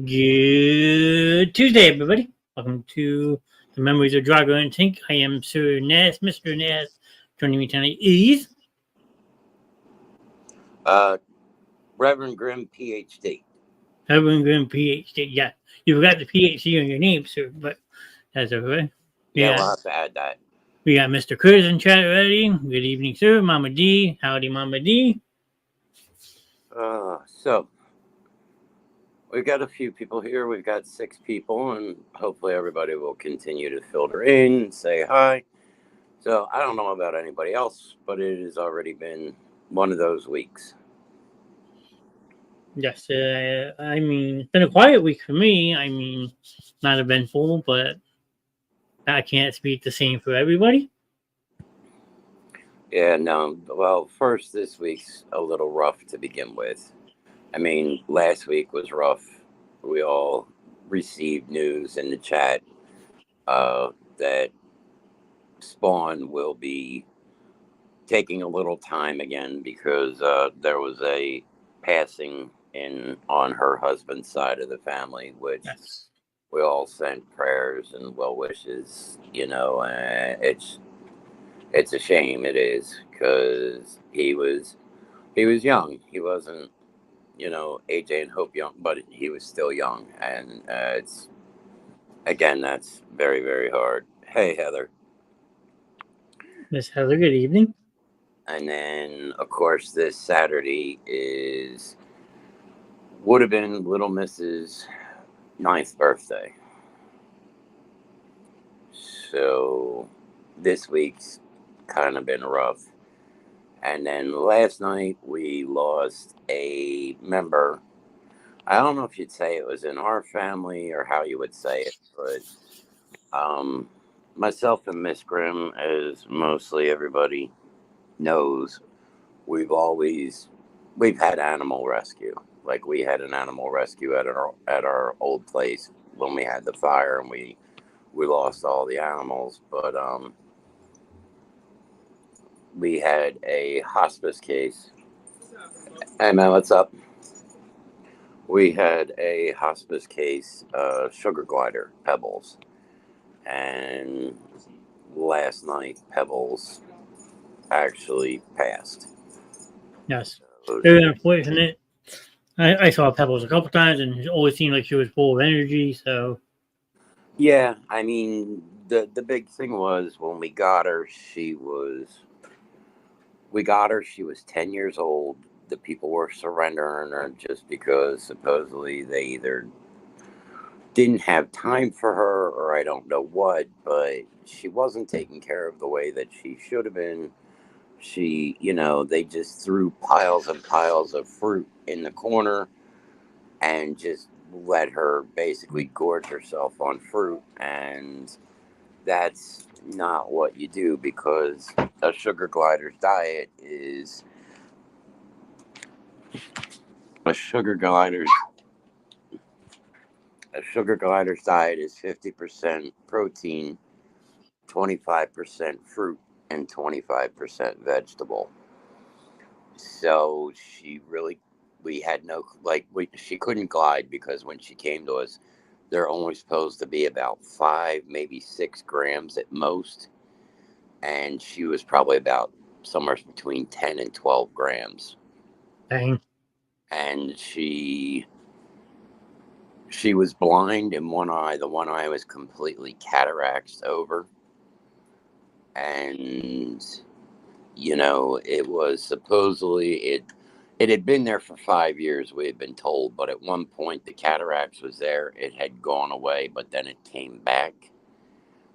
Good Tuesday, everybody. Welcome to the Memories of Drago and Tink. I am Sir Ness, Mr. Ness. Joining me tonight is Reverend Grimm, PhD. Reverend Grimm, PhD. Yeah, you forgot the PhD on your name, sir, but that's okay. Yeah, we'll have to add that. We got Mr. Curtis in chat already. Good evening, sir. Mama D. Howdy, Mama D. So, we've got a few people here. We've got 6 people, and hopefully everybody will continue to filter in and say hi. So, I don't know about anybody else, but it has already been one of those weeks. Yes, it's been a quiet week for me. Not eventful, but I can't speak the same for everybody. Yeah, no. Well, first, this week's a little rough to begin with. Last week was rough. We all received news in the chat that Spawn will be taking a little time again because there was a passing on her husband's side of the family, which we all sent prayers and well wishes. It's a shame. It is, because he was young. He wasn't, AJ and Hope young, but he was still young, and that's very, very hard. Hey, Heather. Miss Heather, good evening. And then, of course, this Saturday would have been Little Miss's 9th birthday. So this week's kind of been rough. And then last night we lost a member. I don't know if you'd say it was in our family or how you would say it, but myself and Miss Grimm, as mostly everybody knows, we've had animal rescue. Like, we had an animal rescue at our old place when we had the fire, and we lost all the animals. But we had a hospice case. Hey man, what's up? We had a hospice case, sugar glider, Pebbles, and last night Pebbles actually passed. Yes, very unfortunate. I saw Pebbles a couple times, and it always seemed like she was full of energy. So, yeah, the big thing was when we got her, she was 10 years old. The people were surrendering her just because supposedly they either didn't have time for her or I don't know what, but she wasn't taken care of the way that she should have been. They just threw piles and piles of fruit in the corner and just let her basically gorge herself on fruit. And that's not what you do, because a sugar glider's diet is a sugar glider's diet is 50% protein, 25% fruit, and 25% vegetable. So she couldn't glide, because when she came to us, they're only supposed to be about 5, maybe 6 grams at most. And she was probably about somewhere between 10 and 12 grams. dang. And she was blind in one eye. The one eye was completely cataracts over. And, it was supposedly, it had been there for 5 years, we had been told. But at one point, the cataracts was there. It had gone away, but then it came back,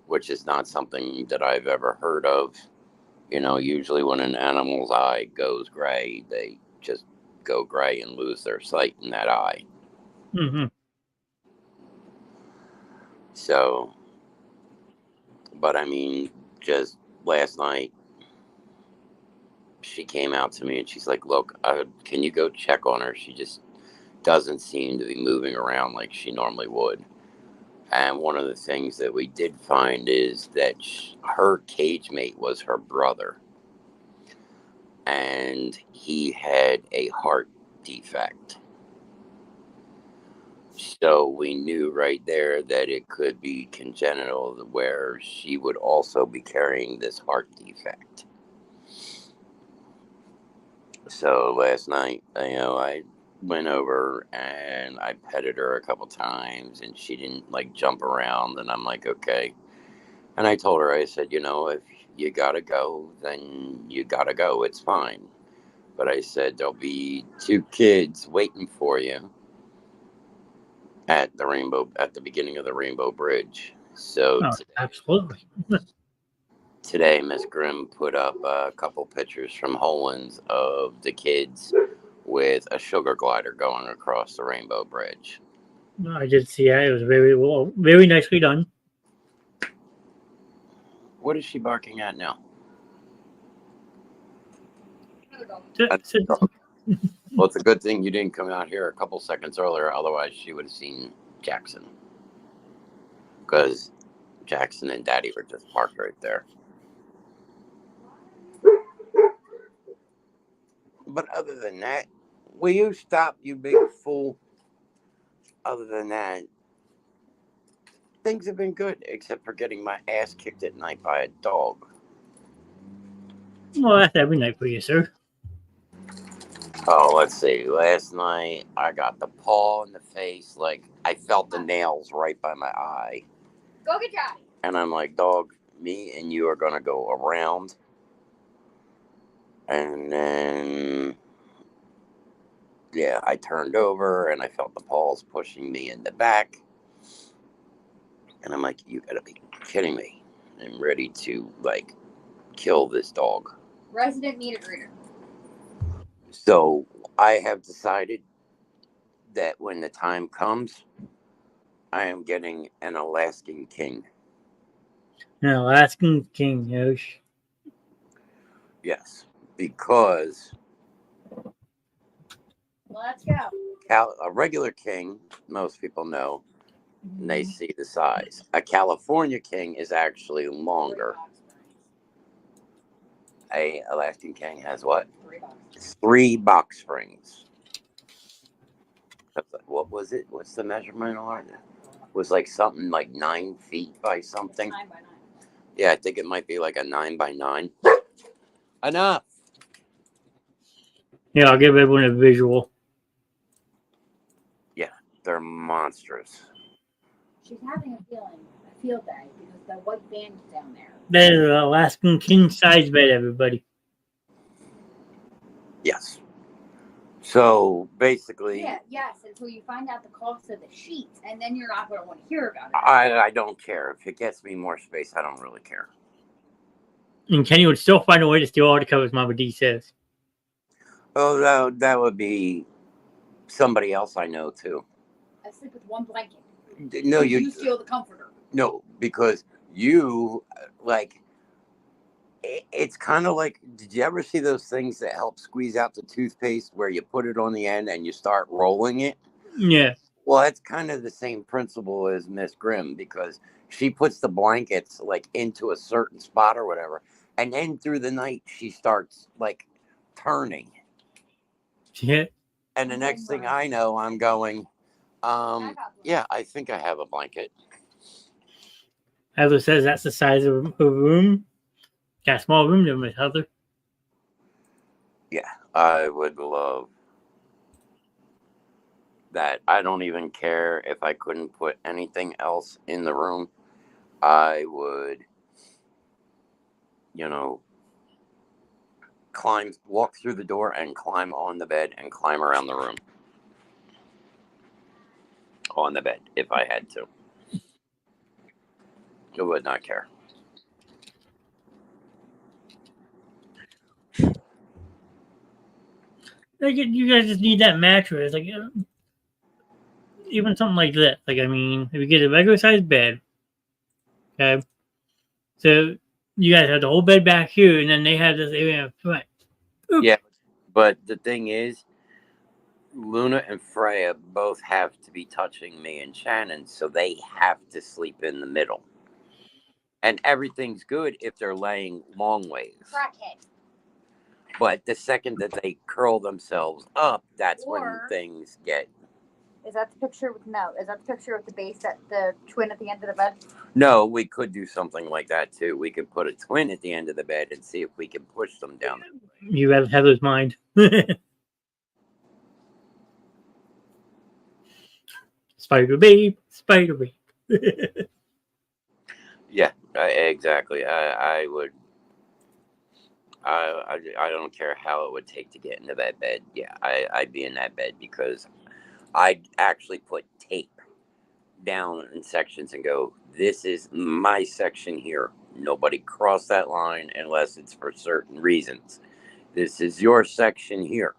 which is not something that I've ever heard of. Usually when an animal's eye goes gray, they just go gray and lose their sight in that eye. Mm-hmm. So, but just last night, she came out to me and she's like, look, can you go check on her? She just doesn't seem to be moving around like she normally would. And one of the things that we did find is that her cage mate was her brother. And he had a heart defect. So we knew right there that it could be congenital, where she would also be carrying this heart defect. So last night, I went over and I petted her a couple times, and she didn't like jump around. And I'm like, okay. And I told her, I said, if you gotta go, then you gotta go. It's fine. But I said, there'll be two kids waiting for you at the beginning of the Rainbow Bridge. So Oh, absolutely. today, Miss Grimm put up a couple pictures from Holland's of the kids with a sugar glider going across the Rainbow Bridge. I did see that. It was very well, very nicely done. What is she barking at now? So, so, Well, it's a good thing you didn't come out here a couple seconds earlier. Otherwise, she would have seen Jackson. Because Jackson and Daddy were just parked right there. But other than that, will you stop, you big fool? Other than that, things have been good, except for getting my ass kicked at night by a dog. well, that's every night for you, sir. Oh, let's see. Last night, I got the paw in the face. Like, I felt the nails right by my eye. Go get Daddy. And I'm like, dog, me and you are going to go around. And then, yeah, I turned over and I felt the paws pushing me in the back. And I'm like, you gotta be kidding me. I'm ready to, like, kill this dog. Resident meter reader. So I have decided that when the time comes, I am getting an Alaskan King. An Alaskan King, Yosh. Yes, because Let's go. a regular king, most people know, and they see the size. A California King is actually longer. A Alaskan King has what? 3 box springs. What was it? What's the measurement on it? It was like something like 9 feet by something. 9 by 9. Yeah, I think it might be like a 9 by 9. Enough. Yeah, I'll give everyone a visual. Yeah, they're monstrous. She's having a field day because the white van is down there. That is an Alaskan King size bed, everybody. Yes. So basically, Yeah, yes, until you find out the cost of the sheets, and then you're not going to want to hear about it. I don't care. If it gets me more space, I don't really care. And Kenny would still find a way to steal all the covers, Mama D says. Oh, that would be somebody else I know too. I sleep with one blanket. No, you steal the comforter. No, because you like. It's kind of like, did you ever see those things that help squeeze out the toothpaste where you put it on the end and you start rolling it? Yeah. Well, that's kind of the same principle as Miss Grimm, because she puts the blankets like into a certain spot or whatever, and then through the night she starts like turning. Yeah. And the next thing I know, I'm going, yeah, I think I have a blanket. Heather says that's the size of a room. Got a small room there, Miss Heather. Yeah, I would love that. I don't even care if I couldn't put anything else in the room. I would, walk through the door and climb on the bed and climb around the room. On the bed, if I had to. I would not care. Like, you guys just need that mattress. Like, even something like that. Like, I mean, if you get a regular sized bed, okay, so you guys have the whole bed back here, and then they have this area up front. Oop. Yeah, but the thing is, Luna and Freya both have to be touching me and Shannon, so they have to sleep in the middle. And everything's good if they're laying long ways. Crackhead. But the second that they curl themselves up, that's when things get... Is that the picture with Is that the picture with the base at the twin at the end of the bed? No, we could do something like that too. We could put a twin at the end of the bed and see if we can push them down. You have Heather's mind. Spider babe, spider babe. Yeah, exactly. I would. I don't care how it would take to get into that bed. Yeah, I'd be in that bed because I'd actually put tape down in sections and go, this is my section here. Nobody cross that line unless it's for certain reasons. This is your section here.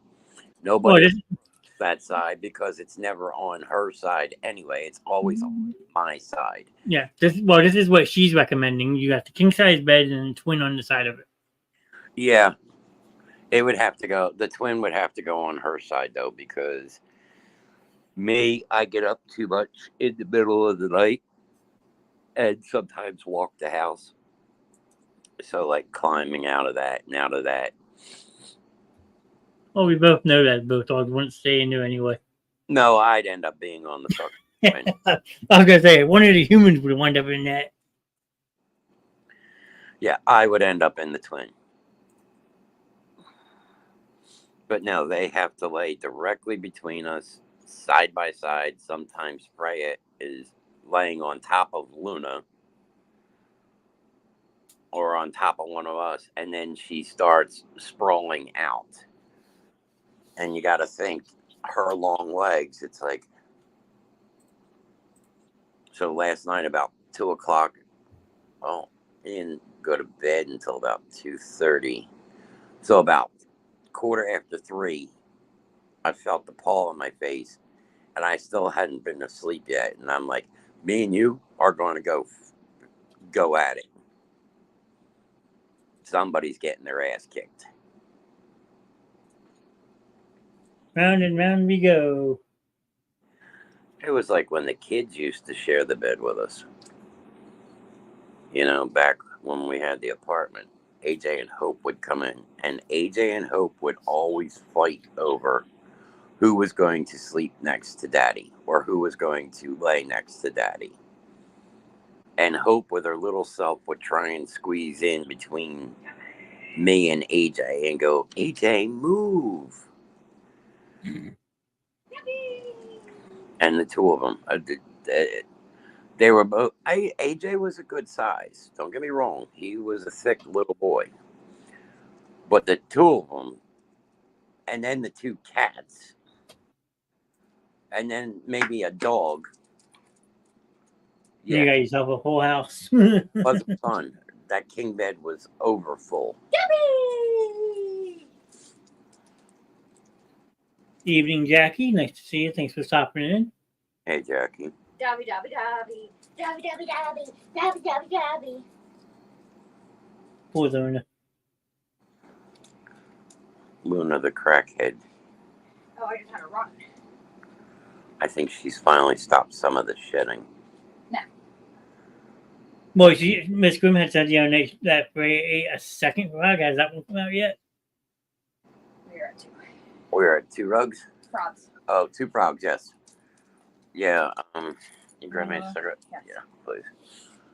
Nobody on that side because it's never on her side anyway. It's always on my side. Yeah, this is what she's recommending. You got the king size bed and a twin on the side of it. Yeah, it would have to go. The twin would have to go on her side though, because I get up too much in the middle of the night and sometimes walk the house. So like climbing out of that and out of that. Well, we both know that both dogs wouldn't stay in there anyway. No, I'd end up being on the fucking twin. I was gonna say one of the humans would wind up in that. Yeah, I would end up in the twin. But no, they have to lay directly between us, side by side. Sometimes Freya is laying on top of Luna or on top of one of us, and then she starts sprawling out. And you got to think, her long legs, it's like. So last night about 2 o'clock, I didn't go to bed until about 2:30. So about 3:15, I felt the paw on my face, and I still hadn't been to sleep yet. And I'm like, me and you are going to go at it. Somebody's getting their ass kicked. Round and round we go. It was like when the kids used to share the bed with us. You know, back when we had the apartment, AJ and Hope would come in, and AJ and Hope would always fight over who was going to sleep next to Daddy or who was going to lay next to Daddy. And Hope with her little self would try and squeeze in between me and AJ and go, AJ, move. And the two of them, they were both. AJ was a good size. Don't get me wrong. He was a thick little boy. But the two of them, and then the two cats, and then maybe a dog. Yeah. You got yourself a whole house. Wasn't fun. That king bed was over full. Evening, Jackie. Nice to see you. Thanks for stopping in. Hey, Jackie. Dobby, dobby, dobby. Dobby, dobby, dobby. Dobby, dobby, dobby. Poor Luna. Luna the crackhead. Oh, I just had to run. I think she's finally stopped some of the shedding. No. Well, Miss Grimm had said the other night that Freya ate a second frog. Has that one come out yet? We're at 2. We're at 2 rugs? Frogs. Oh, 2 frogs, yes. Yeah, you grab me a cigarette? Yes. Yeah, please.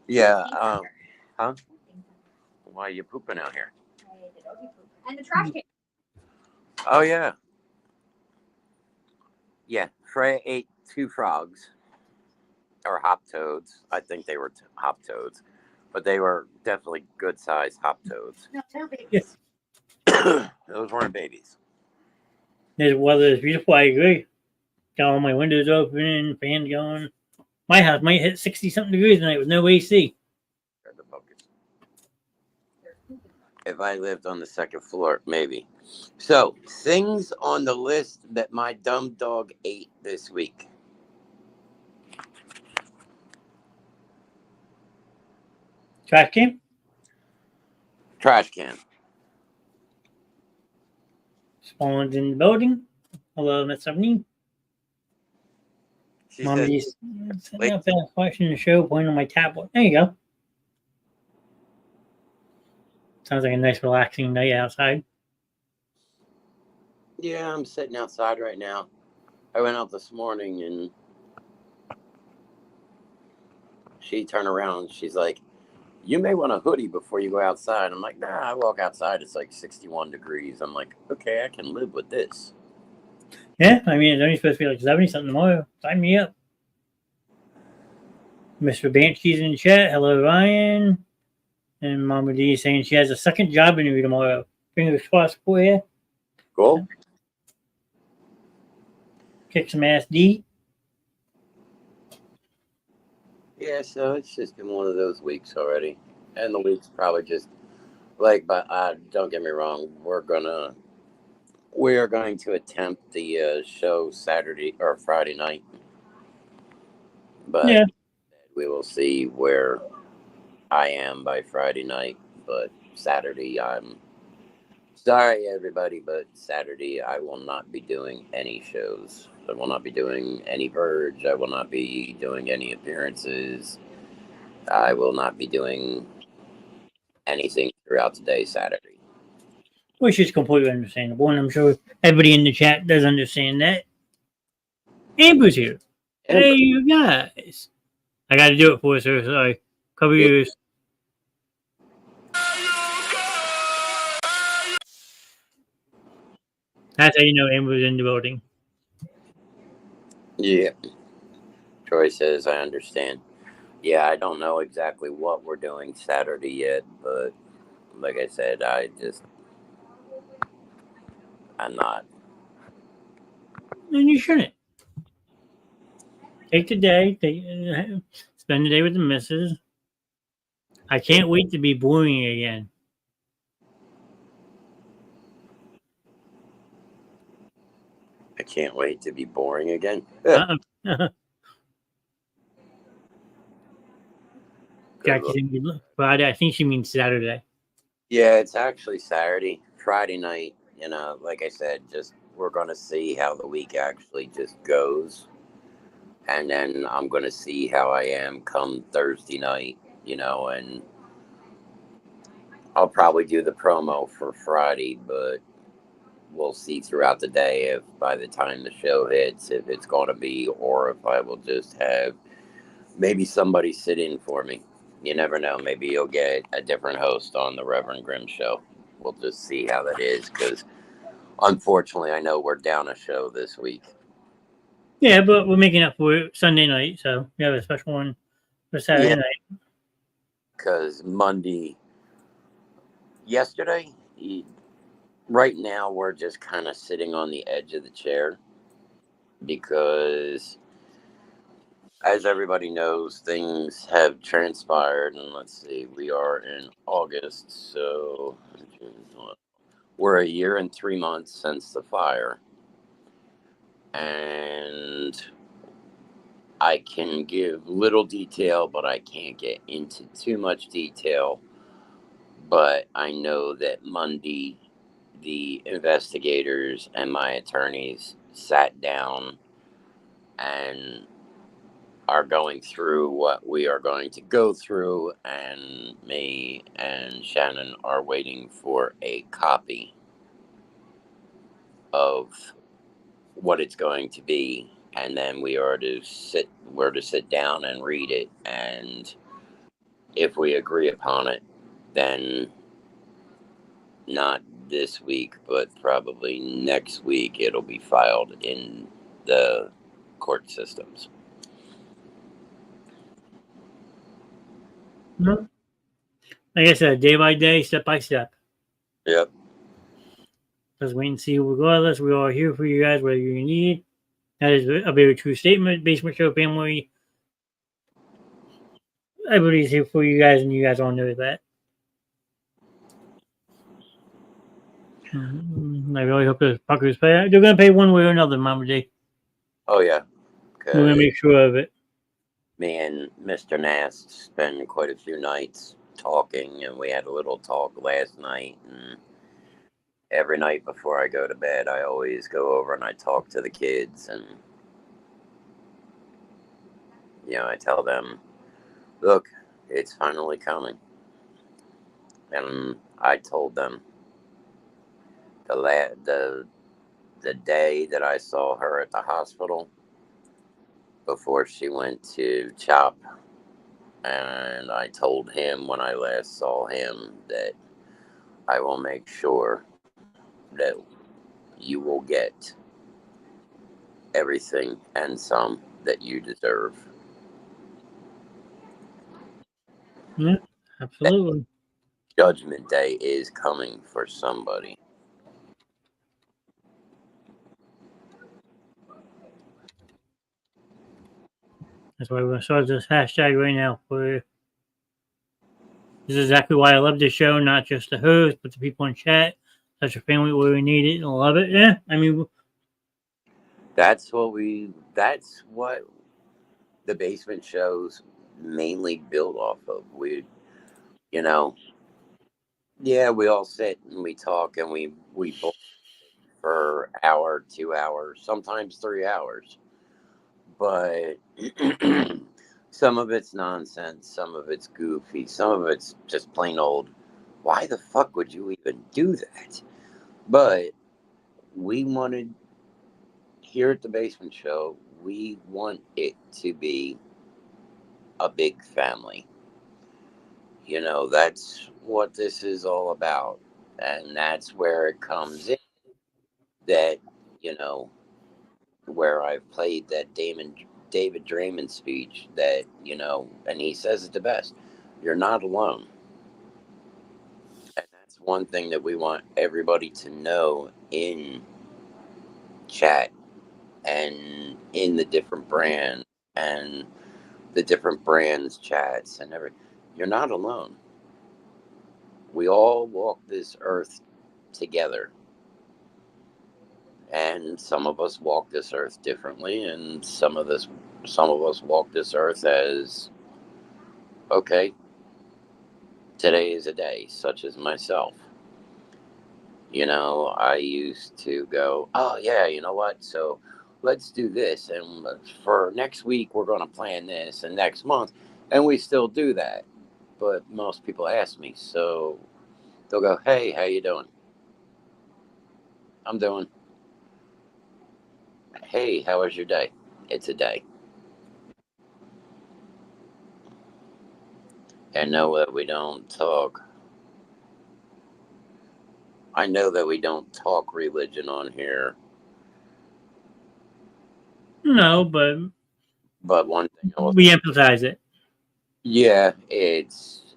Yeah, huh? Why are you pooping out here? And the trash can. Oh, yeah. Yeah, Freya ate 2 frogs. Or hop toads. I think they were hop toads. But they were definitely good-sized hop toads. No, they're babies. Yes. Those weren't babies. The weather is beautiful. I agree. Got all my windows open, fans going. My house might hit 60-something degrees tonight with no AC. If I lived on the 2nd floor, maybe. So, things on the list that my dumb dog ate this week. Trash can? Trash can. Spawned in the building. Hello, Miss 17. Mom just setting up that question the show, pointing on my tablet. There you go. Sounds like a nice relaxing night outside. Yeah, I'm sitting outside right now. I went out this morning and she turned around and she's like, you may want a hoodie before you go outside. I'm like, nah, I walk outside. It's like 61 degrees. I'm like, okay, I can live with this. Yeah, I mean, it's only supposed to be like 70 something tomorrow. Sign me up. Mr. Banshee's in chat. Hello, Ryan. And Mama D is saying she has a second job interview tomorrow. Fingers crossed for you. Cool. Kick some ass, D. Yeah, so it's just been one of those weeks already. And the week's probably just like, but don't get me wrong, we are going to attempt the show Saturday or Friday night, but Yeah. we will see where I am by Friday night. But Saturday, I'm sorry everybody, but Saturday I will not be doing any shows. I will not be doing any Verge. I will not be doing any appearances. I will not be doing anything throughout the day Saturday. Which is completely understandable, and I'm sure everybody in the chat does understand that. Amber's here. Hey, you guys. I got to do it for us, sir. Sorry. Cover Yeah. yours. That's how you know Amber's in the building. Yeah. Troy says, I understand. Yeah, I don't know exactly what we're doing Saturday yet, but like I said, I'm not. And you shouldn't. Take the day. Spend the day with the missus. I can't wait to be boring again. I can't wait to be boring again. Jackie, Friday. I think she means Saturday. Yeah, it's actually Saturday, Friday night. Like I said, just we're gonna see how the week actually just goes, and then I'm gonna see how I am come Thursday night. And I'll probably do the promo for Friday, but we'll see throughout the day if by the time the show hits, if it's going to be, or if I will just have maybe somebody sit in for me. You never know. Maybe you'll get a different host on the Reverend Grimm show. We'll just see how that is because unfortunately, I know we're down a show this week. Yeah, but we're making up for it Sunday night, so we have a special one for Saturday night. Because yesterday, right now, we're just kind of sitting on the edge of the chair because, as everybody knows, things have transpired. And let's see, we are in August, so we're a year and 3 months since the fire. And I can give little detail, but I can't get into too much detail. But I know that Monday, the investigators and my attorneys sat down and are going through what we are going to go through, and me and Shannon are waiting for a copy of what it's going to be, and then we're to sit down and read it, and if we agree upon it, then not this week, but probably next week it'll be filed in the court systems. No. Like I said, day by day, step by step. Yep. Just wait and see. Regardless, we are here for you guys, whatever you need. That is a very true statement. Basement Show family. Everybody's here for you guys, and you guys all know that. I really hope the fuckers pay. They're going to pay one way or another, Mama D. Oh, yeah. We're going to make sure of it. Me and Mr. Nast spent quite a few nights talking, and we had a little talk last night. And every night before I go to bed, I always go over and I talk to the kids, and I tell them, look, it's finally coming. And I told them the the day that I saw her at the hospital before she went to CHOP. And I told him when I last saw him that I will make sure that you will get everything and some that you deserve. Yeah, absolutely. Judgment Day is coming for somebody. That's why we're going to start this hashtag right now. This is exactly why I love this show, not just the host, but the people in chat. Such a family where we need it and love it. Yeah, I mean, That's what the basement shows mainly build off of. You know, yeah, we all sit and we talk and we bull for an hour, 2 hours, sometimes 3 hours. But some of it's nonsense, some of it's goofy, some of it's just plain old. Why the fuck would you even do that? But we wanted here at the basement show, we want it to be a big family. That's what this is all about. And that's where it comes in that, you know, where I've played that David Draymond speech that, and he says it the best. You're not alone. And that's one thing that we want everybody to know in chat and in the different brands and the different brands chats and everything. You're not alone. We all walk this earth together. And some of us walk this earth differently, and some of us walk this earth as, okay, today is a day, such as myself. I used to go, oh yeah, you know what? So let's do this, and for next week we're going to plan this, and next month, and we still do that. But most people ask me, so they'll go, hey, how you doing? I'm doing. Hey, how was your day? It's a day. And know that we don't talk. I know that we don't talk religion on here, no, but but one thing I will we say, emphasize it. yeah, it's,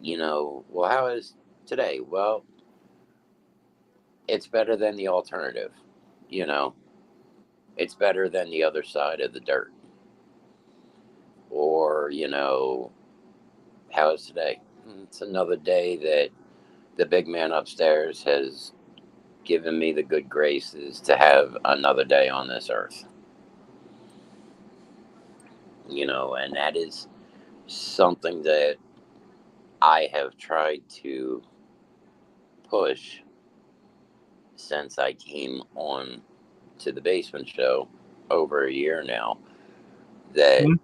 well, how is today? Well, it's better than the alternative, you know, it's better than the other side of the dirt. Or, how is today? It's another day that the big man upstairs has given me the good graces to have another day on this earth, and that is something that I have tried to push since I came on to the basement show over a year now. That Mhm.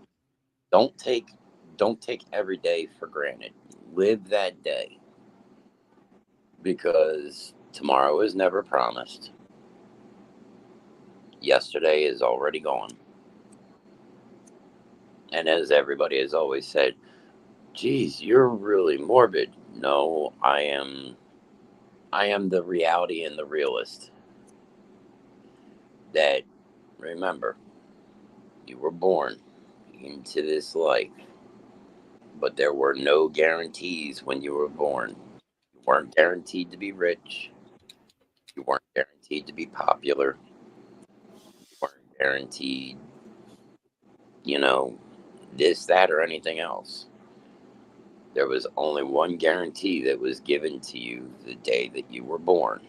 don't take don't take every day for granted. Live that day, because tomorrow is never promised. Yesterday is already gone. And as everybody has always said, geez, you're really morbid. No, I am the reality and the realist. That, remember, you were born into this life, but there were no guarantees when you were born. You weren't guaranteed to be rich. You weren't guaranteed to be popular. You weren't guaranteed, you know, this, that, or anything else. There was only one guarantee that was given to you the day that you were born.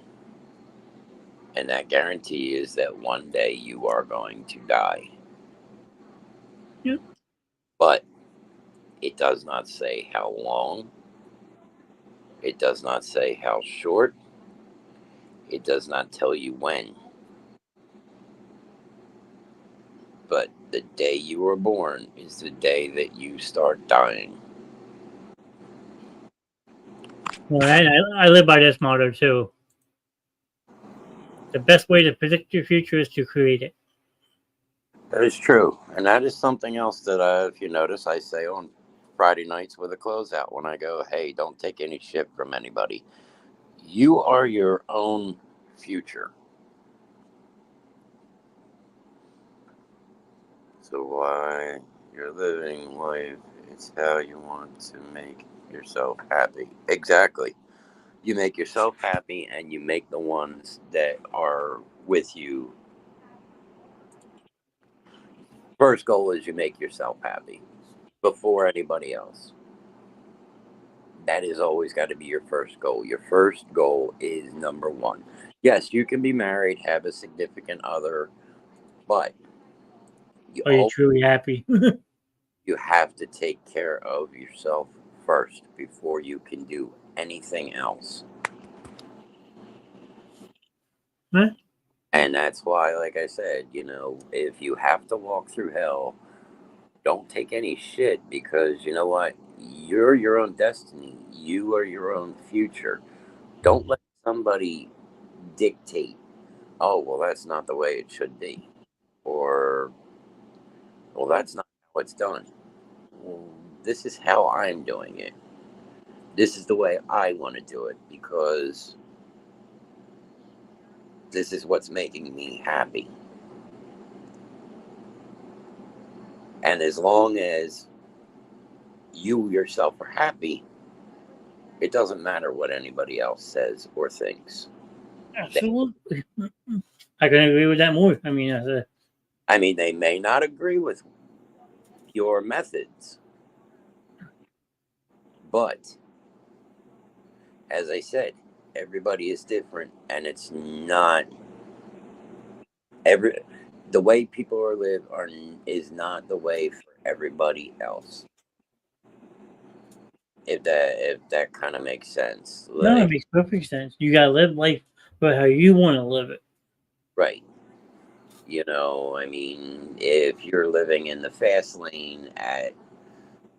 And that guarantee is that one day you are going to die. Yep. But it does not say how long. It does not say how short. It does not tell you when. But the day you were born is the day that you start dying. Well, I live by this motto too. The best way to predict your future is to create it. That is true. And that is something else that, if you notice, I say on Friday nights with a closeout when I go, hey, don't take any shit from anybody. You are your own future. So why you're living life, it's how you want to make yourself happy. Exactly. You make yourself happy and you make the ones that are with you. First goal is you make yourself happy before anybody else. That is always got to be your first goal. Your first goal is number one. Yes, you can be married, have a significant other, but you Are you all truly happy? you have to take care of yourself first before you can do anything else. Huh? And that's why, like I said, if you have to walk through hell, don't take any shit because you know what? You're your own destiny. You are your own future. Don't let somebody dictate, oh, well, that's not the way it should be. Or, well, that's not how it's done. Well, this is how I'm doing it. This is the way I want to do it because this is what's making me happy. And as long as you yourself are happy, it doesn't matter what anybody else says or thinks. Absolutely. I can agree with that more. I mean, They may not agree with your methods, but as I said, everybody is different, and it's not every the way people are live are is not the way for everybody else. If that kind of makes sense, no, it like makes perfect sense. You gotta live life for how you want to live it. right. If you're living in the fast lane at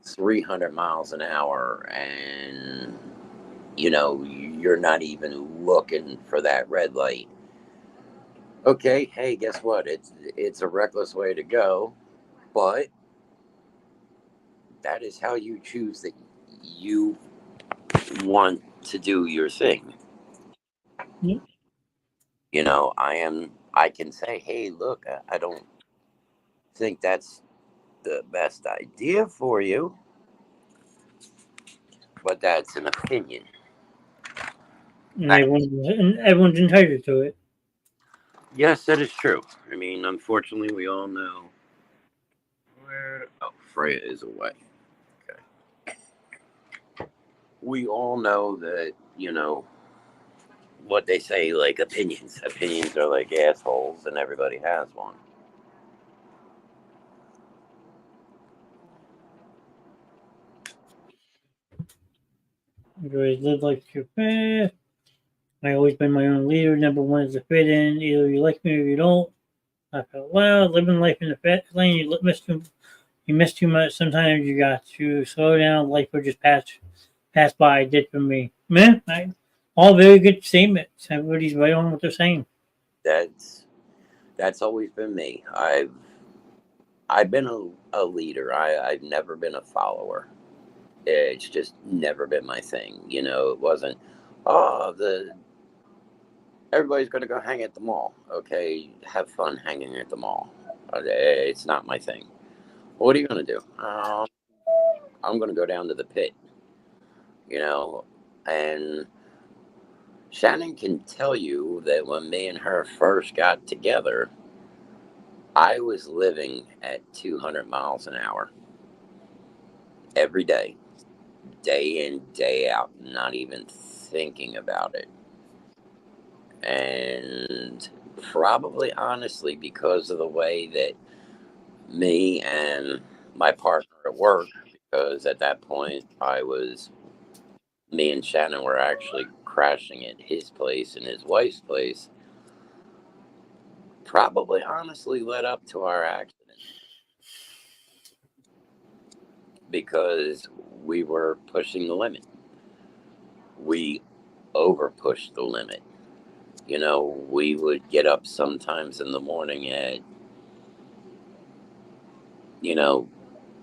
300 miles an hour and you're not even looking for that red light. Okay, hey, guess what? It's a reckless way to go, but that is how you choose that you want to do your thing. Yeah. I can say, hey, look, I don't think that's the best idea for you, but that's an opinion. And everyone's entitled to it. Yes, that is true. Unfortunately, we all know where. Oh, Freya is away. Okay. We all know that, what they say, like opinions. Opinions are like assholes, and everybody has one. You always live like you're fast. I always been my own leader. Number one is to fit in. Either you like me or you don't. I felt well living life in the fast lane. You miss too much. Sometimes you got to slow down. Life will just pass by. It did for me. Man, all very good statements. Everybody's right on what they're saying. That's always been me. I've been a leader. I've never been a follower. It's just never been my thing. It wasn't. Oh, the everybody's going to go hang at the mall. Okay, have fun hanging at the mall. It's not my thing. What are you going to do? I'm going to go down to the pit. And Shannon can tell you that when me and her first got together, I was living at 200 miles an hour every day in, day out, not even thinking about it. And probably honestly, because of the way that me and my partner at work, because at that point me and Shannon were actually crashing at his place and his wife's place, probably honestly led up to our accident because we were pushing the limit. We over pushed the limit. we would get up sometimes in the morning at,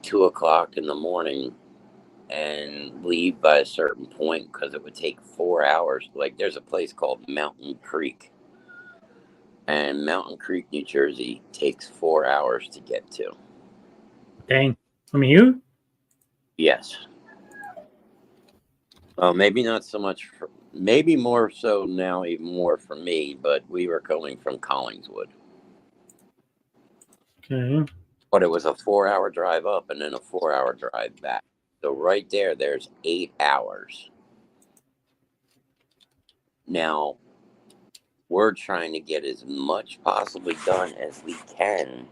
2 o'clock in the morning and leave by a certain point because it would take 4 hours. Like, there's a place called Mountain Creek, and Mountain Creek, New Jersey takes 4 hours to get to. Dang. From you? Yes. Well, maybe not so much maybe more so now, even more for me, but we were going from Collingswood. Okay. But it was a 4 hour drive up and then a 4 hour drive back. So right there's 8 hours. Now, we're trying to get as much possibly done as we can.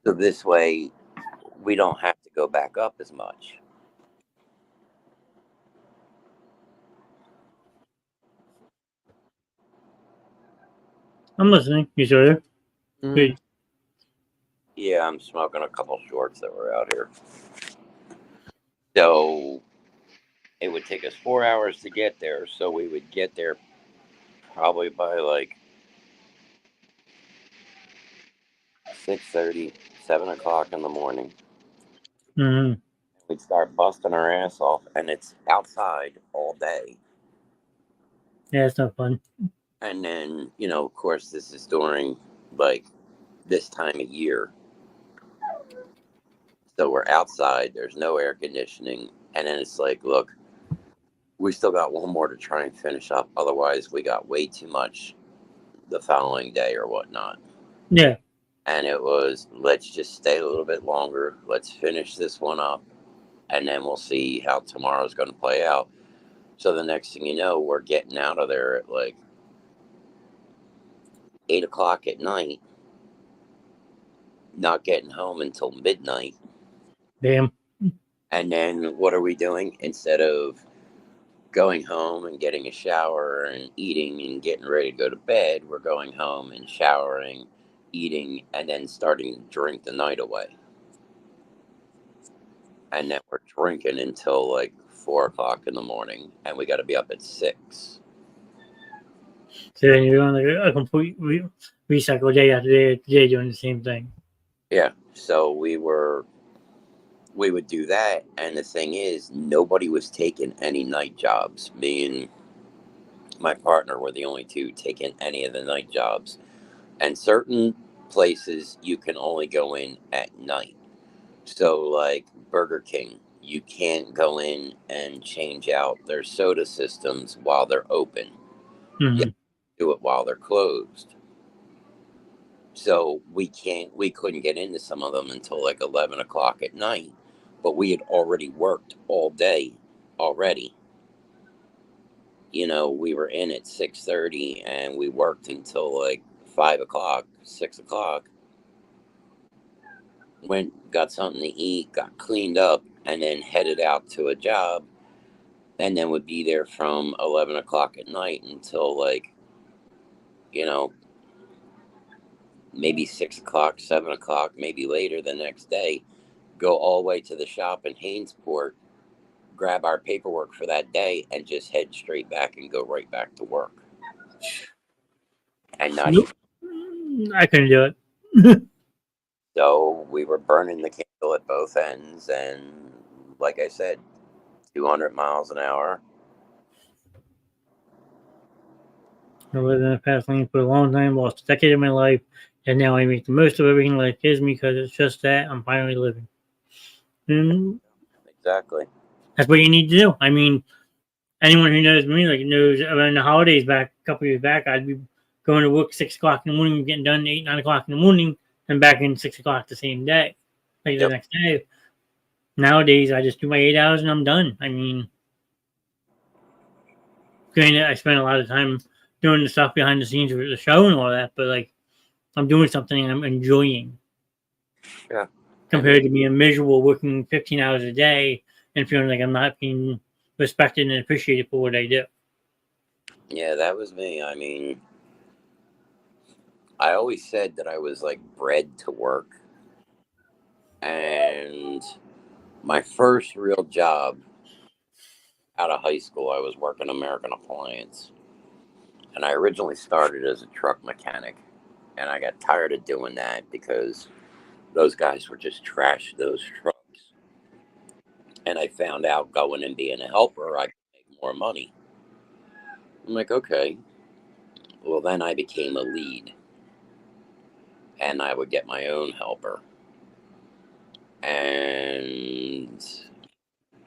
So this way, we don't have to go back up as much. I'm listening. You sure there? Good. Yeah, I'm smoking a couple shorts that were out here. So it would take us 4 hours to get there. So we would get there probably by like 6:30, 7 o'clock in the morning. Mm-hmm. We'd start busting our ass off, and it's outside all day. Yeah, it's not fun. And then, of course, this is during like this time of year. So we're outside, there's no air conditioning. And then it's like, look, we still got one more to try and finish up. Otherwise, we got way too much the following day or whatnot. Yeah. And it was, let's just stay a little bit longer. Let's finish this one up. And then we'll see how tomorrow's going to play out. So the next thing you know, we're getting out of there at like 8 o'clock at night, not getting home until midnight. Damn. And then what are we doing? Instead of going home and getting a shower and eating and getting ready to go to bed, we're going home and showering, eating, and then starting to drink the night away. And then we're drinking until like 4 o'clock in the morning, and we got to be up at 6. So then you're on like a complete recycle day after day after day doing the same thing. Yeah. So we would do that, and the thing is, nobody was taking any night jobs. Me and my partner were the only two taking any of the night jobs. And certain places you can only go in at night. So, like Burger King, you can't go in and change out their soda systems while they're open. You Mm-hmm. have to do it while they're closed. So we couldn't get into some of them until like 11 o'clock at night. But we had already worked all day already. We were in at 6:30 and we worked until like 5 o'clock, 6 o'clock. Went, got something to eat, got cleaned up, and then headed out to a job, and then would be there from 11 o'clock at night until like, you know, maybe 6 o'clock, 7 o'clock, maybe later the next day. Go all the way to the shop in Hainesport, grab our paperwork for that day, and just head straight back and go right back to work. And not Nope. even. I couldn't do it. So we were burning the candle at both ends, and like I said, 200 miles an hour. I lived in the fast lane for a long time, lost a decade of my life, and now I make the most of everything life gives me because it's just that I'm finally living. And Exactly. that's what you need to do. I mean, anyone who knows me, like, knows around the holidays back, a couple years back, I'd be going to work 6 o'clock in the morning, getting done 8, 9 o'clock in the morning, and back in 6 o'clock the same day, like the next day. Nowadays, I just do my 8 hours and I'm done. I mean, granted, I spend a lot of time doing the stuff behind the scenes with the show and all that, but like, I'm doing something I'm enjoying. Yeah. Compared to being miserable working 15 hours a day and feeling like I'm not being respected and appreciated for what I do. Yeah, that was me. I mean, I always said that I was like bred to work. And my first real job out of high school, I was working American Appliance. And I originally started as a truck mechanic, and I got tired of doing that because those guys were just trash those trucks. And I found out going and being a helper, I could make more money. I'm like, okay. Well, then I became a lead, and I would get my own helper. And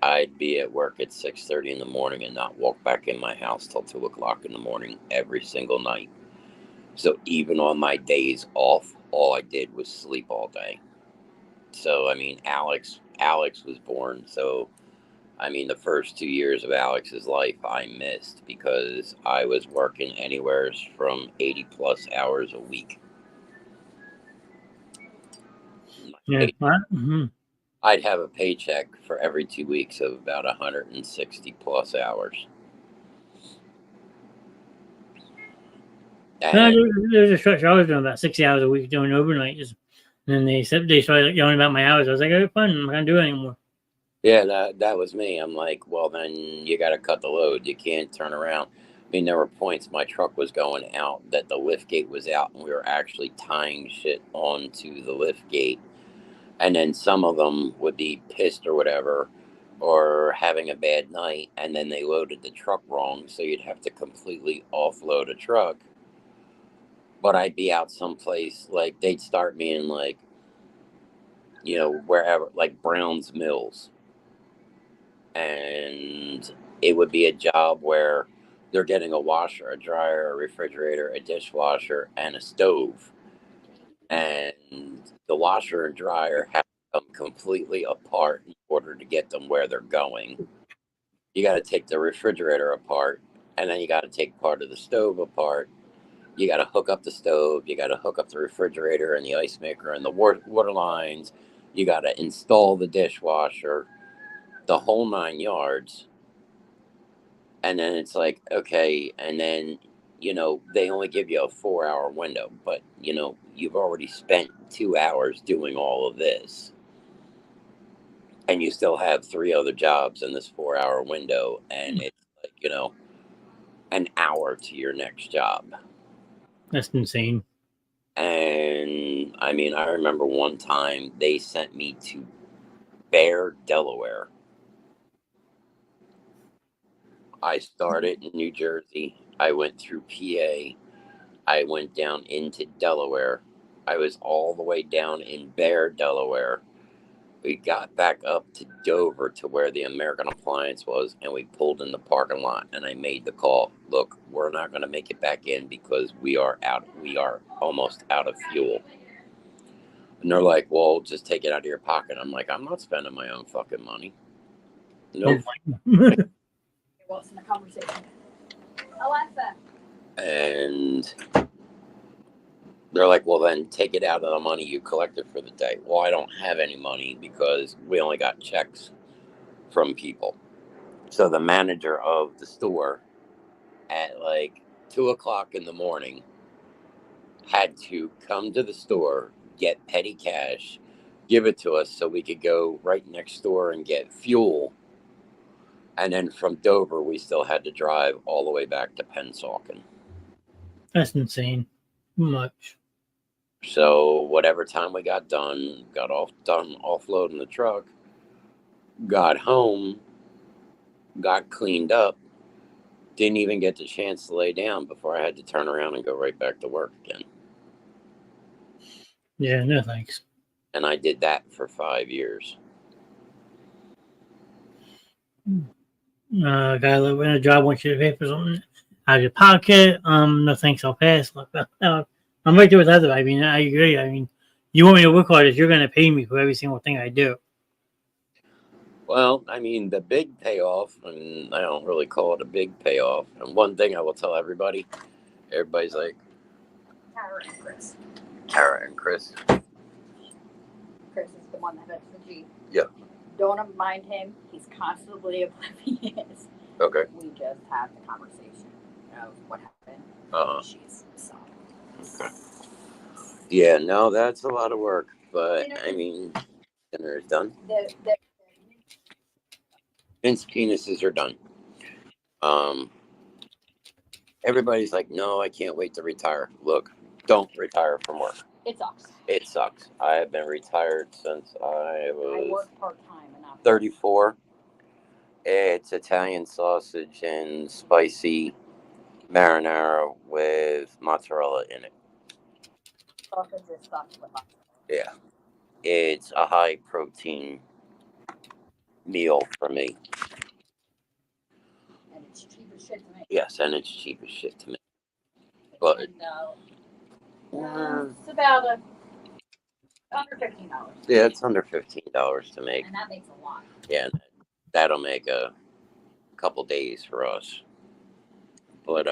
I'd be at work at 6:30 in the morning and not walk back in my house till 2 o'clock in the morning every single night. So even on my days off, all I did was sleep all day. So I mean, Alex was born. So I mean, the first 2 years of Alex's life I missed because I was working anywhere from 80 plus hours a week. Yeah. Mm-hmm. I'd have a paycheck for every 2 weeks of about 160 plus hours. And There's a stretch I was doing about 60 hours a week doing overnight. Just, and then they started yelling about my hours. I was like, "Oh, fine, I'm not gonna do it anymore." yeah, that was me. I'm like, well, then you got to cut the load. You can't turn around. I mean, there were points my truck was going out that the lift gate was out, and we were actually tying shit onto the lift gate. And then some of them would be pissed or whatever, or having a bad night, and then they loaded the truck wrong, so you'd have to completely offload a truck. But I'd be out someplace, like they'd start me in like, wherever, like Brown's Mills. And it would be a job where they're getting a washer, a dryer, a refrigerator, a dishwasher, and a stove. And the washer and dryer have to come completely apart in order to get them where they're going. You got to take the refrigerator apart, and then you got to take part of the stove apart. You got to hook up the stove. You got to hook up the refrigerator and the ice maker and the water lines. You got to install the dishwasher, the whole 9 yards. And then it's like, okay, and then, they only give you a 4 hour window, but, you've already spent 2 hours doing all of this. And you still have 3 other jobs in this 4 hour window. And it's like, an hour to your next job. That's insane. And I mean, I remember one time they sent me to Bear, Delaware. I started in New Jersey. I went through PA. I went down into Delaware. I was all the way down in Bear, Delaware. We got back up to Dover to where the American Appliance was, and we pulled in the parking lot, and I made the call. Look, we're not going to make it back in because we are almost out of fuel. And they're like, well, just take it out of your pocket. I'm like, I'm not spending my own fucking money. Nope. What's in the conversation? Alexa. And they're like, well, then take it out of the money you collected for the day. Well, I don't have any money because we only got checks from people. So the manager of the store at like 2 o'clock in the morning had to come to the store, get petty cash, give it to us so we could go right next door and get fuel. And then from Dover, we still had to drive all the way back to Pennsauken. That's insane. Much. So whatever time we got done offloading the truck, got home, got cleaned up, didn't even get the chance to lay down before I had to turn around and go right back to work again. Yeah, no thanks. And I did that for 5 years. Guy that in a job wants you to pay for something out of your pocket. No thanks, I'll pass. I'm right there with Heather. I mean, I agree. I mean, you want me to work hard if you're going to pay me for every single thing I do. Well, I mean, the big payoff, and I don't really call it a big payoff. And one thing I will tell everybody's like, Tara and Chris. Tara and Chris. Chris is the one that has the G. Yeah. Don't mind him. He's constantly oblivious. Okay. We just have the conversation of what happened. She's so. Okay. Yeah, no, that's a lot of work, but I mean, dinner is done. Vince penises are done. Everybody's like, no, I can't wait to retire. Look, don't retire from work. It sucks. It sucks. I have been retired since I I was work part-time and not 34. It's Italian sausage and spicy marinara with mozzarella in it. sausage is stuffed with us. Yeah. It's a high protein meal for me. And it's cheap as shit to make. Yes, and it's cheap as shit to me. But And, it's about under $15. yeah, it's under $15 to make. And that makes a lot. Yeah, that'll make a couple days for us. But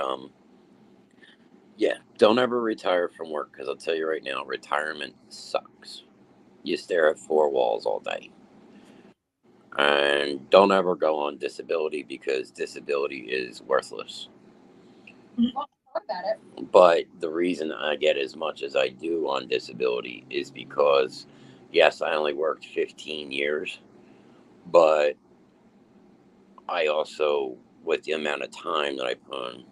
yeah, don't ever retire from work, because I'll tell you right now, retirement sucks. You stare at four walls all day. And don't ever go on disability, because disability is worthless. Well, talk about it. But the reason I get as much as I do on disability is because, yes, I only worked 15 years, but I also, with the amount of time that I put in,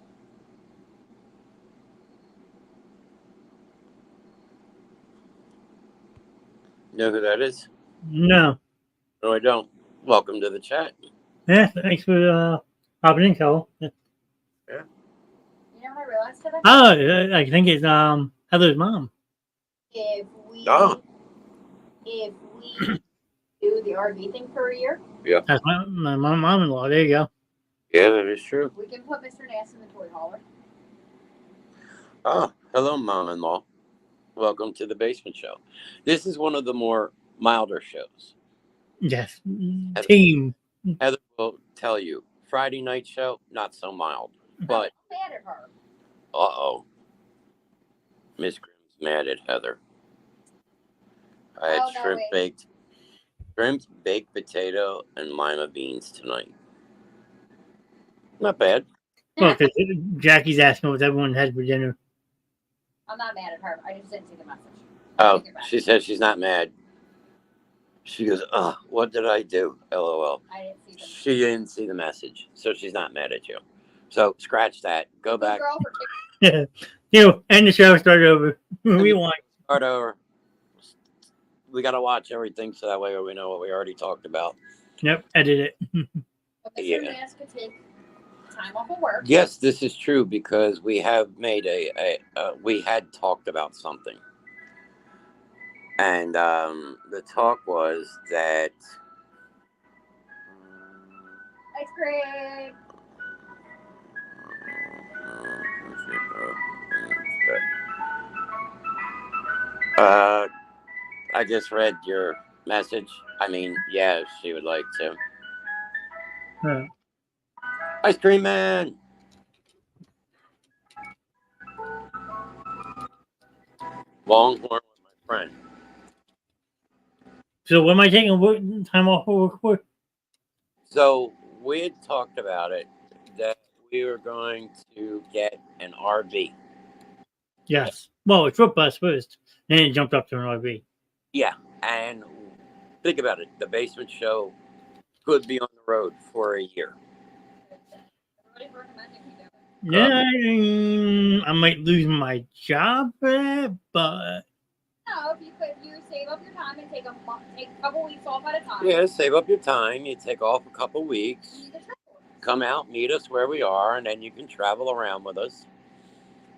you know who that is? No. No, I don't. Welcome to the chat. Yeah, thanks for popping in, Cole. Yeah. You know what I realized today? Oh, I think it's Heather's mom. If we Oh. do the RV thing for a year, That's my mom-in-law. There you go. Yeah, that is true. we can put Mr. Nass in the toy hauler. Oh, hello, mom-in-law. Welcome to the Basement Show. This is one of the more milder shows. Yes. Team. Heather will tell you, Friday night show, not so mild. But, I'm mad at her. uh-oh. Miss Grimm's mad at Heather. I had shrimp baked potato and lima beans tonight. Not bad. Well, because Jackie's asking what everyone had for dinner. I'm not mad at her. I just didn't see the message. Oh, she says she's not mad. She goes, oh, what did I do? LOL. I didn't see the She didn't see the message, so she's not mad at you. So scratch that. Go back. Girl for Yeah. End the show, start over. We want. Start over. We got to watch everything so that way we know what we already talked about. Yep, edit it. But Mr. Yeah. Nass could take time off of work. Yes, this is true, because we have made we had talked about something. And the talk was that Ice cream. I just read your message. I mean, yeah, she would like to. Ice cream man. Longhorn was my friend. So what am I taking time off for work for? So we had talked about it, that we were going to get an RV. Yes. Well, a trip bus first. Then it jumped up to an RV. Yeah, and think about it. The Basement Show could be on the road for a year. Everybody's recommending we do it. Yeah, I might lose my job for that, but No, if you save up your time and take a couple weeks off at a time. Yeah, save up your time. You take off a couple weeks. You can travel. Come out, meet us where we are, and then you can travel around with us.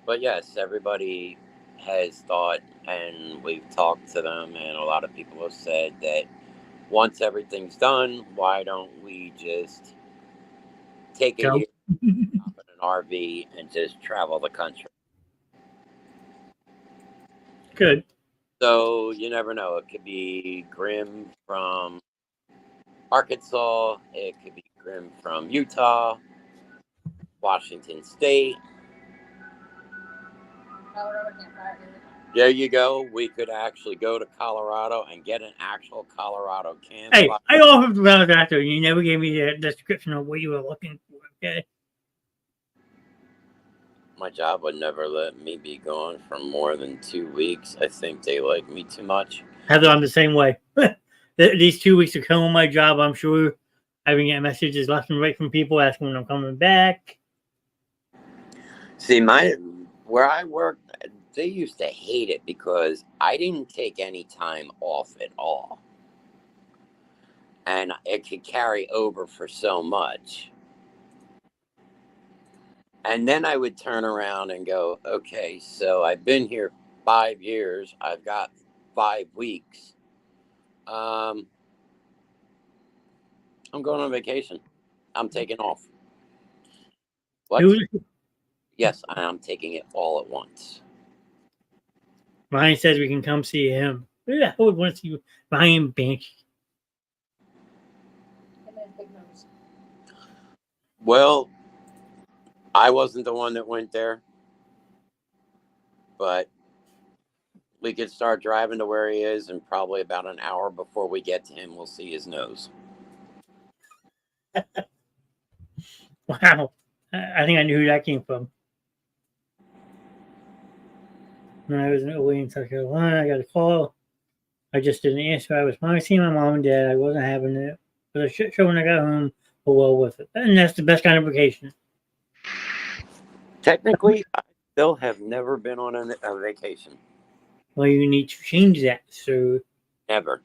But yes, everybody has thought, and we've talked to them, and a lot of people have said that once everything's done, why don't we just take a Go. year, hop in an RV, and just travel the country? Good. So you never know. It could be Grim from Arkansas. It could be Grim from Utah, Washington State. Colorado campfire every time. There you go. We could actually go to Colorado and get an actual Colorado campfire. Hey, I offered about that though. You never gave me the description of what you were looking for. Okay. My job would never let me be gone for more than 2 weeks. I think they like me too much. Heather, I'm the same way. These 2 weeks are killing my job. I'm sure I've been getting messages left and right from people asking when I'm coming back. See, where I worked, they used to hate it because I didn't take any time off at all. And it could carry over for so much. And then I would turn around and go, okay, so I've been here 5 years. I've got 5 weeks. I'm going on vacation. I'm taking off. What? Yes, I'm taking it all at once. Ryan says we can come see him. Who the hell would want to see Ryan Banshee? Well, I wasn't the one that went there, but we could start driving to where he is, and probably about an hour before we get to him, we'll see his nose. Wow. I think I knew who that came from. When I was in Williams, South Carolina, I got a call. I just didn't answer. I was finally seeing my mom and dad. I wasn't having it. It was a shit show when I got home, but well with it. And that's the best kind of vacation. Technically, I still have never been on a vacation. Well, you need to change that. So Never.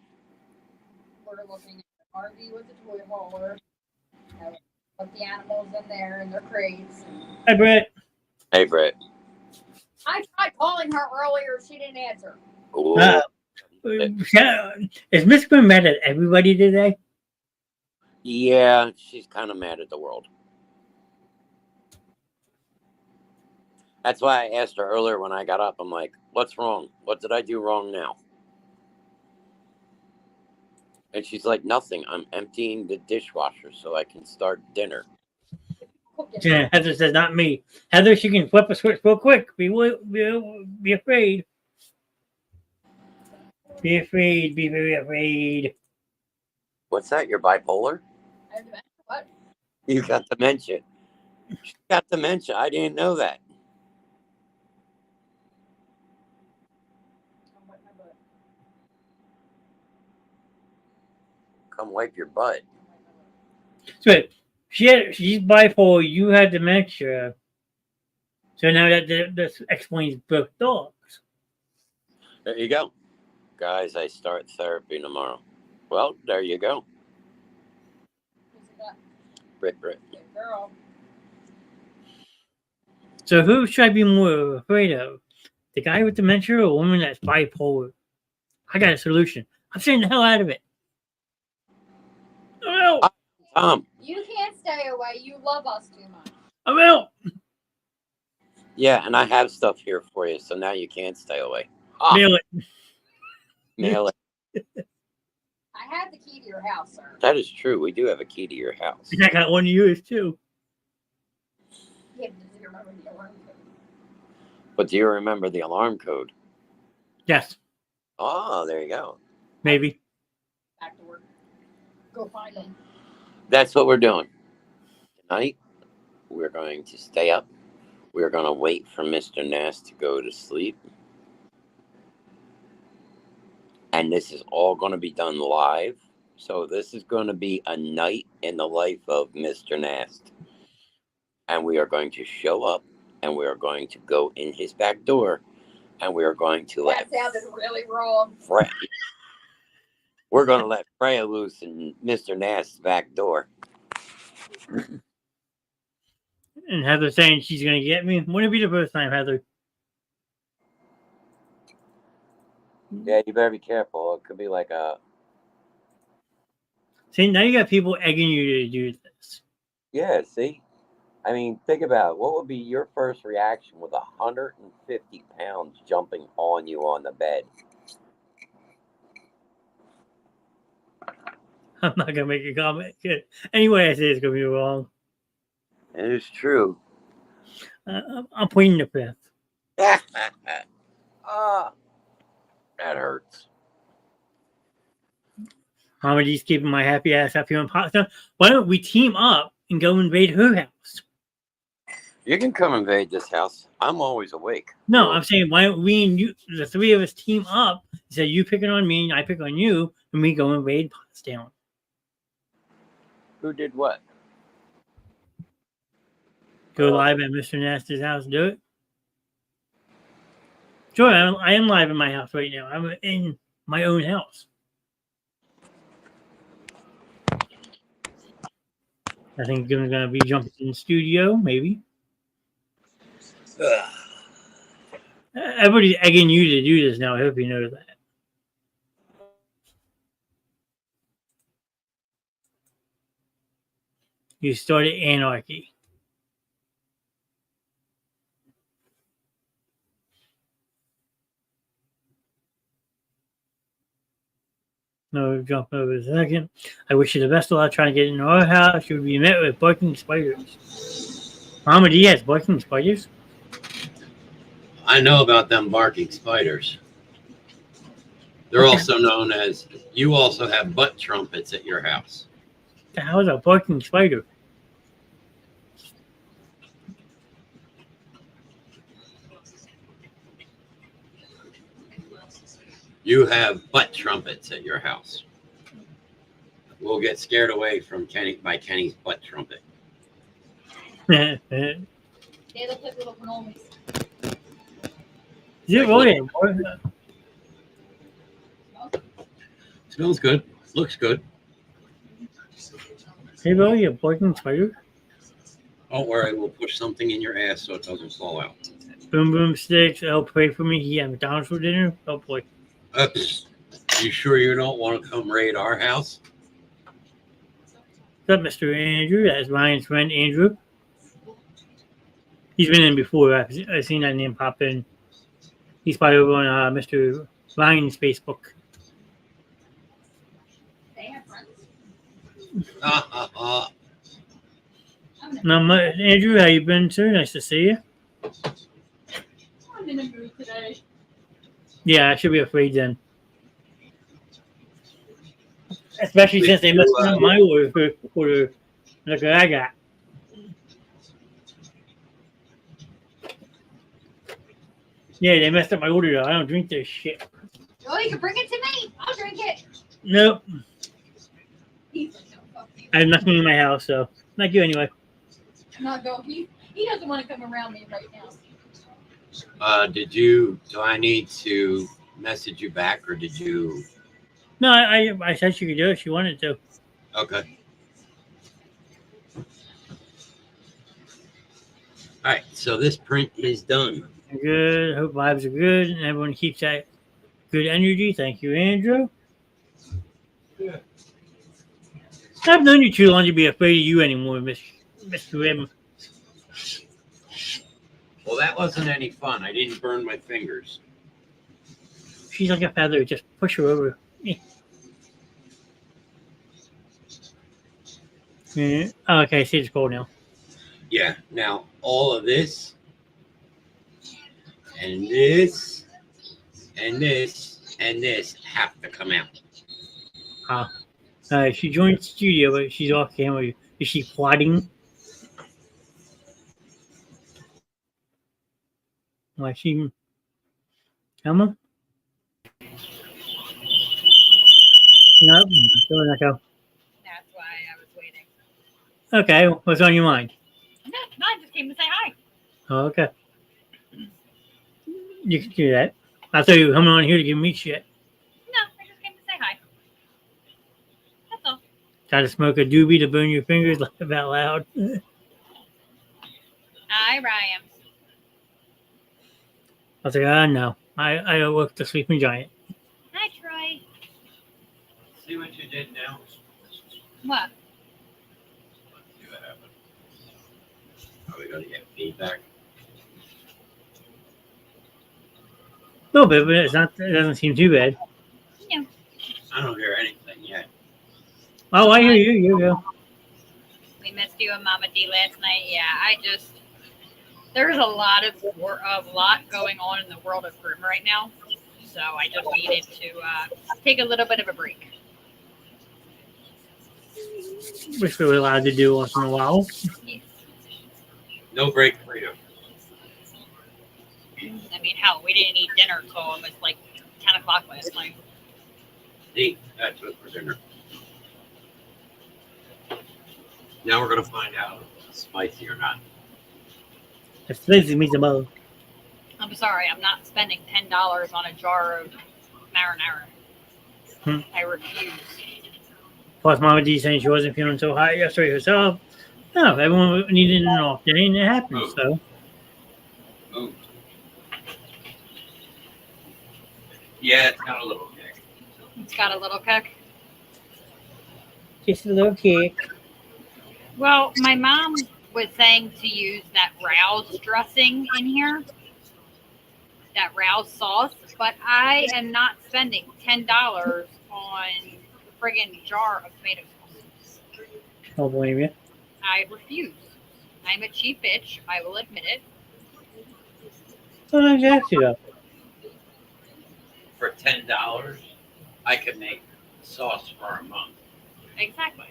We're looking at an RV with a toy hauler. Put the animals in there in their crates. Hi, Brett. Hey, Brett. I tried calling her earlier. She didn't answer. Is Miss Quinn mad at everybody today? Yeah, she's kind of mad at the world. That's why I asked her earlier when I got up. I'm like, what's wrong? What did I do wrong now? And she's like, nothing. I'm emptying the dishwasher so I can start dinner. Yeah, Heather says, not me. Heather, she can flip a switch real quick. Be afraid. Be afraid. Be very afraid. What's that? You're bipolar? I have dementia. What? You got dementia. She got dementia. I didn't know that. Come wipe your butt. So she's bipolar. You had dementia. So now that explains both dogs. There you go. Guys, I start therapy tomorrow. Well, there you go. Brit. Good girl. So who should I be more afraid of? The guy with dementia or a woman that's bipolar? I got a solution. I'm staying the hell out of it. I'm out. Tom. You can't stay away. You love us too much. I'm out. Yeah, and I have stuff here for you, so now you can't stay away. Mail it. Mail it. I have the key to your house, sir. That is true. We do have a key to your house. And I got one of yours too. Yeah, but do you remember the alarm code? But do you remember the alarm code? Yes. Oh, there you go. Maybe. Back to work. Go find them. That's what we're doing. Tonight, we're going to stay up. We're going to wait for Mr. Nast to go to sleep. And this is all going to be done live. So this is going to be a night in the life of Mr. Nast. And we are going to show up, and we are going to go in his back door, and we are going to That sounded really wrong. We're going to let Freya loose in Mr. Nast's back door. And Heather saying she's going to get me. Wouldn't it be the first time, Heather? Yeah, you better be careful. It could be like a... See, now you got people egging you to do this. Yeah, see? I mean, think about it. What would be your first reaction with 150 pounds jumping on you on the bed? I'm not going to make a comment. Anyway, I say it's going to be wrong. It is true. I'm pleading the fifth. That hurts. Comedy's keeping my happy ass up here in Potsdam. Why don't we team up and go invade her house? You can come invade this house. I'm always awake. No, I'm saying why don't we and you, the three of us, team up? So you picking on me and I pick on you, and we go invade Potsdam. Who did what? Go live at Mr. Nasty's house. Do it. Sure, I am live in my house right now. I'm in my own house. I think I'm gonna be jumping in the studio, maybe. Everybody's egging you to do this now. I hope you know that. You started anarchy. No, jump over a second. I wish you the best of luck trying to get into our house. You would be met with barking spiders. Mama D has barking spiders? I know about them barking spiders. They're also known as, you also have butt trumpets at your house. What the hell is a barking spider? You have butt trumpets at your house. We'll get scared away from Kenny's butt trumpet. They look like little cannolis. Is it really? Smells good. Looks good. Hey, really? A barking spider? Don't worry, we'll push something in your ass so it doesn't fall out. Boom Boom Sticks. Oh, pray for me. He had McDonald's for dinner. Oh, boy. You sure you don't want to come raid our house? What's up, Mr. Andrew? That's Ryan's friend, Andrew. He's been in before. I've seen that name pop in. He's probably over on Mr. Ryan's Facebook. They have friends. Now, Andrew, how you been, sir? Nice to see you. I'm in a mood today. Yeah, I should be afraid then. Especially since they messed up my order. Look what I got. Yeah, they messed up my order though. I don't drink this shit. Oh, you can bring it to me. I'll drink it. Nope. He's like, no, fuck you. I have nothing in my house, so not you anyway. Not go. He doesn't want to come around me right now. Do I need to message you back or did you? No, I said she could do it if she wanted to. Okay. All right, so this print is done. Good. Hope vibes are good and everyone keeps that good energy. Thank you, Andrew. Yeah. I've known you too long to be afraid of you anymore, Mr. M. Well, that wasn't any fun. I didn't burn my fingers. She's like a feather. Just push her over. Yeah. Oh, okay, I see it's cold now. Yeah, now all of this and this and this and this have to come out. She joined the studio, but she's off camera. Is she plotting? Like she... Emma? Nope. Don't let go. That's why I was waiting. Okay, what's on your mind? No, I just came to say hi. Oh, okay. You can do that. I thought you were coming on here to give me shit. No, I just came to say hi. That's all. Gotta smoke a doobie to burn your fingers, laugh out loud. Hi, Ryan. I was like, no. I work the sleeping giant. Hi, Troy. See what you did now? What? Let's see what happened. Are we going to get feedback? A little bit, but it's not. It doesn't seem too bad. Yeah. I don't hear anything yet. Oh, I hear you. You go. We missed you and Mama D last night. Yeah, there's a lot going on in the world of Grim right now, so I just needed to take a little bit of a break. Which we were allowed to do once in a while. No break for you. I mean, hell, we didn't eat dinner until almost like 10 o'clock last night. Neat. That's what for dinner. Now we're going to find out if it's spicy or not. The spicy meatball. I'm sorry, I'm not spending $10 on a jar of marinara. I refuse. Plus, Mama D saying she wasn't feeling so hot yesterday herself. No, everyone needed an off day, and it happens. So, Oh. Yeah, it's got a little kick. It's got a little kick. just a little kick. Well, my mom was saying to use that Rouse dressing in here, that Rouse sauce, but I am not spending $10 on a friggin' jar of tomato sauce. Don't blame you. I refuse. I'm a cheap bitch. I will admit it. Sometimes you have to, though. For $10, I could make sauce for a month. Exactly.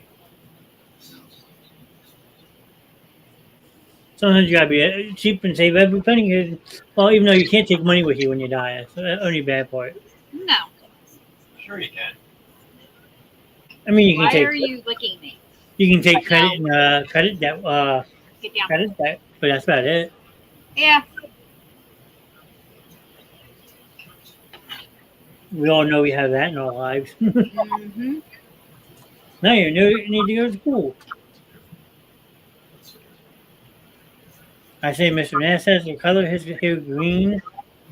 Sometimes you gotta be cheap and save every penny. Well, even though you can't take money with you when you die, that's the only bad part. No. Sure you can. I mean, you can Why take are you licking me? you can take But no. credit and credit that Get down. credit that, but that's about it. Yeah. We all know we have that in our lives. Mm-hmm. Now you know you need to go to school. I say Mr. Nass has to color his hair green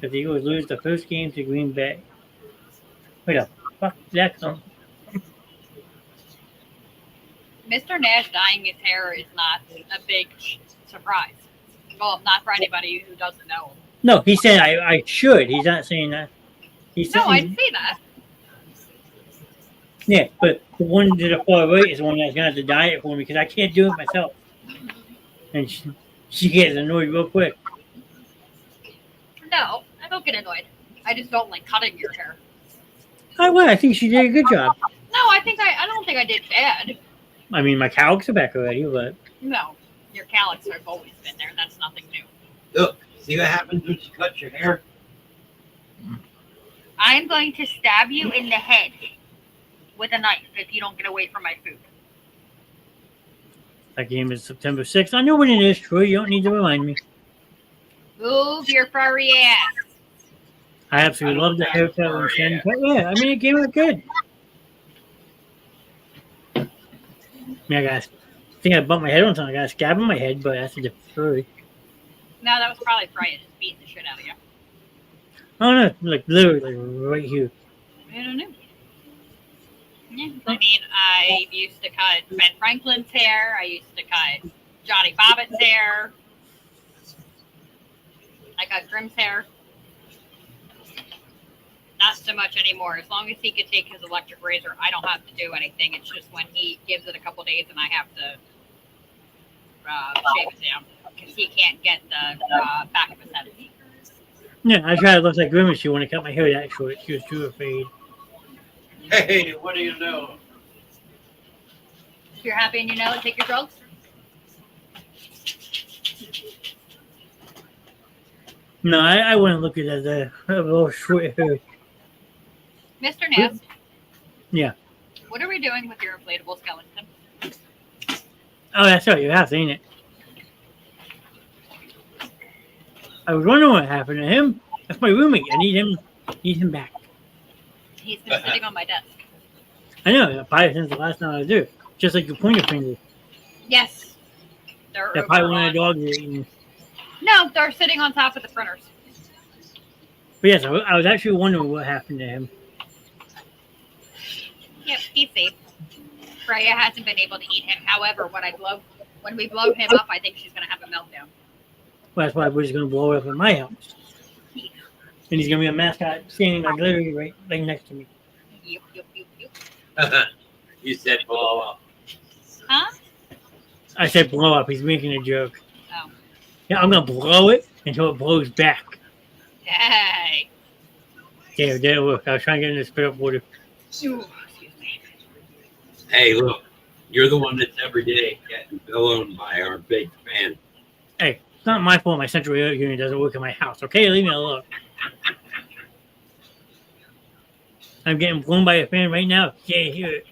if the Eagles lose the first game to Green Bay. Where the fuck did that come? Mr. Nash dyeing his hair is not a big surprise. Well, not for anybody who doesn't know. No, he said I should. He's not saying that. He said, No, I'd say that. yeah, but the one to the far right is the one that's gonna have to dye it for me because I can't do it myself. And she gets annoyed real quick. No, I don't get annoyed. I just don't like cutting your hair. I think she did a good job. No, I don't think I did bad. I mean, my cowlicks are back already, but No, your calyx have always been there. That's nothing new. Look, see what happens when you cut your hair? I'm going to stab you in the head with a knife if you don't get away from my food. that game is September 6th. I know when it is, Troy. You don't need to remind me. Move your furry ass. I absolutely love the haircut and Shannon cut. Yeah, I mean, it came out good. Yeah, guys. I think I bumped my head on something. I got a scab on my head, but that's a different story. No, that was probably Freya just beating the shit out of you. Oh, no. Like, literally, like, right here. I don't know. Yeah, I mean, I used to cut Ben Franklin's hair. I used to cut Johnny Bobbitt's hair. I cut Grimm's hair. Not so much anymore. As long as he could take his electric razor, I don't have to do anything. It's just when he gives it a couple days and I have to shave it down because he can't get the back of his head. Yeah, I tried to look like Grimace when I cut my hair that short. She was too afraid. Hey, what do you know? If you're happy and you know it, take your drugs. No, I wouldn't look at it as a little short hair. Mr. Nast. Yeah. What are we doing with your inflatable skeleton? Oh, that's right. You have to, ain't it? I was wondering what happened to him. That's my roommate. I need him back. He's been sitting on my desk. I know. Probably since the last time I was there. Just like your pointer finger. Yes. They're That over probably one on- of the dogs are eating. No, they're sitting on top of the printers. But yes, I was actually wondering what happened to him. Yep, he's safe. Freya hasn't been able to eat him. However, when we blow him up, I think she's going to have a meltdown. Well, that's why we're just going to blow it up in my house. And he's going to be a mascot standing like literally right next to me. Yup, yup, yup, yup. You said blow up. Huh? I said blow up. He's making a joke. Oh. Yeah, I'm going to blow it until it blows back. Hey. There, look. I was trying to get him to spit up water. Ooh, excuse me. Hey, look, you're the one that's every day getting blown by our big fan. Hey, it's not my fault my central air unit doesn't work in my house, okay? Leave me alone. I'm getting blown by a fan right now. Can't hear it.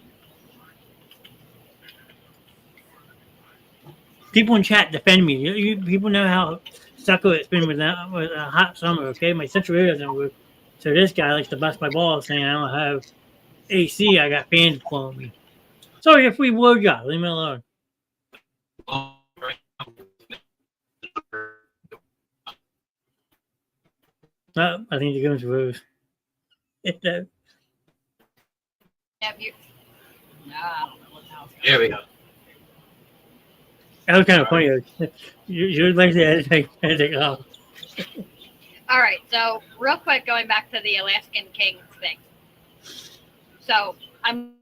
People in chat defend me. People know how sucker it's been with a hot summer. Okay, my central air doesn't work, so this guy likes to bust my balls saying I don't have AC. I got fans blowing me. Sorry, a free word job. Leave me alone. No, I think the game's rose. Have you? No, I don't know what the hell's going Here we go. That was kind of funny. You'd like to edit off. All right, so real quick, going back to the Alaskan King thing. So I'm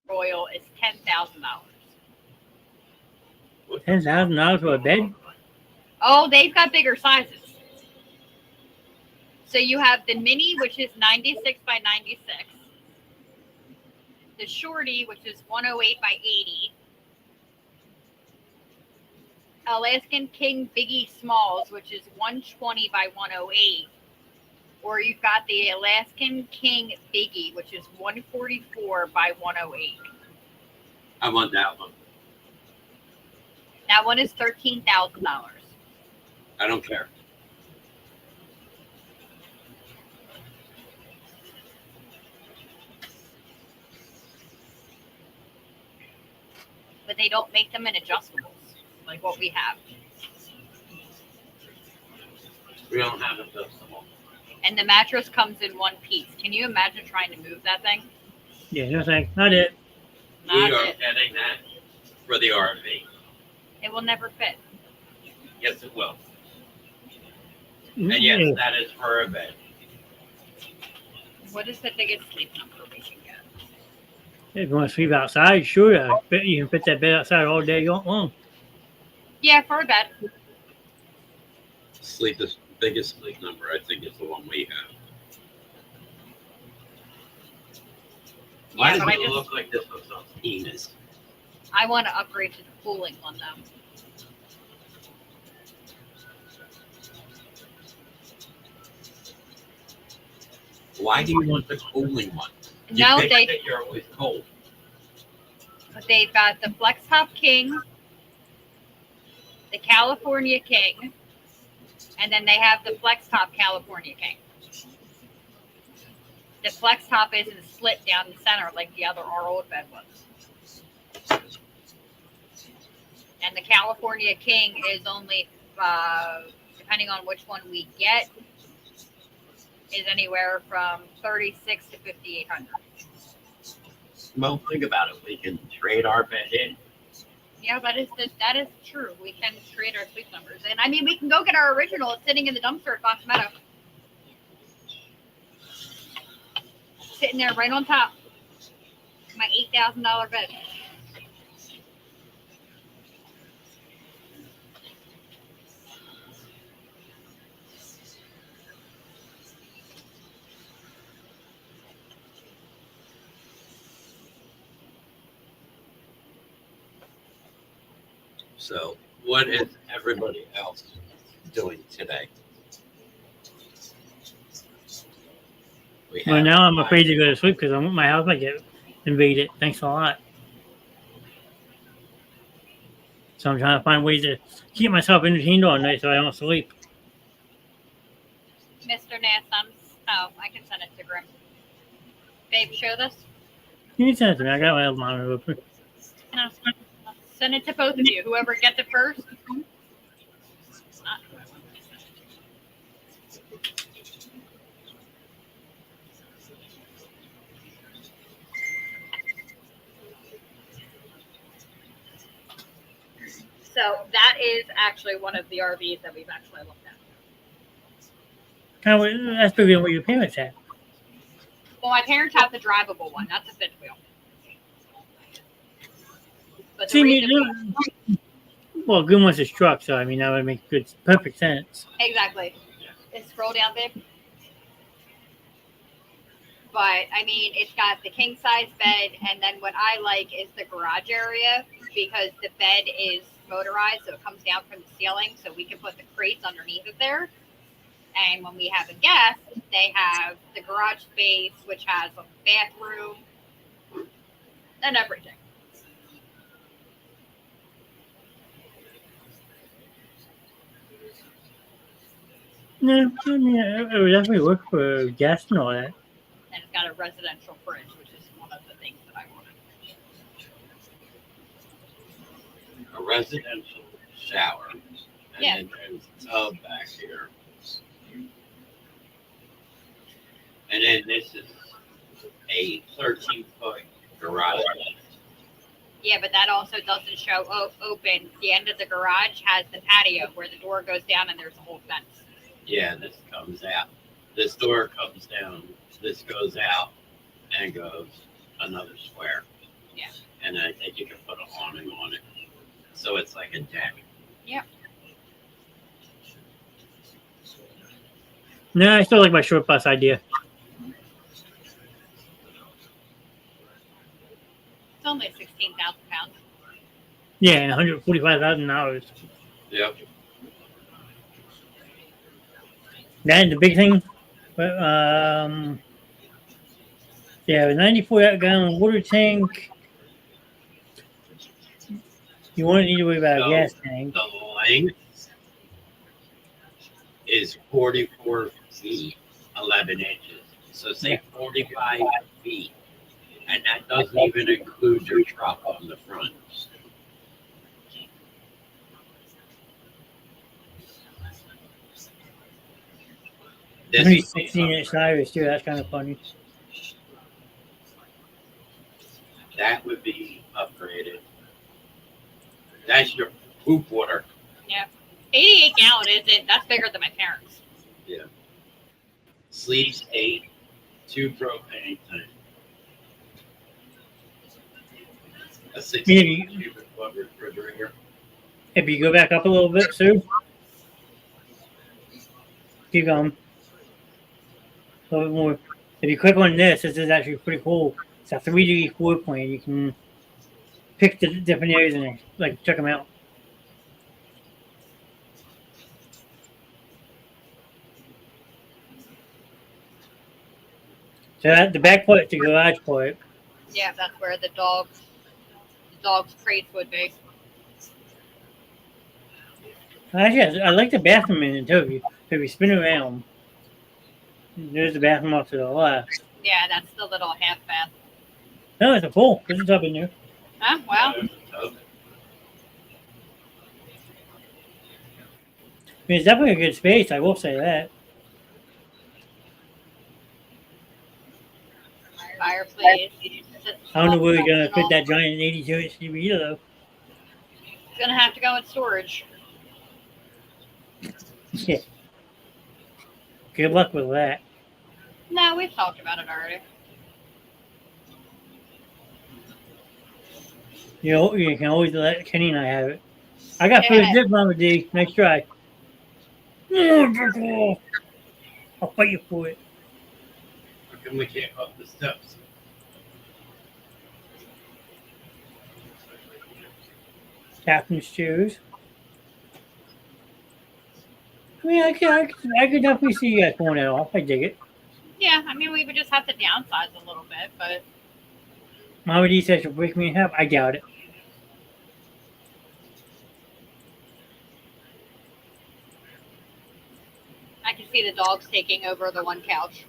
Royal is $10,000. $10,000 for a bed? Oh, they've got bigger sizes. So you have the mini, which is 96 by 96. The shorty, which is 108 by 80. Alaskan King Biggie Smalls, which is 120 by 108. Or you've got the Alaskan King Biggie, which is 144 by 108. I want that one. That one is $13,000. I don't care. But they don't make them in adjustables like what we have. We don't have adjustable. And the mattress comes in one piece. Can you imagine trying to move that thing? Yeah, no thanks. Not it. We Not are it. getting that for the RV. It will never fit. Yes, it will. And yes, Yeah. that is for a bed. What is the biggest sleep number we can get? If you want to sleep outside, sure. I bet you can fit that bed outside all day long. Yeah, for a bed. Biggest sleep number, I think, is the one we have. Why Yeah, does but it look like this looks on penis? I want to upgrade to the cooling one though. Why do you want the cooling one? No, You think that you're always cold. they've got the Flex Top King, the California King, and then they have the Flex Top California King. The Flex Top isn't split down the center like the other our old bed was. And the California King is only, depending on which one we get, is anywhere from 36 to 5,800. Well, think about it. We can trade our bed in. Yeah, that is true. We can trade our sleep numbers, and I mean we can go get our original. It's sitting in the dumpster at Fox Meadow, sitting there right on top. My $8,000 bed. So, what is everybody else doing today? Well, now I'm afraid to go to sleep because my house might get invaded. Thanks a lot. So I'm trying to find ways to keep myself entertained all night so I don't sleep. Mr. Nassums. Oh, I can send it to Grim. Babe, show this. You can send it to me. I got my monitor open. No, send it to both of you. Whoever gets it first. So that is actually one of the RVs that we've actually looked at. That's bigger than what your parents had. Well, my parents have the drivable one. That's a fifth wheel. But the See, reason well, good one's a truck, so I mean that would make perfect sense. exactly. Scroll down, babe. But I mean, it's got the king size bed, and then what I like is the garage area because the bed is motorized, so it comes down from the ceiling, so we can put the crates underneath it there. And when we have a guest, they have the garage space, which has a bathroom and everything. No, I mean, it would definitely work for guests and all that. And it's got a residential fridge, which is one of the things that I wanted. A residential shower. And Yeah. then there's a tub back here. And then this is a 13-foot garage. Yeah, but that also doesn't show open. The end of the garage has the patio where the door goes down and there's a whole fence. Yeah, this comes out. This door comes down. This goes out and goes another square. Yeah. And I think you can put an awning on it. So it's like a deck. Yep. No, I still like my short bus idea. It's only 16,000 pounds. Yeah, and $145,000. Yep. That the big thing. But yeah, a 94-gallon water tank. You won't need to worry about a So, gas tank. The length is 44 feet, 11 inches. So say 45 feet. And that doesn't even include your truck on the front. This Maybe would be 16-inch tires too. That's kind of funny. That would be upgraded. That's your poop water. Yeah. 88 gallon isn't. That's bigger than my parents. Yeah. Sleeves 8, 2 propane tank. A 16 cubic foot refrigerator. If you go back up a little bit, Sue. Keep going. A little bit more. If you click on this is actually pretty cool. It's a 3D floor plan. You can pick the different areas and like check them out. So that, the back part, the garage part. Yeah, that's where the dog's crates would be. Actually, I like the bathroom in it too. If you spin around, there's the bathroom off to the left. Yeah, that's the little half bath. No, it's a pool. There's a tub in there. Huh? Well, I mean, it's definitely a good space. I will say that. fireplace. I don't know where we're gonna fit that giant 82-inch TV though. It's gonna have to go in storage. Yeah. Good luck with that. No, we've talked about it already. You know, you can always let Kenny and I have it. I got first dibs, Mama D. Nice try. I'll fight you for it. How come we can't up the steps? Captain's shoes. I mean, I could definitely see you guys pulling it off. I dig it. Yeah, I mean, we would just have to downsize a little bit, but Mama D says she'll break me in half. I doubt it. I can see the dogs taking over the one couch.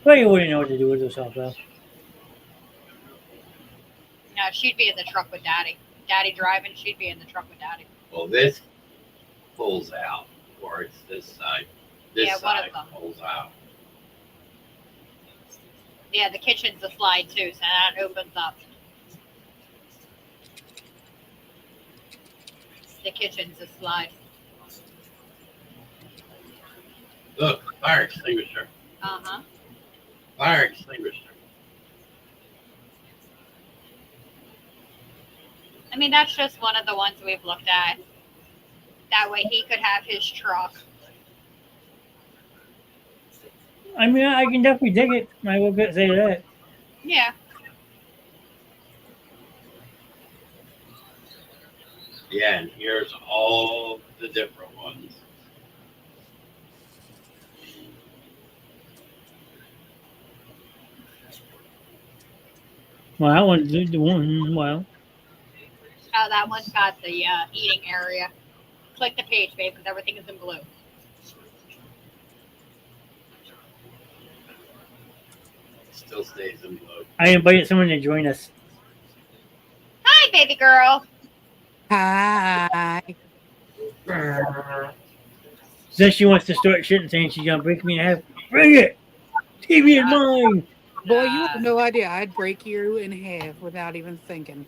But you wouldn't know what to do with herself, though. No, she'd be in the truck with Daddy. Daddy driving, she'd be in the truck with Daddy. Well, this pulls out, or it's this side. This Yeah, one of side them. pulls out. Yeah, the kitchen's a slide too, so that opens up. The kitchen's a slide. Look, fire extinguisher. Uh-huh. Fire extinguisher. I mean, that's just one of the ones we've looked at. That way he could have his truck. I mean, I can definitely dig it. I will say that. Yeah. Yeah, and here's all the different ones. Well, I want to do the one. Well, Oh, that one's got the eating area. Click the page, babe, because everything is in blue. Still stays in blue. I invited someone to join us. Hi, baby girl. Hi. Says she wants to start shit and saying she's gonna break me in half. Bring it! TV is mine! Boy, you have no idea. I'd break you in half without even thinking.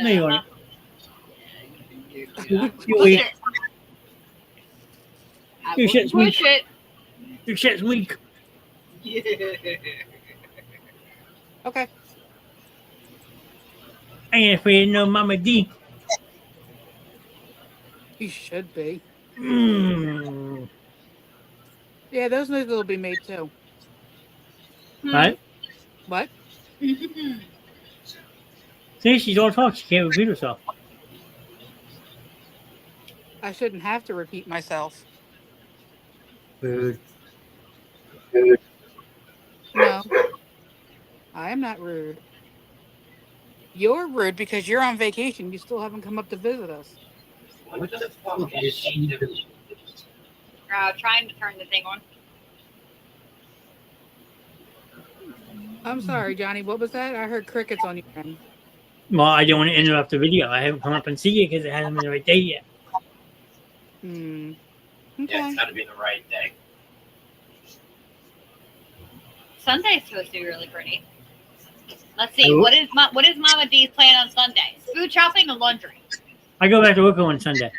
No, you aren't. You You push weak. it. I Your wouldn't shit's weak. push it. Your shit's weak. Okay. I ain't afraid of no Mama D. You should be. Mmm. Yeah, those noodles will be made too. Right? What? See, she's all talk. She can't repeat herself. I shouldn't have to repeat myself. Rude. No, I am not rude. You're rude because you're on vacation. You still haven't come up to visit us. What the fuck is she doing? Trying to turn the thing on. I'm sorry, Johnny. What was that? I heard crickets on your end. Well, I don't want to interrupt the video. I haven't come up and see it because it hasn't been the right day yet. Hmm. Yeah, Okay. it's got to be the right day. Sunday's supposed to be really pretty. Let's see. Oh. What is Mama D's plan on Sunday? Food shopping and laundry. I go back to work on Sunday.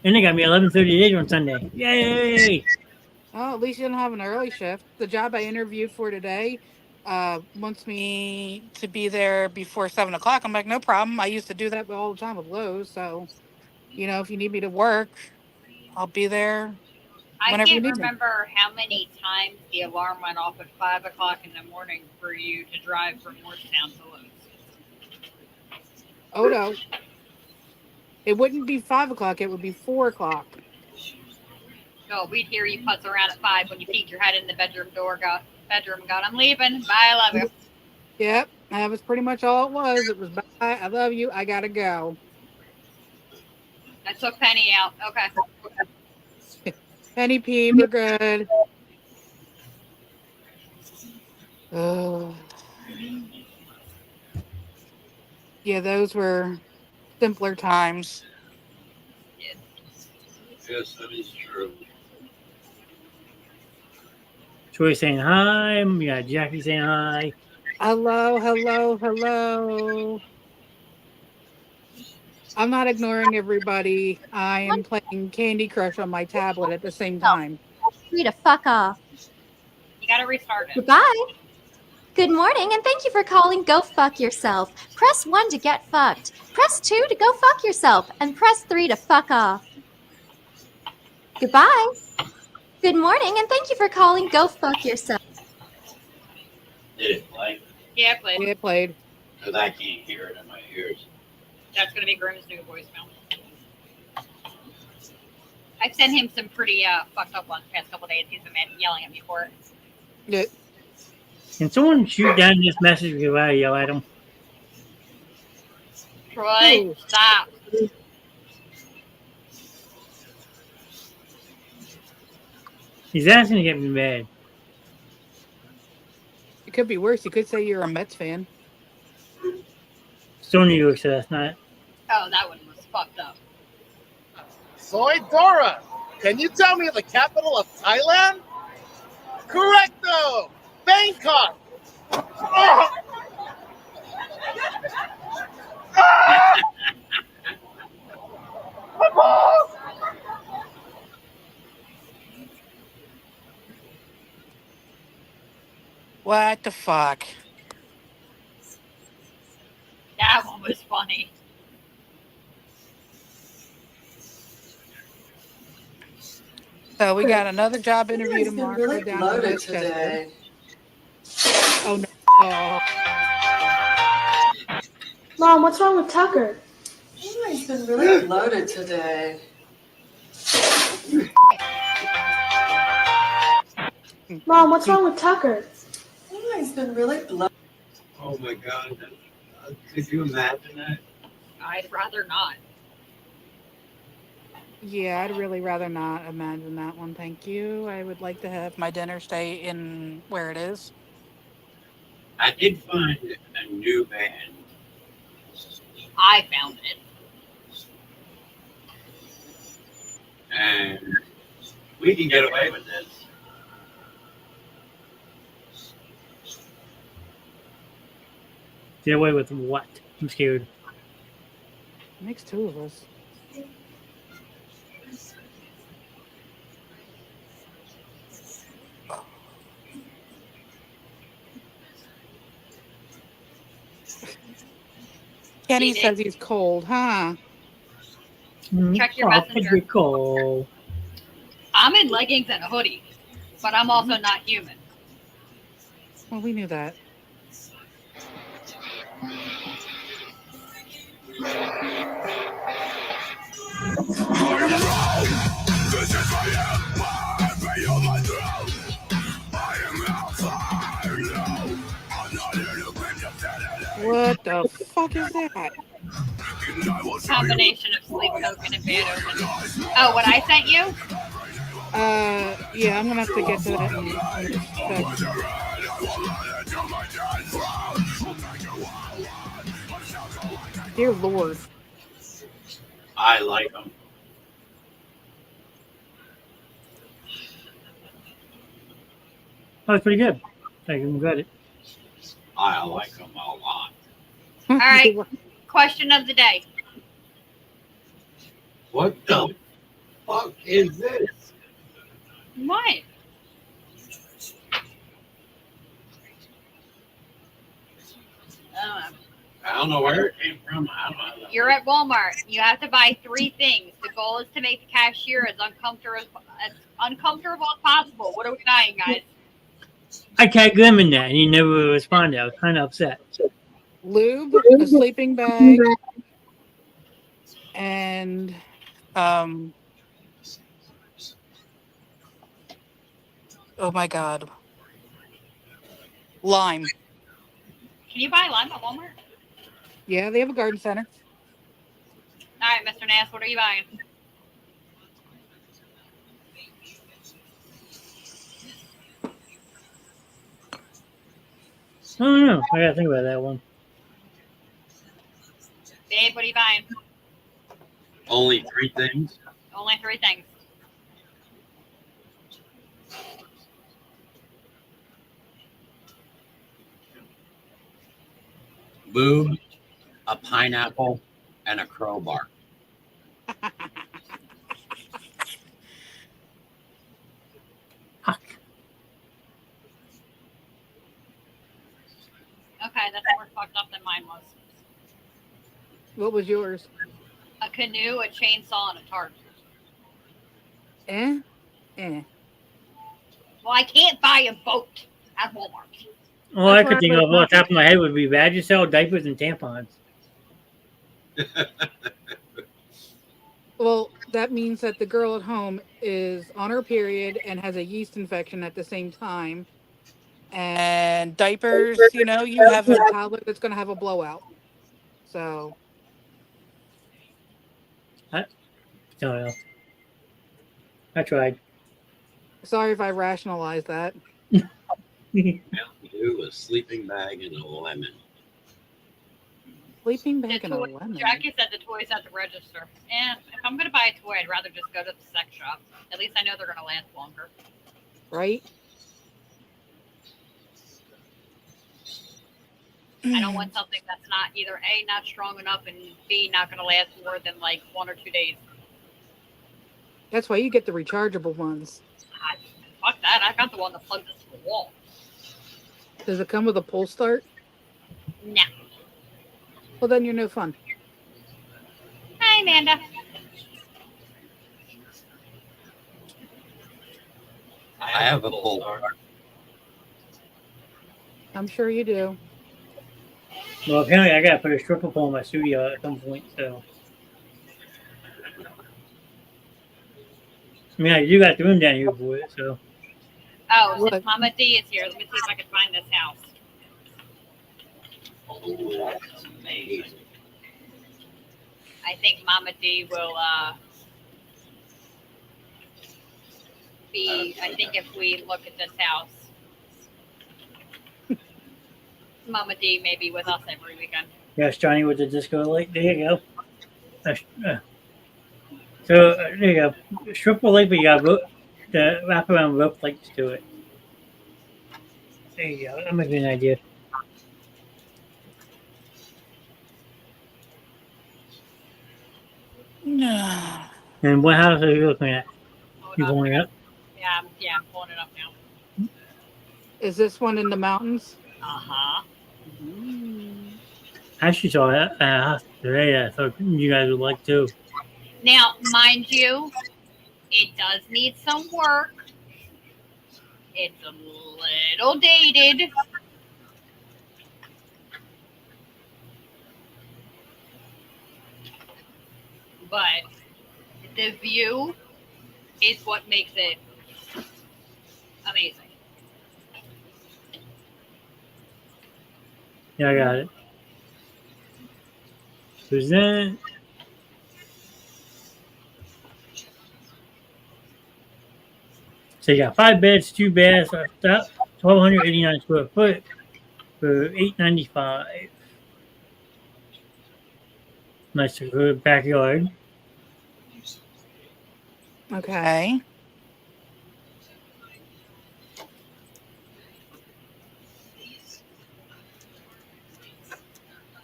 And they got me 11:30 days on Sunday. Yay! Oh, at least you don't have an early shift. The job I interviewed for today wants me to be there before 7 o'clock. I'm like, no problem. I used to do that all the time with Lowe's. So, if you need me to work, I'll be there I whenever you can't need me. remember how many times the alarm went off at 5 o'clock in the morning for you to drive from Morristown to Lowe's. Oh, no. It wouldn't be 5 o'clock. It would be 4 o'clock. No, we'd hear you putz around at 5 when you peeked your head in the bedroom door. I'm leaving. Bye, I love you. Yep. That was pretty much all it was. It was, bye, I love you. I got to go. I took Penny out. Okay. Penny P, we're good. Oh. Yeah, those were simpler times. Yes, that is true. Troy saying hi. We got Jackie saying hi. Hello, hello, hello. I'm not ignoring everybody. I am playing Candy Crush on my tablet at the same time. Free to fuck off. You got to restart it. Goodbye. Good morning, and thank you for calling Go Fuck Yourself. Press 1 to get fucked. Press 2 to go fuck yourself. And press 3 to fuck off. Goodbye. Good morning, and thank you for calling Go Fuck Yourself. Did it play? Yeah, please. Yeah, it played. Because I can't hear it in my ears. That's going to be Grimm's new voicemail. I've sent him some pretty fucked up ones the past couple days. He's been yelling at me for it. Yeah. Can someone shoot down this message because I yell at him? Troy, Ooh. stop. He's asking to get me mad. It could be worse. You could say you're a Mets fan. Still New York, so that's not. Oh, that one was fucked up. Soy Dora, can you tell me the capital of Thailand? Correcto! Bangkok! Oh. What the fuck? That one was funny. So we got another job interview Everything's been tomorrow really down in loaded Westchester. today. Oh no. Oh. Mom, what's wrong with Tucker? Oh my he's been really bloated today. Mom, what's wrong with Tucker? Oh, he's been really bloated. Oh my God. Could you imagine that? I'd rather not. Yeah, I'd really rather not imagine that one. Thank you. I would like to have my dinner stay in where it is. I did find a new band. I found it. And we can get away with this. Get away with what? I'm scared. Makes two of us. Kenny says he's cold, huh? Check your messenger. I'm in leggings and a hoodie, but I'm also not human. Well, we knew that. What the fuck is that? Combination of sleep token and bad omen. Oh, what I sent you? Yeah, I'm gonna have to get to that in a sec. Dear Lord. I like them. That was pretty good. I give him credit. I like them a lot. All right. Question of the day. What the fuck is this? What? I don't know where it came from. I don't know. You're at Walmart. You have to buy 3 things. The goal is to make the cashier as uncomfortable as possible. What are we buying, guys? I tagged him in that, and he never responded. I was kind of upset. Lube, a sleeping bag, and oh my God, lime. Can you buy lime at Walmart? Yeah, they have a garden center. All right, Mr. Nass, what are you buying? I don't know. I gotta think about that one. Babe, what are you buying? Only 3 things? Only 3 things. Boob, a pineapple, and a crowbar. Okay, that's more fucked up than mine was. What was yours? A canoe, a chainsaw, and a tarp. Well, I can't buy a boat at Walmart. All I could think of off the top of my head would be Vagisil, diapers, and tampons. Well, that means that the girl at home is on her period and has a yeast infection at the same time. And diapers, you know, you have a toddler that's going to have a blowout. So. I don't know. I tried. Sorry if I rationalized that. Mountain Dew, a sleeping bag, and a lemon. Sleeping bag and a toy, lemon. Jackie said the toys at the register. And if I'm going to buy a toy, I'd rather just go to the sex shop. At least I know they're going to last longer. Right? I don't want something that's not either A, not strong enough, and B, not going to last more than like 1 or 2 days. That's why you get the rechargeable ones. Fuck that. I got the one that plugs into the wall. Does it come with a pull start? No. Well, then you're no fun. Hi, Amanda. I have a pull start. I'm sure you do. Well, apparently I gotta put a stripper pole in my studio at some point, so. I mean, you got the room down here for it, so. Oh, What? since Mama D is here, let me see if I can find this house. Oh, that's amazing. I think Mama D will be. I think if we look at this house, Mama D may be with us every weekend. Yes, Johnny with the disco light. There you go. So there you go. Stripper light, but you got the wraparound rope lights to it. There you go. That might be an idea. No. And what house are you looking at? Hold You up. pulling it up? Yeah, I'm pulling it up now. Is this one in the mountains? Uh-huh. I actually saw a house today that I thought you guys would like too. Now, mind you, it does need some work. It's a little dated. But the view is what makes it amazing. Yeah, I got it. Who's that? So you got 5 beds, 2 baths, 1,289 square foot for $895. Nice good backyard. Okay.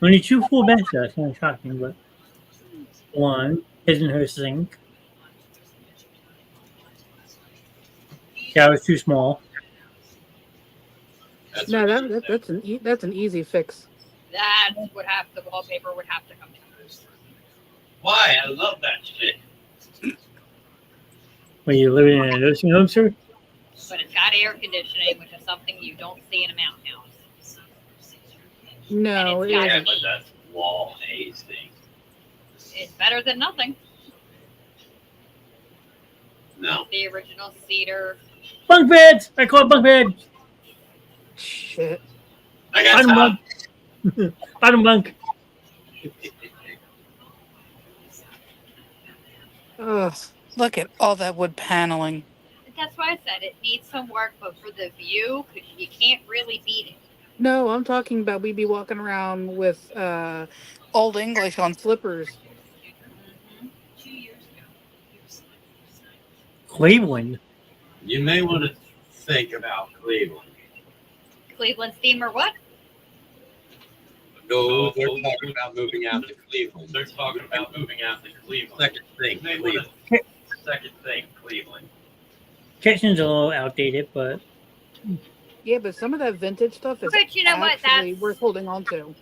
Only 2 full baths. That's kind of shocking, but one isn't her sink. Shower's too small. That's No, what that's an easy fix. That would have the wallpaper would have to come down. Why? I love that shit. When you're living in a nursing home, sir? But it's got air conditioning, which is something you don't see in a mountain house. No, And it it's got Yeah, isn't. but that's wall haze thing. It's better than nothing. No. The original cedar. Bunk beds! I call it bunk beds! Shit. I got Bottom top. bunk. Bottom bunk. Ugh. Look at all that wood paneling. That's why I said it needs some work, but for the view, because you can't really beat it. No, I'm talking about we'd be walking around with Old English on slippers. Mhm. Cleveland. You may want to think about Cleveland. Cleveland Steamer, what? No, they're talking about moving out to Cleveland. They're talking about moving out to Cleveland. Second thing, Cleveland. Second thing, Cleveland. Kitchen's a little outdated, but Yeah, but some of that vintage stuff is But you know what? actually That's worth holding on to.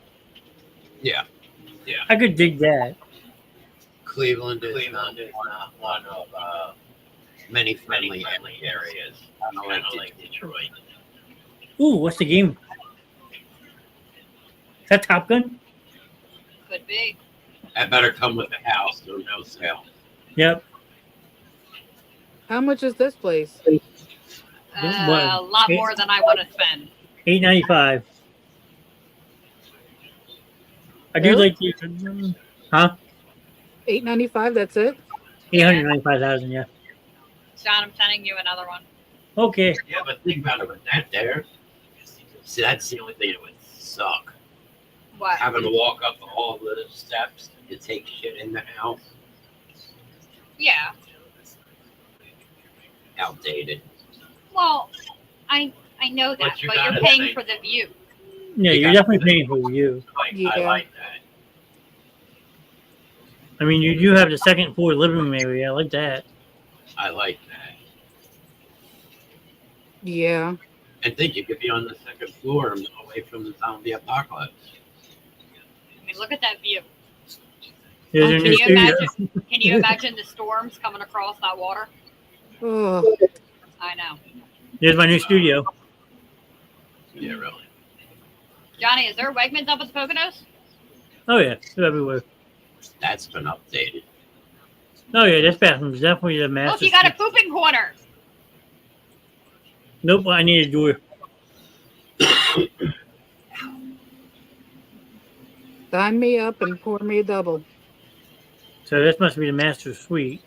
Yeah. I could dig that. Cleveland is not one of many friendly areas. Kind of like Detroit. Ooh, what's the game? Is that Top Gun? could be. That better come with the house or no sale. Yep. How much is this place? A lot more than I want to spend. $895. I do Really? like the $895. That's it. 895,000. Yeah. John, I'm sending you another one. Okay. Yeah, but think about it with that there. See, that's the only thing that would suck. What? Having to walk up all the steps to take shit in the house. Yeah. Outdated. Well, I know that, But you but you're gotta paying think- for the view. Yeah, You you're got- definitely paying for you. I Yeah. like that. I mean, you do have the second floor living room area. I like that. I like that. Yeah. And think you could be on the second floor and away from the zombie apocalypse. I mean, look at that view. There's your Can new you studio. imagine? Can you imagine the storms coming across that water? Oh, I know. There's my new studio. Yeah, really. Johnny, is there a Wegmans up at the Poconos? Oh yeah, they're everywhere. That's been updated. Oh yeah, this bathroom is definitely the master. Look, you got a suite. pooping corner. Nope, I need a door. Sign me up and pour me a double. So this must be the master suite.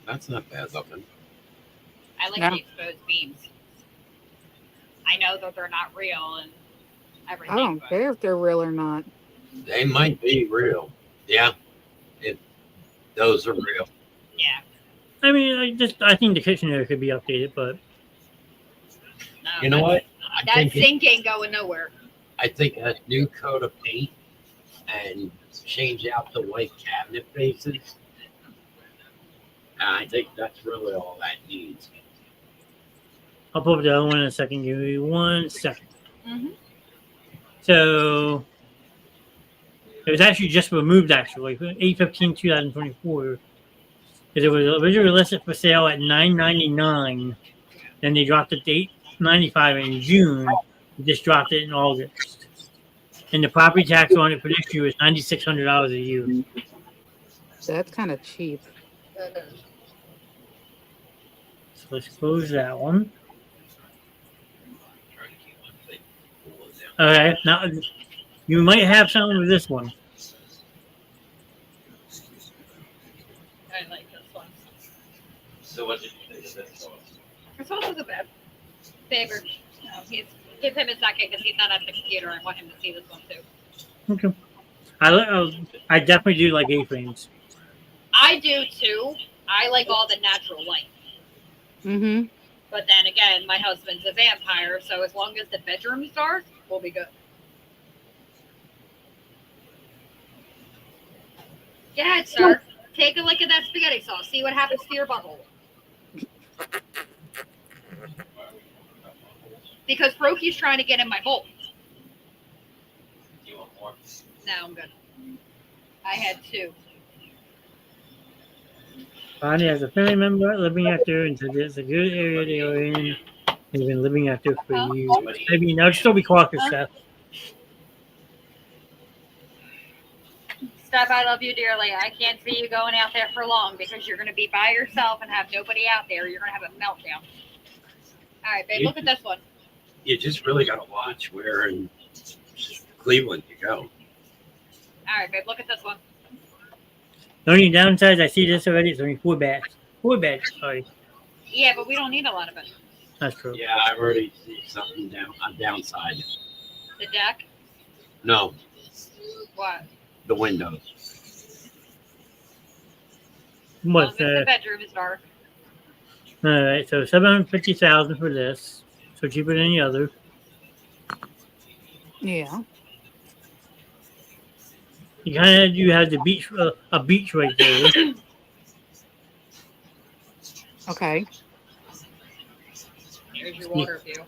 That's not bad looking. I like Yeah. the exposed beams. I know that they're not real and everything. I don't but care if they're real or not. They might be real. Yeah. Those are real. Yeah. I mean, I think the kitchen area could be updated, but No, You know what? That sink ain't going nowhere. I think a new coat of paint and change out the white cabinet faces. I think that's really all that needs. I'll pull up the other one in a second. Give me 1 second. Mm-hmm. So it was actually just removed, actually, 8/15/2024, because it was originally listed for sale at $999. Then they dropped it to $895 in June. They just dropped it in August. And the property tax on it for this year is $9,600 a year. That's kind of cheap. So let's close that one. Okay, now you might have something with this one. I like this one. So what did you think of this one? This one was a bad favor. No, give him a second because he's not at the computer. I want him to see this one too. Okay. I definitely do like A-frames. I do too. I like all the natural light. Mm-hmm. But then again, my husband's a vampire, so as long as the bedroom's dark, we'll be good. Go ahead, sir. Take a look at that spaghetti sauce. See what happens to your butthole. Because Brokey's trying to get in my bowl. Do you want more? No, I'm good. I had 2. Bonnie has a family member living out there, and said it's a good area they are in. They've been living out there for years. I mean, I'll still be cautious, Seth. Steph, I love you dearly. I can't see you going out there for long because you're going to be by yourself and have nobody out there. You're going to have a meltdown. All right, babe, look at this one. You just really got to watch where in Cleveland you go. All right, babe, look at this one. The only downsides, I see this already, it's only 4 beds. 4 beds, sorry. Yeah, but we don't need a lot of it. That's true. Yeah, I've already seen something on downside. The deck? No, What? the windows. As long What? as the bedroom is dark. All right, so $750,000 for this. So cheaper than the other. Yeah. You kind of do have the beach, a beach right there. Okay. Here's your water view.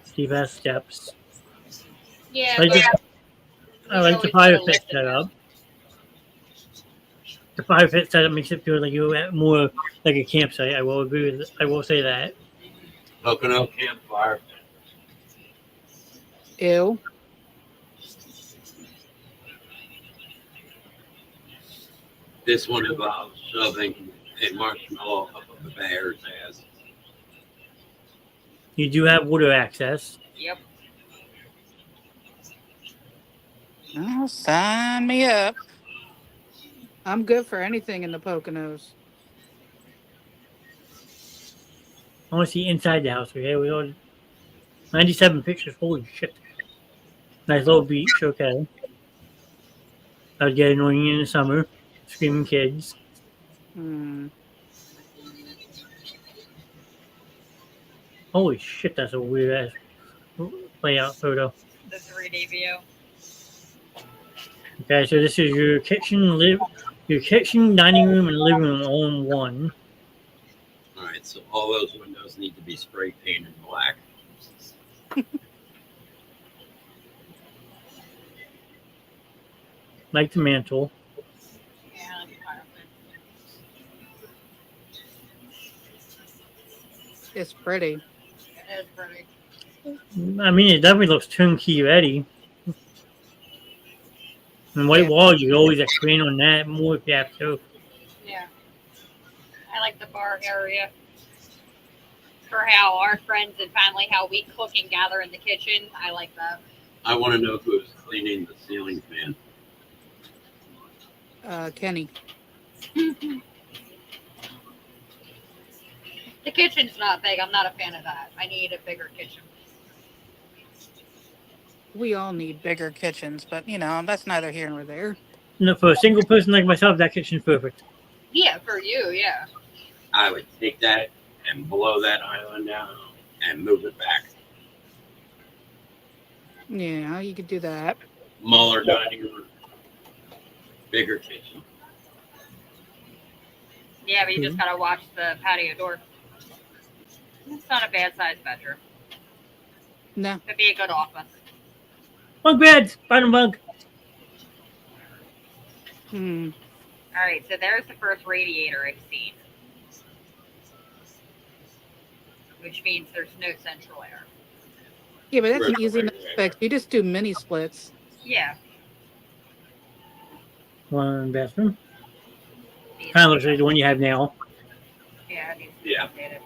Steve has steps. Yeah, I like the fire pit setup. The fire pit setup makes it feel like you're at more like a campsite. I will agree with. I will say that. Pocono campfire. Ew. This one involves shoving a marshmallow up a bear's ass. You do have water access. Yep. Oh, sign me up. I'm good for anything in the Poconos. I want to see inside the house. Okay, we got 97 pictures. Holy shit! Nice little beach. Okay. That would get annoying in the summer. Screaming kids. Hmm. Holy shit! That's a weird ass layout photo. The 3D view. Okay, so this is your kitchen, dining room, and living room all in one. All right, so all those windows need to be spray painted black. Like the mantle. Yeah, It's pretty. it is pretty. I mean, it definitely looks turnkey ready. And white Yeah. walls, you can always expand on that more if you have to. like the bar area for how our friends and family, how we cook and gather in the kitchen. I like that. I want to know who's cleaning the ceiling fan. Kenny. The kitchen's not big. I'm not a fan of that. I need a bigger kitchen. We all need bigger kitchens, but that's neither here nor there. No, for a single person like myself, that kitchen's perfect. Yeah, for you, yeah. I would take that and blow that island down and move it back. Yeah, you could do that. Smaller dining room, bigger kitchen. Yeah, but you just gotta watch the patio door. It's not a bad sized bedroom. No. Could be a good office. Bunk beds, bottom bunk. All right, so there's the first radiator I've seen, which means there's no central air. Yeah, but that's an easy enough fix. You just do mini splits. Yeah. One bathroom. Kind of looks like the one you have now. Yeah, it needs to be Yeah. updated.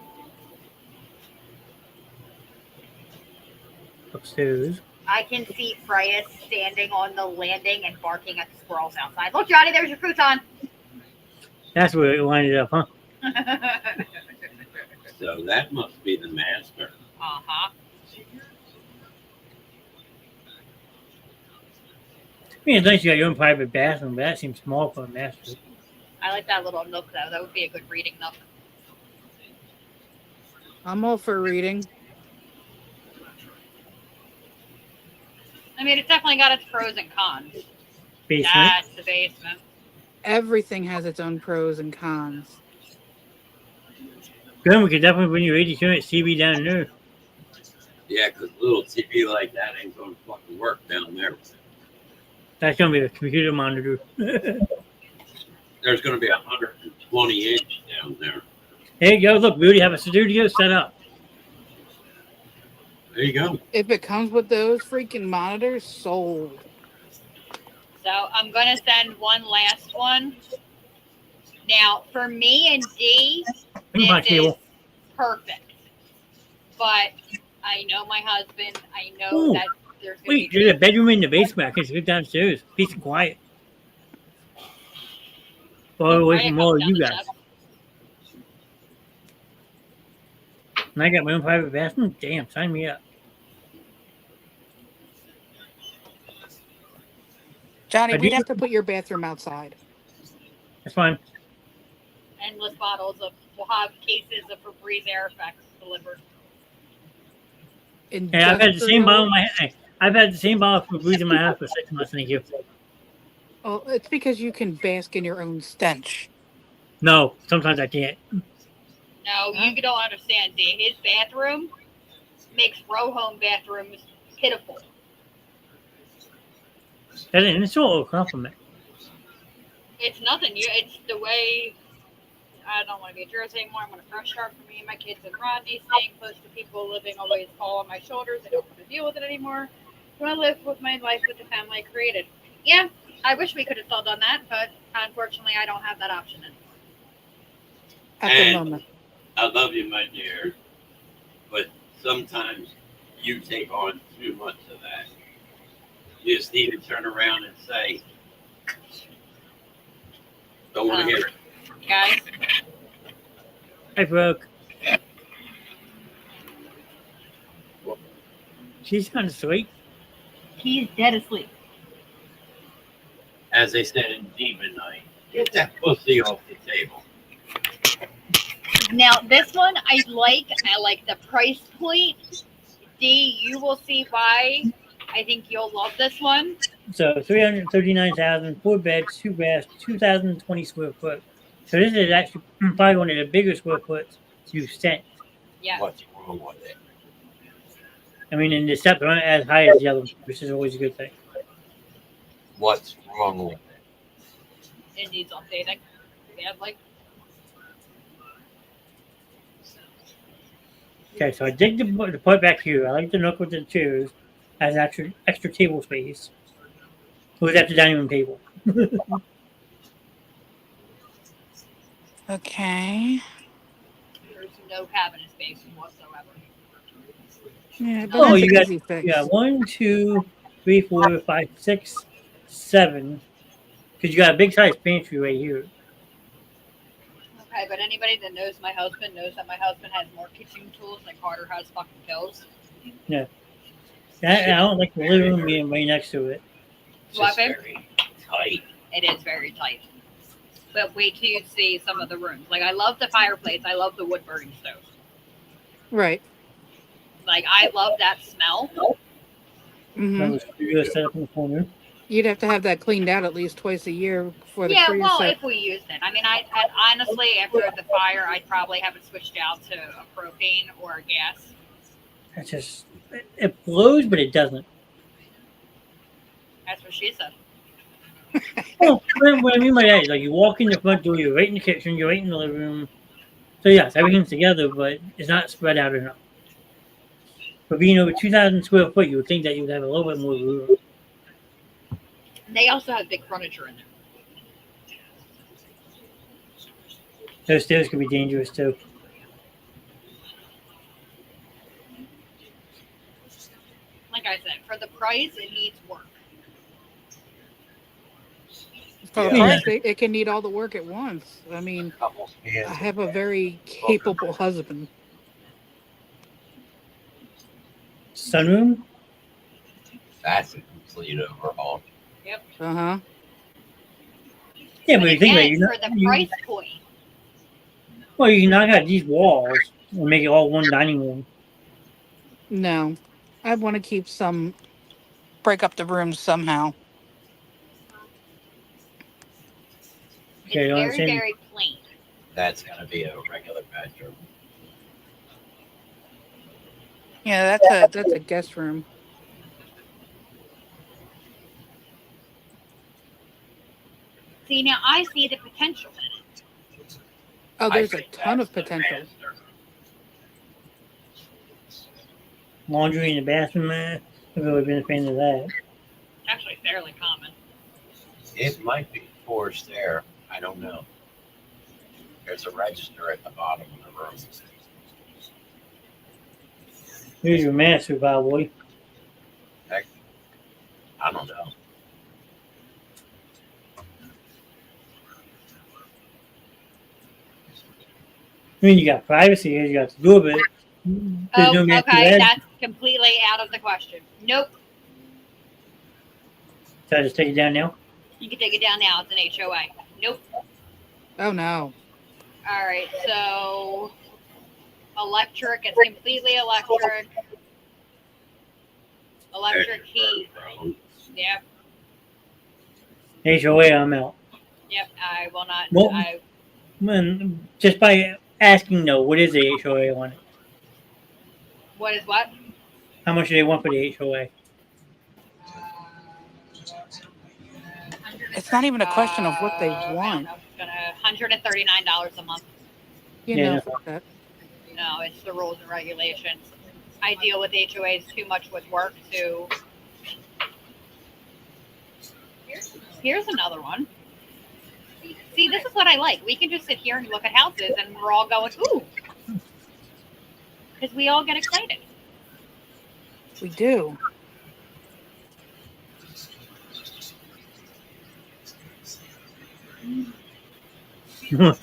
Upstairs. I can see Freya standing on the landing and barking at the squirrels outside. Look, Johnny, there's your futon. That's where it winded up, huh? So that must be the master. Uh-huh. I mean, it's nice you got your own private bathroom, but that seems small for a master. I like that little nook, though. That would be a good reading nook. I'm all for reading. I mean, it's definitely got its pros and cons. Basement. That's the basement. Everything has its own pros and cons. Good, we could definitely bring your 80 unit TV down there. Yeah, because a little TV like that ain't going to fucking work down there. That's going to be a computer monitor. There's going to be 120 inch down there. There you go. Look, we already have a studio set up. There you go. If it comes with those freaking monitors, sold. So I'm going to send one last one. Now, for me and D, this is perfect. But I know my husband. I know that there's going Wait, to be... there's a bedroom in the basement. I can go downstairs. Peace and quiet. Far away from all of you guys. And I got my own private bathroom? Damn, sign me up. Johnny, we'd have to put your bathroom outside. That's fine. Endless bottles of... We'll have cases of Febreze Air Effects delivered. And I've had the same bottle in my house. I've had the same bottle of Febreze in my house for 6 months. Thank you. Oh, it's because you can bask in your own stench. No, sometimes I can't. No, you don't understand, D. His bathroom makes row home bathrooms pitiful. That's an insult or a compliment? It's nothing. It's the way... I don't want to be a Jersey anymore. I'm going to fresh start for me and my kids and Rodney, staying close to people, living always fall on my shoulders. I don't want to deal with it anymore. I want to live with my life with the family I created. Yeah, I wish we could have still done that, but unfortunately I don't have that option. At the moment. I love you, my dear, but sometimes you take on too much of that. You just need to turn around and say, don't want to hear it. Guys? I broke. She's kind of sweet. He's dead asleep. As they said in Demon Night, get that pussy off the table. Now, this one I like the price point. D, you will see why. I think you'll love this one. So 339,000, 4 beds, 2 baths, 2,020 square foot. So this is actually probably one of the bigger square foot you've sent. Yeah. What's wrong with it? I mean, and the steps aren't as high as the other, which is always a good thing. What's wrong with it? It needs updating. Badly. Okay, so I dig the part back here. I like the nook with the chairs as extra table space. Who's at the dining room table? Okay. There's no cabinet space whatsoever. Yeah, but Oh, that's you an got easy fix. 1, 2, 3, 4, 5, 6, 7. Because you got a big size pantry right here. Okay, but anybody that knows my husband knows that my husband has more kitchen tools than Carter has fucking pills. Yeah. I don't like the living room being right next to it. It's What, just babe? very tight. It is very tight. But wait till you see some of the rooms. Like, I love the fireplace. I love the wood burning stove. Right. Like, I love that smell. Hmm. Another studio set up in the corner. You'd have to have that cleaned out at least twice a year before the Yeah, tree is well, set. if we used it. I mean, and honestly, after the fire, I'd probably have it switched out to a propane or a gas. It's just, it blows, but it doesn't. That's what she said. Well, what I mean by that is, like, you walk in the front door, you're right in the kitchen, you're right in the living room. So, yes, everything's together, but it's not spread out enough. For being over 2,000 square foot, you would think that you would have a little bit more room. They also have big furniture in there. Those stairs could be dangerous, too. Like I said, for the price, it needs work. For the Yeah. price, it can need all the work at once. I mean, Couple hands I have a very capable husband. Sunroom? That's a complete overhaul. Uh-huh. Yeah, But but you think about it, again, for the price point, well, you can knock out these walls and make it all one dining room. No. I want to keep some, break up the rooms somehow. Okay, it's you very, understand? very plain. That's gonna be a regular bedroom. Yeah, that's a guest room. See, now I see the potential in it. Oh, there's I a think ton of that's the potential. master. Laundry in the bathroom, I've really been a fan of that. It's actually fairly common. It might be forced there. I don't know. There's a register at the bottom of the room. Here's your master, boy. Heck, I don't know. I mean, you got privacy here, you got the door, but there's no master Okay, bed. that's completely out of the question. Nope. So I just take it down now? You can take it down now. It's an HOA. Nope. Oh, no. All right, so electric. It's completely electric. Electric heat. Yep. HOA, I'm out. Yep. I will not. Well- I Man, just by asking, no, what is the HOA on it? what is what? How much do they want for the HOA? It's not even a question of what they I want. don't know. It's gonna $139 a month. You Yeah, know, no. fuck that. No, it's the rules and regulations. I deal with HOAs too much with work to. Here's another one. See, this is what I like. We can just sit here and look at houses, and we're all going, ooh, because we all get excited. We do.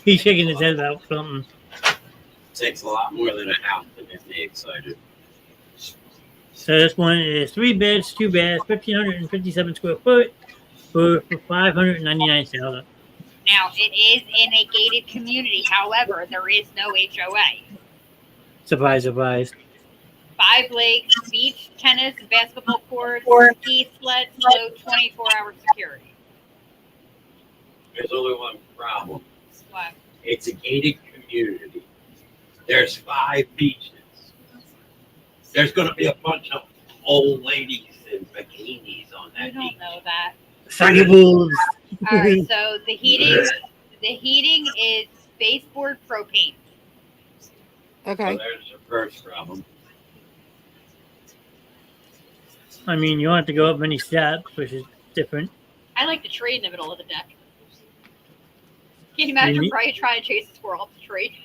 He's shaking his head about something. Takes a lot more than a house to get me excited. So this one is 3 beds, 2 baths, 1,557 square foot for $599,000. Now, it is in a gated community. However, there is no HOA. Surprise, surprise. 5 lakes, beach, tennis, basketball courts, ski sleds, low 24-hour security. There's only one problem. What? It's a gated community. There's 5 beaches. There's going to be a bunch of old ladies in bikinis on You that don't beach. know that. Saggy boobs. All right, so the heating is baseboard propane. Okay. So there's the first problem. I mean, you don't have to go up many steps, which is different. I like the tree in the middle of the deck. Can you imagine Maybe. Brian trying to chase a squirrel up the tree?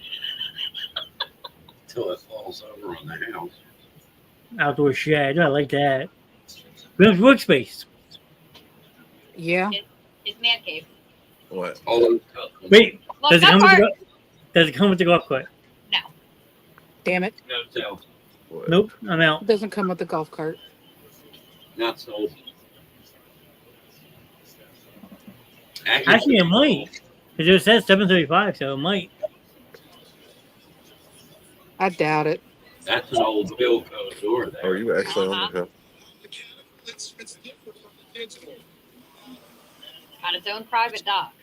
Till it falls over on the house. Outdoor shed. I like that. We have workspace. Yeah. His man cave. What? All those Wait, Look, does it that come with the part. does it come with the golf cart? No. Damn it. no sale. What? Nope, I'm out. It doesn't come with the golf cart. Not sold. Actually, it might. Because it says 735, so it might. I doubt it. That's an old Wilco door there. Are you actually on the Got its own private dock.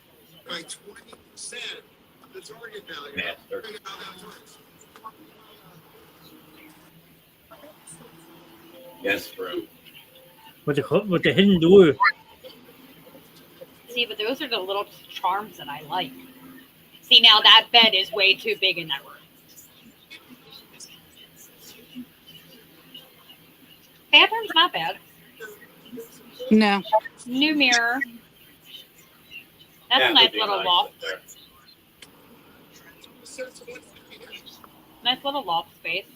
Master. Guest room. With the hidden door. See, but those are the little charms that I like. See, now that bed is way too big in that room. Bathroom's not bad. No. New mirror. That's That a nice would be little nice loft. up there. Nice little loft space.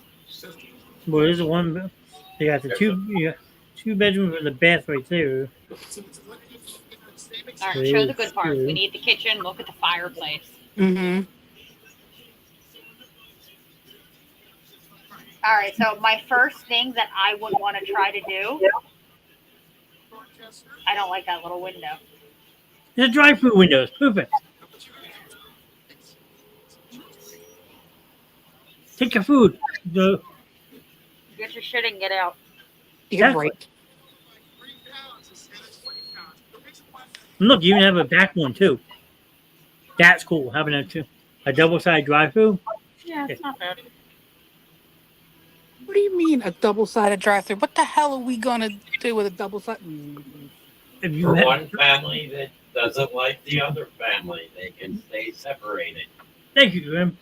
Well, there's one. You got the two bedrooms with the bath right there. All right, show the good parts. We need the kitchen. Look at the fireplace. Mm-hmm. All right, so my first thing that I would want to try to do, I don't like that little window. There's a drive-through window. It's perfect. Take your food. Go. Get your shit and get out. You're Exactly. right. And look, you even have a back one too. That's cool. Having a double-sided drive-through. Yeah, it's not bad. What do you mean a double-sided drive-through? What the hell are we gonna do with a double-sided? If you For have, one family that doesn't like the other family, they can stay separated. thank you, Grim.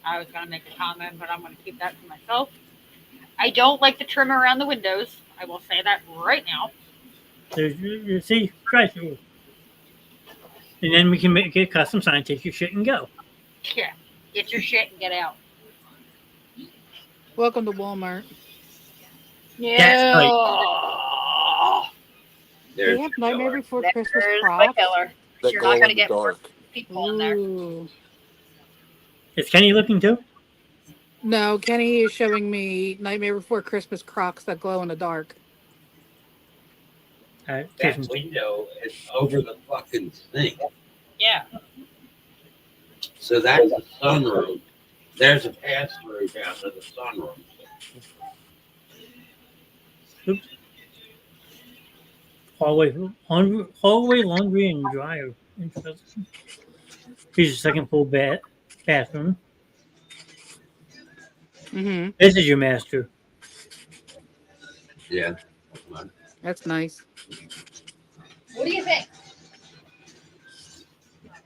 I was going to make a comment, but I'm going to keep that to myself. I don't like the trim around the windows. I will say that right now. See, drive-through. And then we can make a custom sign. Take your shit and go. Yeah, get your shit and get out. Welcome to Walmart. Yeah. They There's have your Nightmare killer. Before Christmas There's my props. killer. That You're glow not in going the to get more dark. people in there. Ooh. Is Kenny looking too? No, Kenny is showing me Nightmare Before Christmas Crocs that glow in the dark. That window is over the fucking sink. Yeah. So that's a sunroom. There's a pass-through down to the sunroom. Oops. Hallway, laundry, and dryer. Interesting. Here's your second full bathroom. Mm-hmm. This is your master. Yeah. That's nice. What do you think?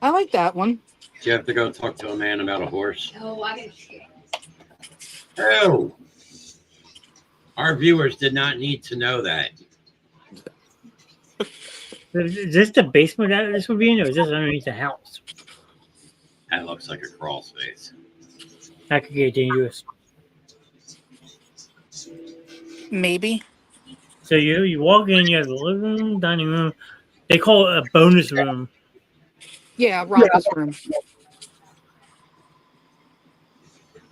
I like that one. Do you have to go talk to a man about a horse? Oh, I can see. Oh. Our viewers did not need to know that. Is this the basement that this would be in, or is this underneath the house? That looks like a crawl space. That could get dangerous. Maybe. So you walk in, you have the living room, dining room. They call it a bonus room. Yeah, Rocco's room.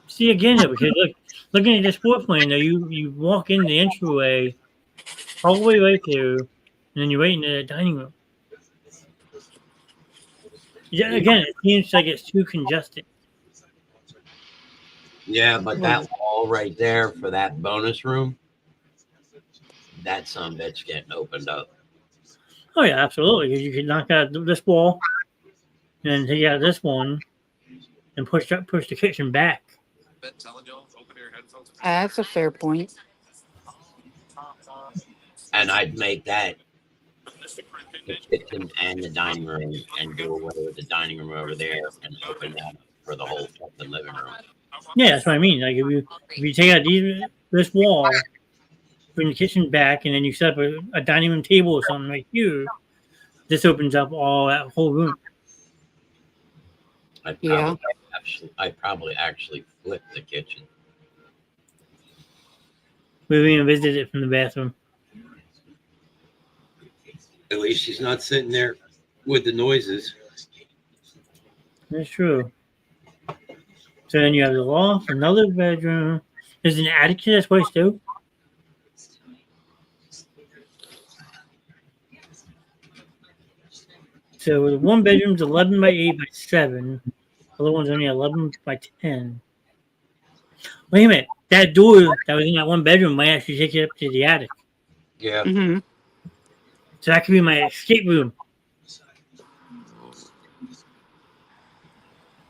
See again, though, because looking at this floor plan, though, you walk in the entryway, all the way right there, and then you're right in the dining room. Yeah, again, it seems like it's too congested. Yeah, but that wall right there for that bonus room, that some bitch getting opened up. Oh yeah, absolutely. You could knock out this wall, and then take out this one, and push the kitchen back. That's a fair point. And I'd make that the kitchen and the dining room and do away with the dining room over there and open that up for the whole fucking living room. Yeah, that's what I mean. Like if you take out this wall, bring the kitchen back, and then you set up a dining room table or something right here, this opens up all that whole room. Yeah. I probably actually flipped the kitchen. We even visited it from the bathroom. At least she's not sitting there with the noises. That's true. So then you have the loft, another bedroom. There's an attic to this place too. So the one bedroom's 11 by 8 by 7. The other one's only 11 by 10. Wait a minute. That door that was in that one bedroom might actually take you up to the attic. Yeah. Mm-hmm. So that could be my escape room.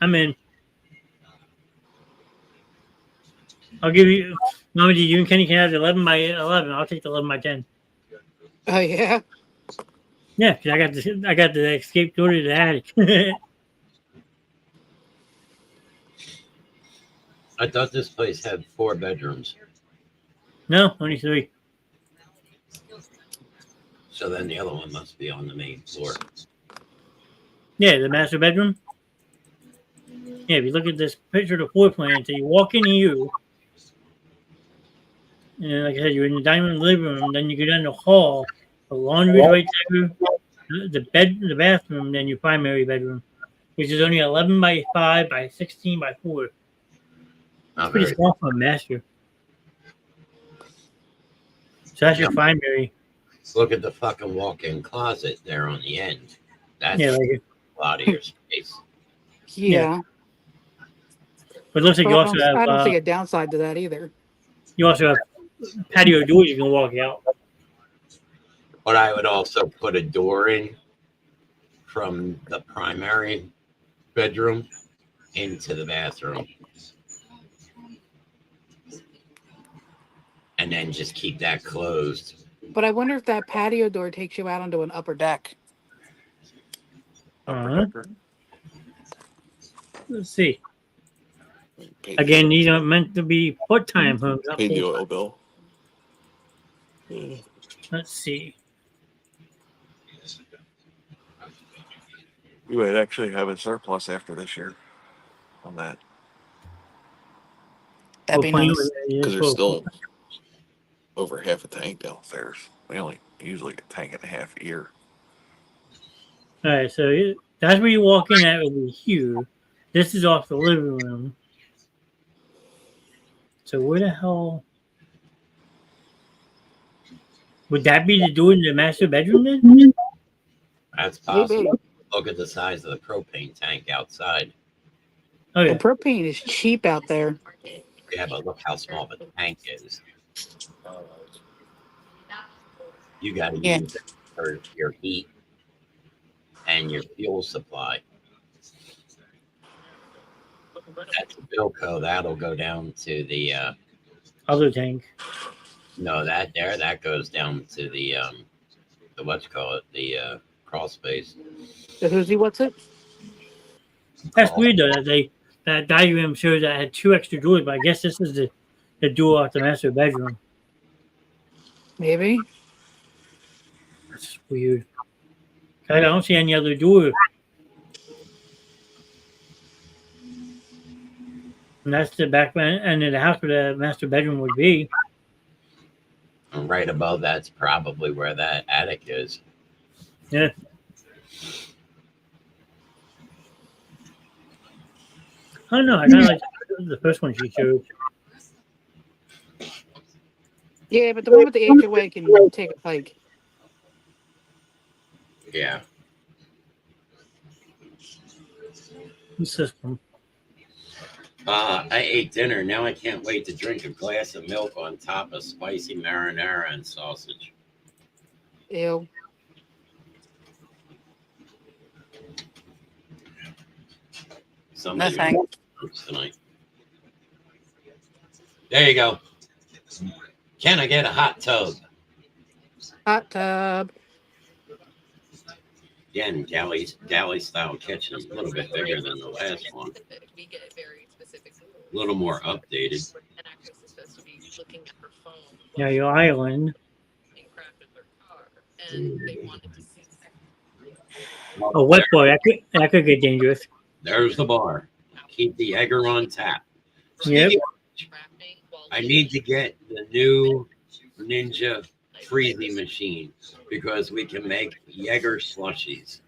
I'm in. I'll give you, Mama D, you and Kenny can have the 11 by 11. I'll take the 11 by 10. Oh yeah. Yeah, because I got the escape door to the attic. I thought this place had 4 bedrooms. No, only 3. So then the other one must be on the main floor. Yeah, the master bedroom. Yeah, if you look at this picture of the floor plan, so you walk in here, and like I said, you're in the dining room, living room, then you go down the hall, the laundry's right there, the bathroom, then your primary bedroom, which is only 11 by 5 by 16 by 4. It's Not pretty very. small for a master. So that's your Yeah. primary. Look at the fucking walk-in closet there on the end. That's Yeah, like, a lot of your space. Yeah. but it looks like But you also I don't have see a downside to that either. patio doors you can walk out. But I would also put a door in from the primary bedroom into the bathroom. And then just keep that closed. But I wonder if that patio door takes you out onto an upper deck. Let's see. Again, these are meant to be part-time homes, not Pay the full-time. oil bill. Yeah. Let's see. We might actually have a surplus after this year on that That'd be What point nice. was that? because there's still over half a tank downstairs. We only usually get a tank and a half a year. All right, so that's where you walk in at over here. This is off the living room. So where the hell would that be the door in the master bedroom then? That's Maybe. possible. Look at the size of the propane tank outside. Oh The yeah. propane is cheap out there. Yeah, but look how small the tank is. You got to Yeah. use it for your heat and your fuel supply. That's a Bilco. That'll go down to the Other tank. no, that goes down to the what's call it, the crawl space. The who's he? What's it? That's Crawl. weird though that diagram shows that I had 2 extra doors, but I guess this is the door off the master bedroom. Maybe. That's weird. I don't see any other door. And that's the back end of the house where the master bedroom would be. And right above that's probably where that attic is. Yeah. I don't know. I kind of like the first one she showed. Yeah, but the one with the HOA can take a hike. Yeah. What's this one? I ate dinner. Now I can't wait to drink a glass of milk on top of spicy marinara and sausage. Ew. Somebody No thanks. tonight. There you go. Can I get a hot tub? Hot tub. Again, galley style kitchen, a little bit bigger than the last one. A little more updated. Yeah, your island. A wet boy. That could get dangerous. There's the bar. Keep the Egger on tap. Yep. Speaking of, I need to get the new Ninja freezing machine because we can make Jaeger slushies.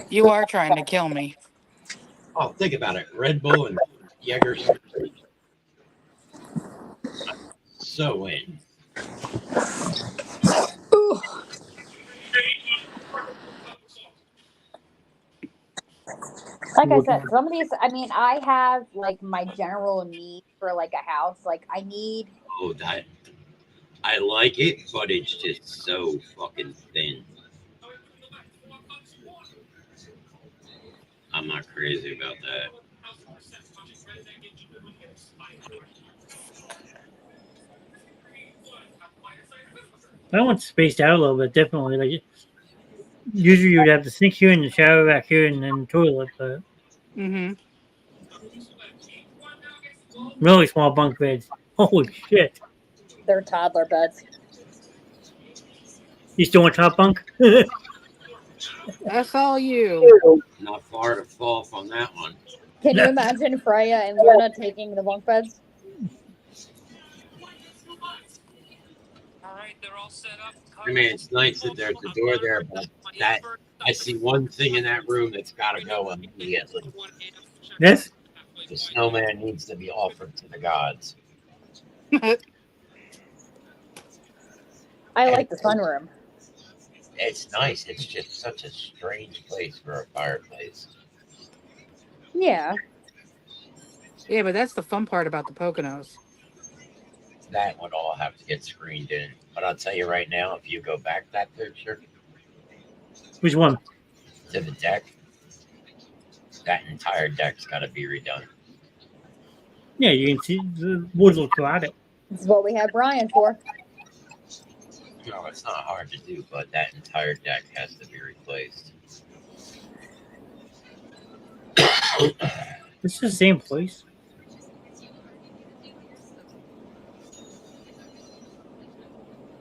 You are trying to kill me. Oh, think about it. Red Bull and Jaeger slushies. So in. Like I said, some of these, I mean, I have like my general need for like a house. Like I need, Oh, that I like it, but it's just so fucking thin. I'm not crazy about that. I want spaced out a little bit, definitely. Like usually you'd have the sink here and the shower back here and then the toilet, but Mm-hmm. really small bunk beds. Holy shit. they're toddler beds. You still want top bunk? That's all you. Not far to fall from that one. Can you imagine Freya and Luna taking the bunk beds? I mean, it's nice that there's a door there, but that I see one thing in that room that's got to go immediately. Yes? The snowman needs to be offered to the gods. I like the sunroom. It's nice. It's just such a strange place for a fireplace. Yeah. Yeah, but that's the fun part about the Poconos. That would all have to get screened in. But I'll tell you right now, if you go back that picture Which one? to the deck, that entire deck's got to be redone. Yeah, you can see the woods look it. This is what we have Brian for. No, it's not hard to do, but that entire deck has to be replaced. It's the same place.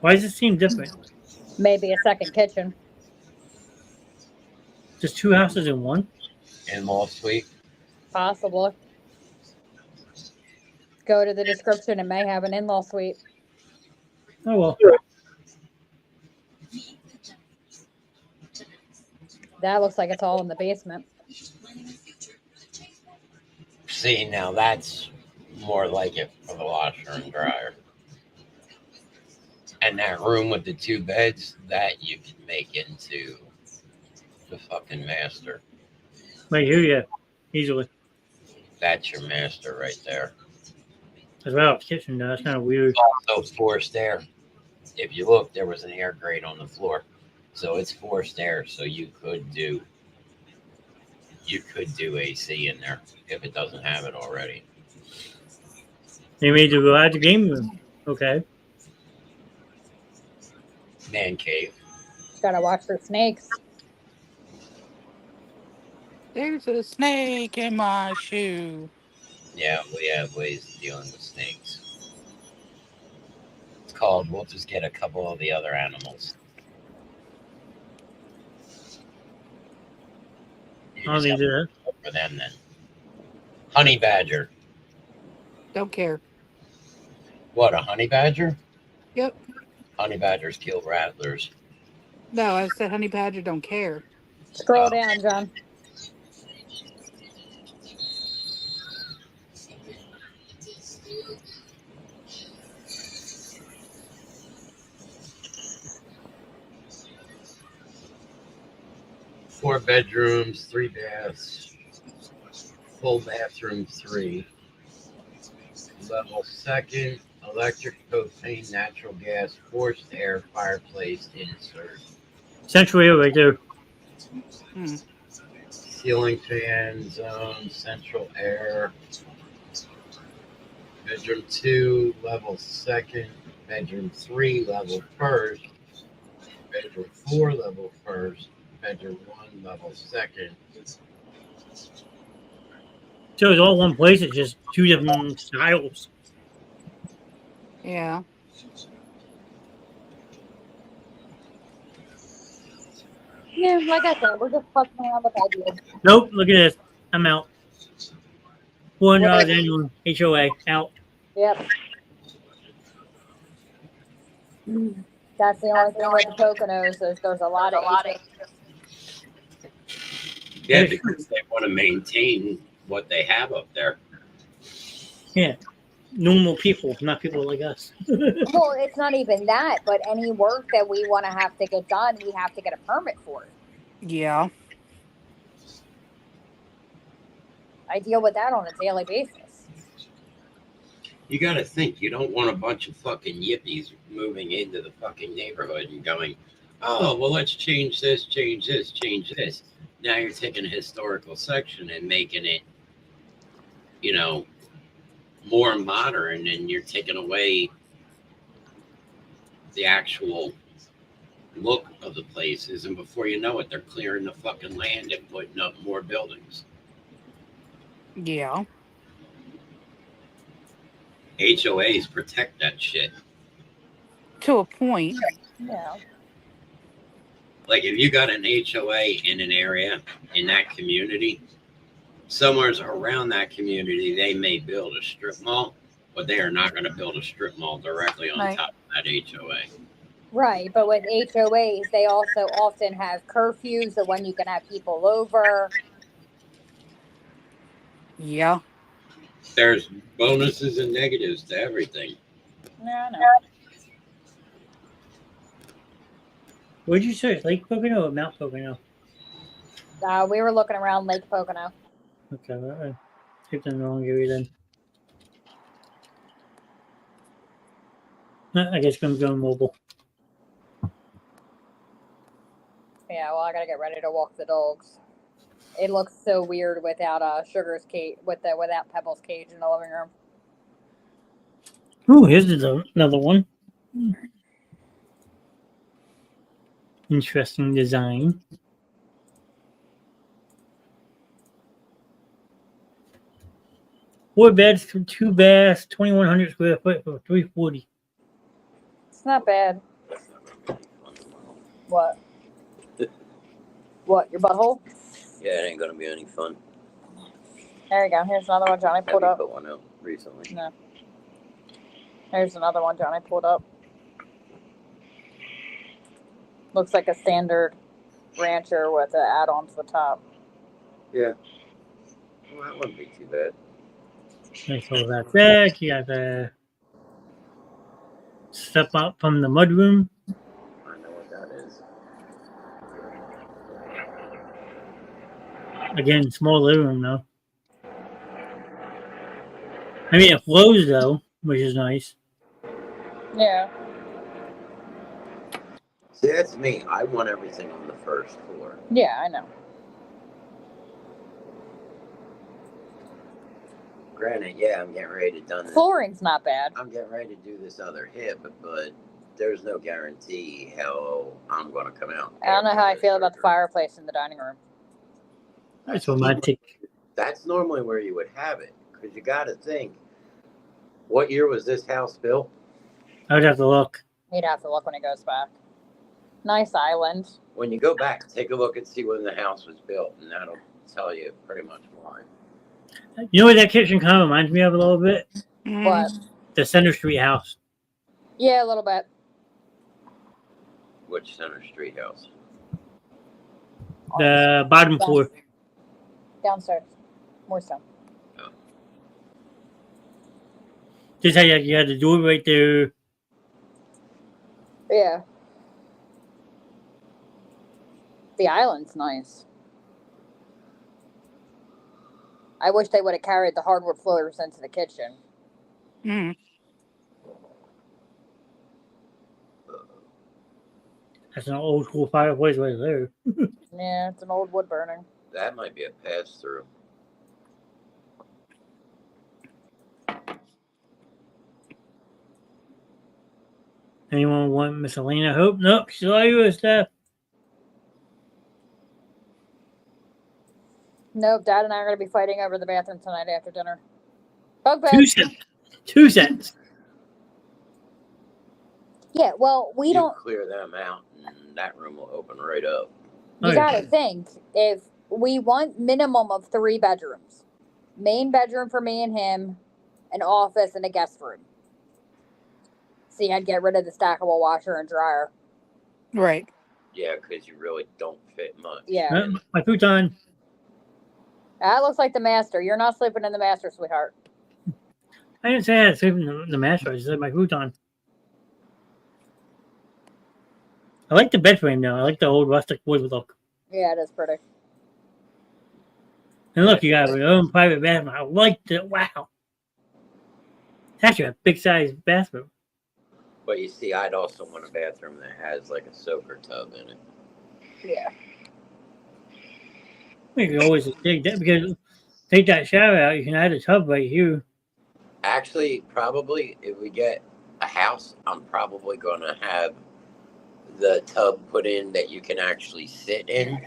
Why does it seem different? Maybe a second kitchen. Just two houses in one? In-law suite. Possible. Go to the description. It may have an in-law suite. Oh, well. That looks like it's all in the basement. See, now that's more like it for the washer and dryer. And that room with the two beds, that you can make into the fucking master. Right here, yeah. Easily. That's your master right there. As well, the kitchen now. That's kind of weird. Also forced air. If you look, there was an air grate on the floor. So it's forced air. So you could do AC in there if it doesn't have it already. They made you go out the game room. Okay. Man cave. Gotta watch for snakes. There's a snake in my shoe. Yeah, we have ways of dealing with snakes. It's called, we'll just get a couple of the other animals. You How just do you have do to that? look for them then. Honey badger. Don't care. What, a honey badger? Yep. Honey badgers kill rattlers. No, I said honey badger don't care. Scroll down, John. Four bedrooms, 3 baths, full bathroom 3. Level 2nd, electric, propane, natural gas, forced air, fireplace, insert. Central air right there. Ceiling fan zone, central air. Bedroom 2, level 2nd. Bedroom 3, level 1st. Bedroom 4, level 1st. Bedroom 1, level 2nd. So it's all one place. It's just two different styles. Yeah. Yeah, like I said, we're just fucking around with ideas. Nope, look at this. I'm out. $400 Right. annual HOA out. Yep. That's the only thing with the Poconos is there's a lot of HOA. Yeah, because they want to maintain what they have up there. Yeah. Normal people, not people like us. Well, it's not even that, but any work that we want to have to get done, we have to get a permit for it. Yeah. I deal with that on a daily basis. You got to think, you don't want a bunch of fucking yippies moving into the fucking neighborhood and going, oh, well, let's change this, change this, change this. Now you're taking a historical section and making it, you know, more modern, and you're taking away the actual look of the places. And before you know it, they're clearing the fucking land and putting up more buildings. Yeah. HOAs protect that shit. To a point. Yeah. Like if you got an HOA in an area, in that community, somewhere around that community, they may build a strip mall, but they are not going to build a strip mall directly on top of that HOA. Right, but with HOAs, they also often have curfews of when you can have people over. Yeah. There's bonuses and negatives to everything. Yeah, I know. Where'd you search? Lake Pocono or Mount Pocono? We were looking around Lake Pocono. Okay, I typed in the wrong area then. I guess I'm going mobile. Yeah, well, I gotta get ready to walk the dogs. It looks so weird without Sugar's cage, without Pebble's cage in the living room. Ooh, here's another one. Interesting design. Four beds, two baths, 2,100 square foot for $340. It's not bad. What? What? Your butthole? Yeah, it ain't gonna be any fun. There you go. Here's another one Johnny pulled Have up. you put one out recently? No. Here's another one Johnny pulled up. Looks like a standard rancher with an add-on to the top. Yeah. Well, that wouldn't be too bad. Nice little that deck. You got the step up from the mudroom. I know what that is. Again, small living room though. I mean, it flows though, which is nice. Yeah. See, that's me. I want everything on the first floor. Yeah, I know. Granted, yeah, I'm getting ready to do this. Flooring's not bad. I'm getting ready to do this other hip, but there's no guarantee how I'm going to come out. I don't know how I feel about the fireplace in the dining room. That's romantic. That's normally where you would have it, because you got to think, what year was this house built? I would have to look. He'd have to look when he goes back. Nice island. When you go back, take a look and see when the house was built, and that'll tell you pretty much why. You know what that kitchen kind of reminds me of a little bit? What? The Center Street house. Yeah, a little bit. Which Center Street house? The bottom floor. Downstairs. More so. Just how you had the door right there. Yeah. The island's nice. I wish they would have carried the hardwood floors into the kitchen. Mm. That's an old school fireplace right there. Yeah, it's an old wood burning. That might be a pass-through. Anyone want Miss Elena Hope? Nope, she's all yours, Steph. Nope, Dad and I are going to be fighting over the bathroom tonight after dinner. Bug bed. 2 cents. 2 cents. Yeah, well, we You don't. clear them out, and that room will open right up. You Oh, gotta think, if we want minimum of 3 bedrooms, main bedroom for me and him, an office, and a guest room. See, I'd get rid of the stackable washer and dryer. Right. Yeah, because you really don't fit much. Yeah. My futon. That looks like the master. You're not sleeping in the master, sweetheart. I didn't say I had to sleep in the master. I just said my futon. I like the bed frame, though. I like the old rustic wood look. Yeah, it is pretty. And look, you got your own private bathroom. I like it. Wow. It's actually a big size bathroom. But you see, I'd also want a bathroom that has like a soaker tub in it. Yeah. You can always take that because take that shower out. You can add a tub right here. Actually, probably if we get a house, I'm probably going to have the tub put in that you can actually sit in.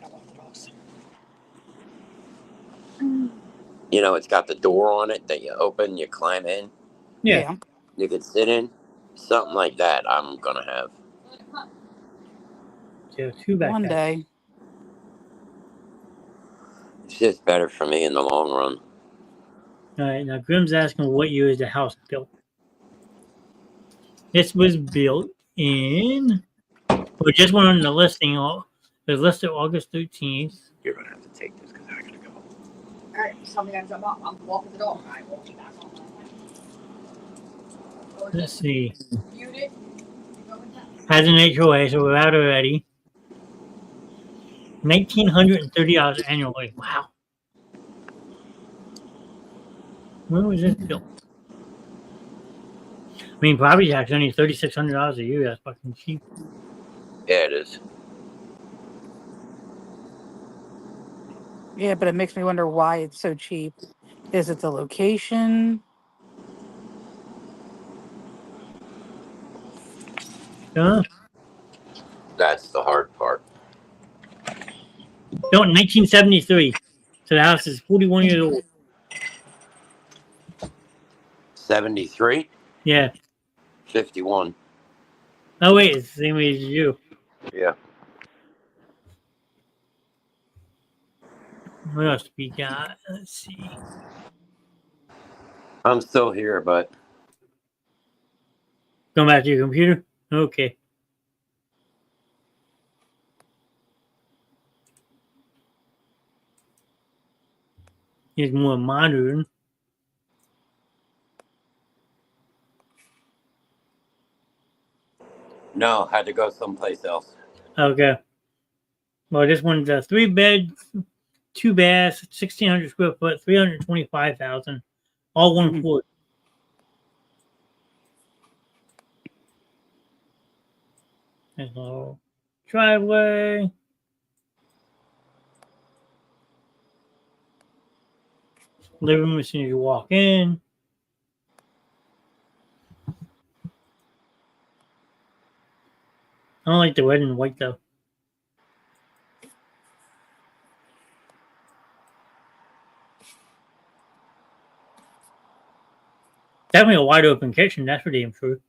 You know, it's got the door on it that you open, you climb in. Yeah. You could sit in. Something like that I'm going to have. So two back One there. day. It's just better for me in the long run. All right. Now, Grim's asking what year is the house built? This was built in. We just went on the listing. It was listed August 13th. You're going to have to take this because I got to go. All right, just tell me I'm jump up. I'm walking the dog. I won't be back on. Let's see. Muted. Has an HOA, so we're out already. $1,930 annually. Wow. When was this built? I mean, property tax only $3,600 a year. That's fucking cheap. Yeah, it is. Yeah, but it makes me wonder why it's so cheap. Is it the location? Yeah. That's the hard part. Built in 1973. So the house is 41 years old. 73? Yeah. 51. Oh, wait. It's the same age as you. Yeah. What else we got? Let's see. I'm still here, but Going back to your computer? Okay. Here's more modern. no, had to go someplace else. Okay. Well, this one's a 3 bed, 2 baths, 1,600 square foot, 325,000, all one floor. There's a little driveway. Living room as soon as you walk in. I don't like the red and white though. Definitely a wide open kitchen, that's for damn sure.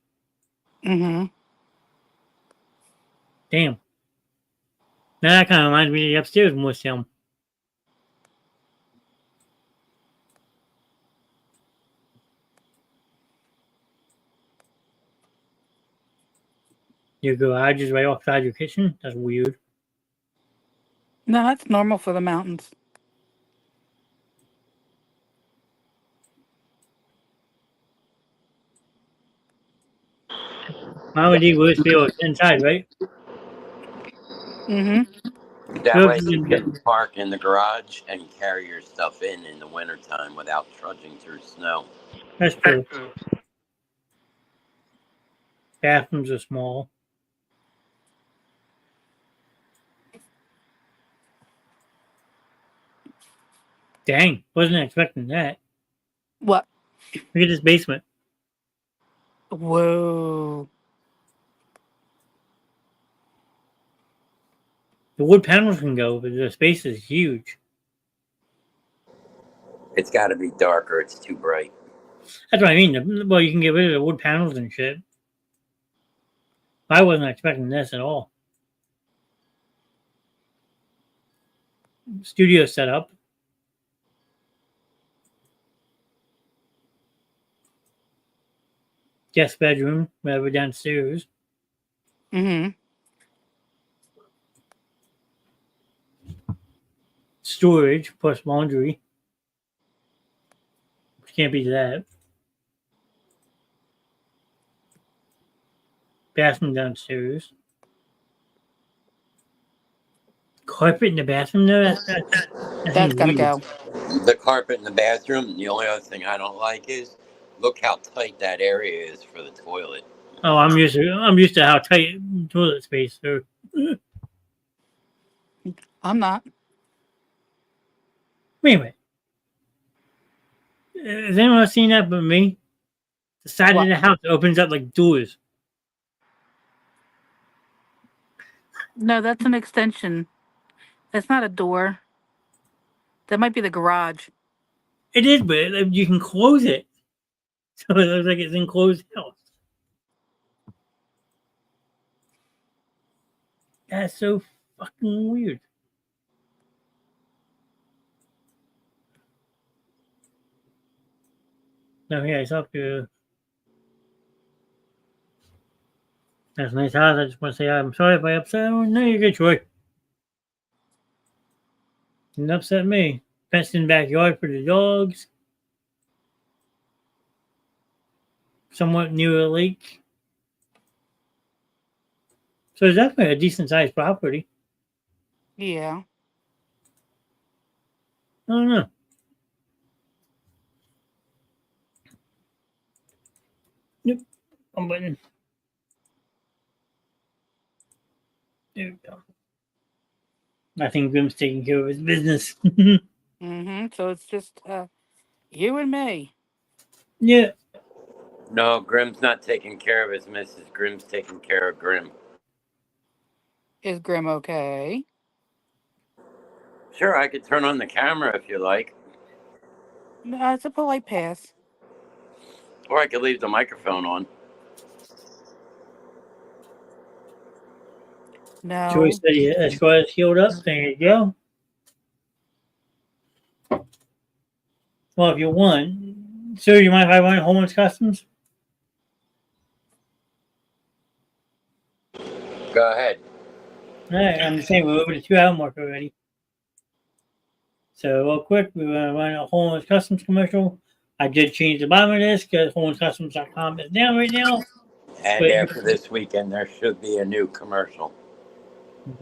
Mm-hmm. Damn. Now that kind of reminds me of the upstairs more film. Your garage is right outside your kitchen? That's weird. No, that's normal for the mountains. Mama D would feel inside, right? Mm-hmm. That Good. way you can park in the garage and carry your stuff in the wintertime without trudging through snow. That's true. Bathrooms are small. Dang, wasn't expecting that. What? Look at this basement. Whoa. The wood panels can go, but the space is huge. It's got to be darker. It's too bright. That's what I mean. Well, you can get rid of the wood panels and shit. I wasn't expecting this at all. studio setup. Guest bedroom, whatever downstairs. Mm-hmm. Storage plus laundry. Can't beat that. Bathroom downstairs. Carpet in the bathroom though? That's gotta weird. go. The carpet in the bathroom. The only other thing I don't like is look how tight that area is for the toilet. Oh, I'm used to how tight toilet space. So. I'm not. Wait a minute. Has anyone else seen that but me? The side What? of the house opens up like doors. No, that's an extension. That's not a door. That might be the garage. It is, but you can close it. So it looks like it's enclosed house. That's so fucking weird. No, yeah, I talked to. That's a nice house. I just want to say I'm sorry if I upset anyone. No, you're good, Troy. Didn't upset me. Fenced in backyard for the dogs. Somewhat near a lake. So it's definitely a decent sized property. Yeah. I don't know. Yep. I'm button. There we go. I think Grim's taking care of his business. Mm-hmm. So it's just you and me. Yeah. No, Grim's not taking care of his missus. Grim's taking care of Grim. Is Grim okay? Sure, I could turn on the camera if you like. No, it's a polite pass. Or I could leave the microphone on. No. Troy said his car is healed up. There you go. Well, if you want. Sir, you mind if I run Homeland's Customs? Go ahead. Alright, I'm just saying we're over the 2-hour mark already. So real quick, we're gonna run a Homeland's Customs commercial. I did change the bottom of this because HomelandCustoms.com is down right now. And But- after this weekend, there should be a new commercial.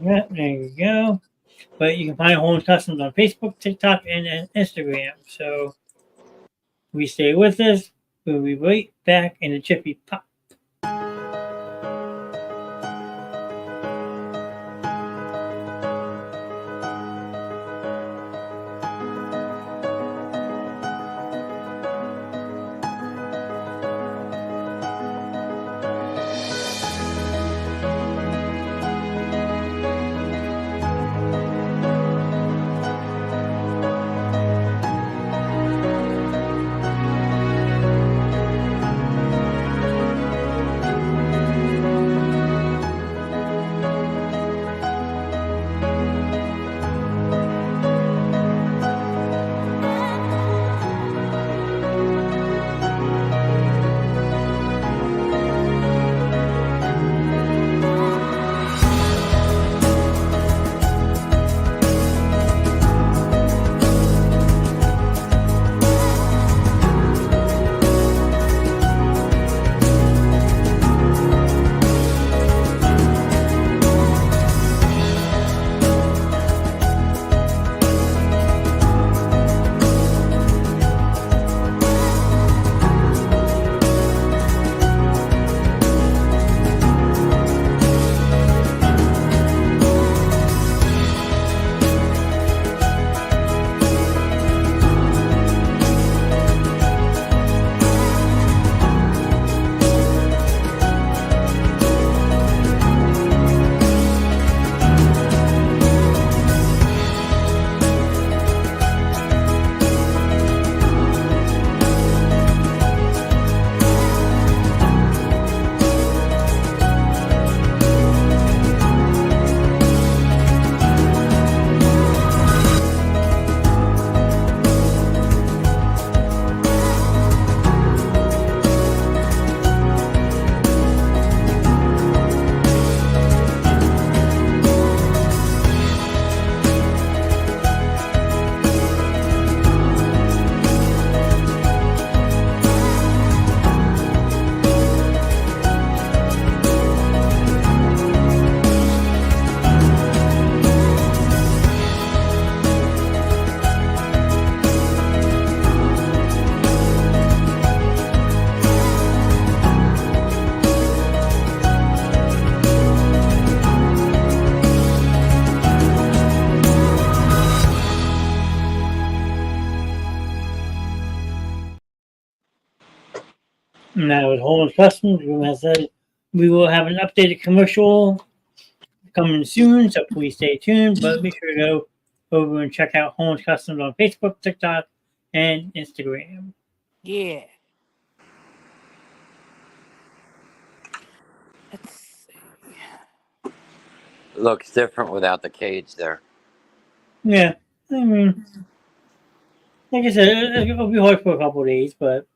Yeah, there you go. But you can find Homeland's Customs on Facebook, TikTok, and Instagram. So we stay with us. We'll be right back in the Chippy Pop. And that was Holland's Customs. Grim has said we will have an updated commercial coming soon, so please stay tuned. But be sure to go over and check out Holland's Customs on Facebook, TikTok, and Instagram. Yeah. Let's see. Looks different without the cage there. Yeah, I mean, like I said, it'll be hard for a couple of days, but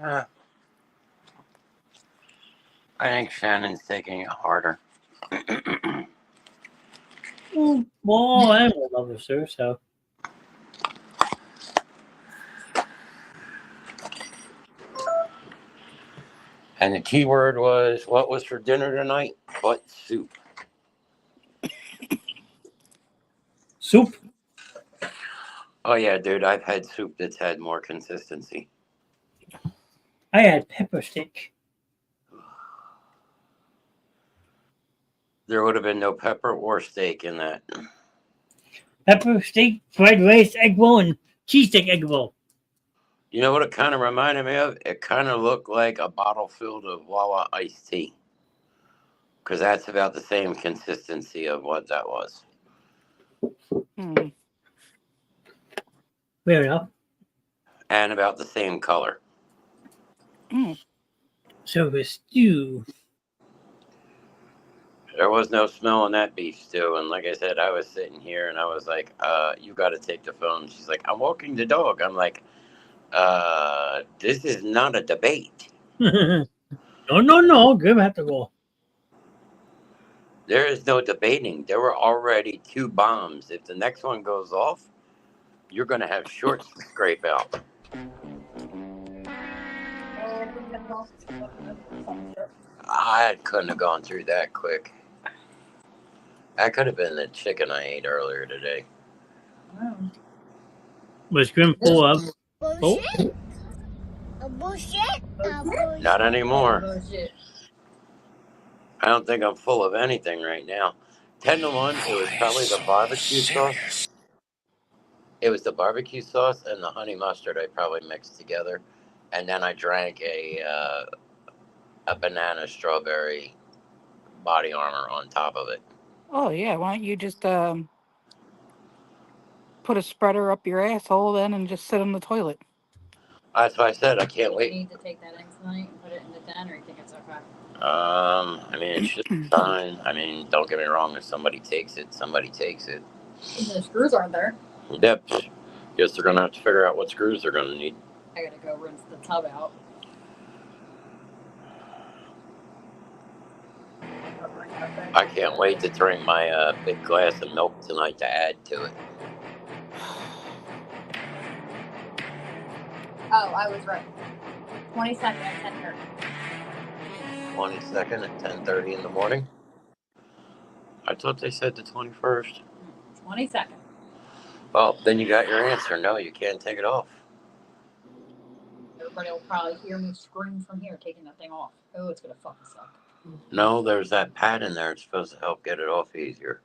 I think Shannon's taking it harder. well, animal lovers, sir. So And the key word was, what was for dinner tonight? Butt soup. soup. Oh yeah, dude, I've had soup that's had more consistency. I had pepper steak. There would have been no pepper or steak in that. Pepper steak, fried rice, egg roll, and cheesesteak egg roll. You know what it kind of reminded me of? It kind of looked like a bottle filled of Wawa iced tea. Because that's about the same consistency of what that was. Hmm. Fair enough. And about the same color. Mm. So the stew. There was no smell in that beef stew. And like I said, I was sitting here and I was like, you got to take the phone. She's like, I'm walking the dog. I'm like, this is not a debate. No. Grim have to go. There is no debating. There were already 2 bombs. If the next one goes off, you're going to have shorts to scrape out. I couldn't have gone through that quick. That could have been the chicken I ate earlier today. Was Grim full of? Oh, Not anymore. I don't think I'm full of anything right now. 10 to 1, it was probably the barbecue sauce. It was the barbecue sauce and the honey mustard I probably mixed together. And then I drank a banana strawberry body armor on top of it. Oh yeah. Why don't you just put a spreader up your asshole then and just sit on the toilet? That's why I said I can't You wait. need to take that in tonight and put it in the den, or you think it's okay? I mean, it should be fine. I mean, don't get me wrong. If somebody takes it, somebody takes it. The screws aren't there. Yep. Guess they're gonna have to figure out what screws they're gonna need. I gotta go rinse the tub out. I can't wait to drink my big glass of milk tonight to add to it. Oh, I was right. 22nd at 10:30. 22nd at 10:30 in the morning. I thought they said the 21st. 22nd. Well, then you got your answer. No, you can't take it off. Everybody will probably hear me scream from here, taking that thing off. Oh, it's gonna fucking suck. No, there's that pad in there. It's supposed to help get it off easier.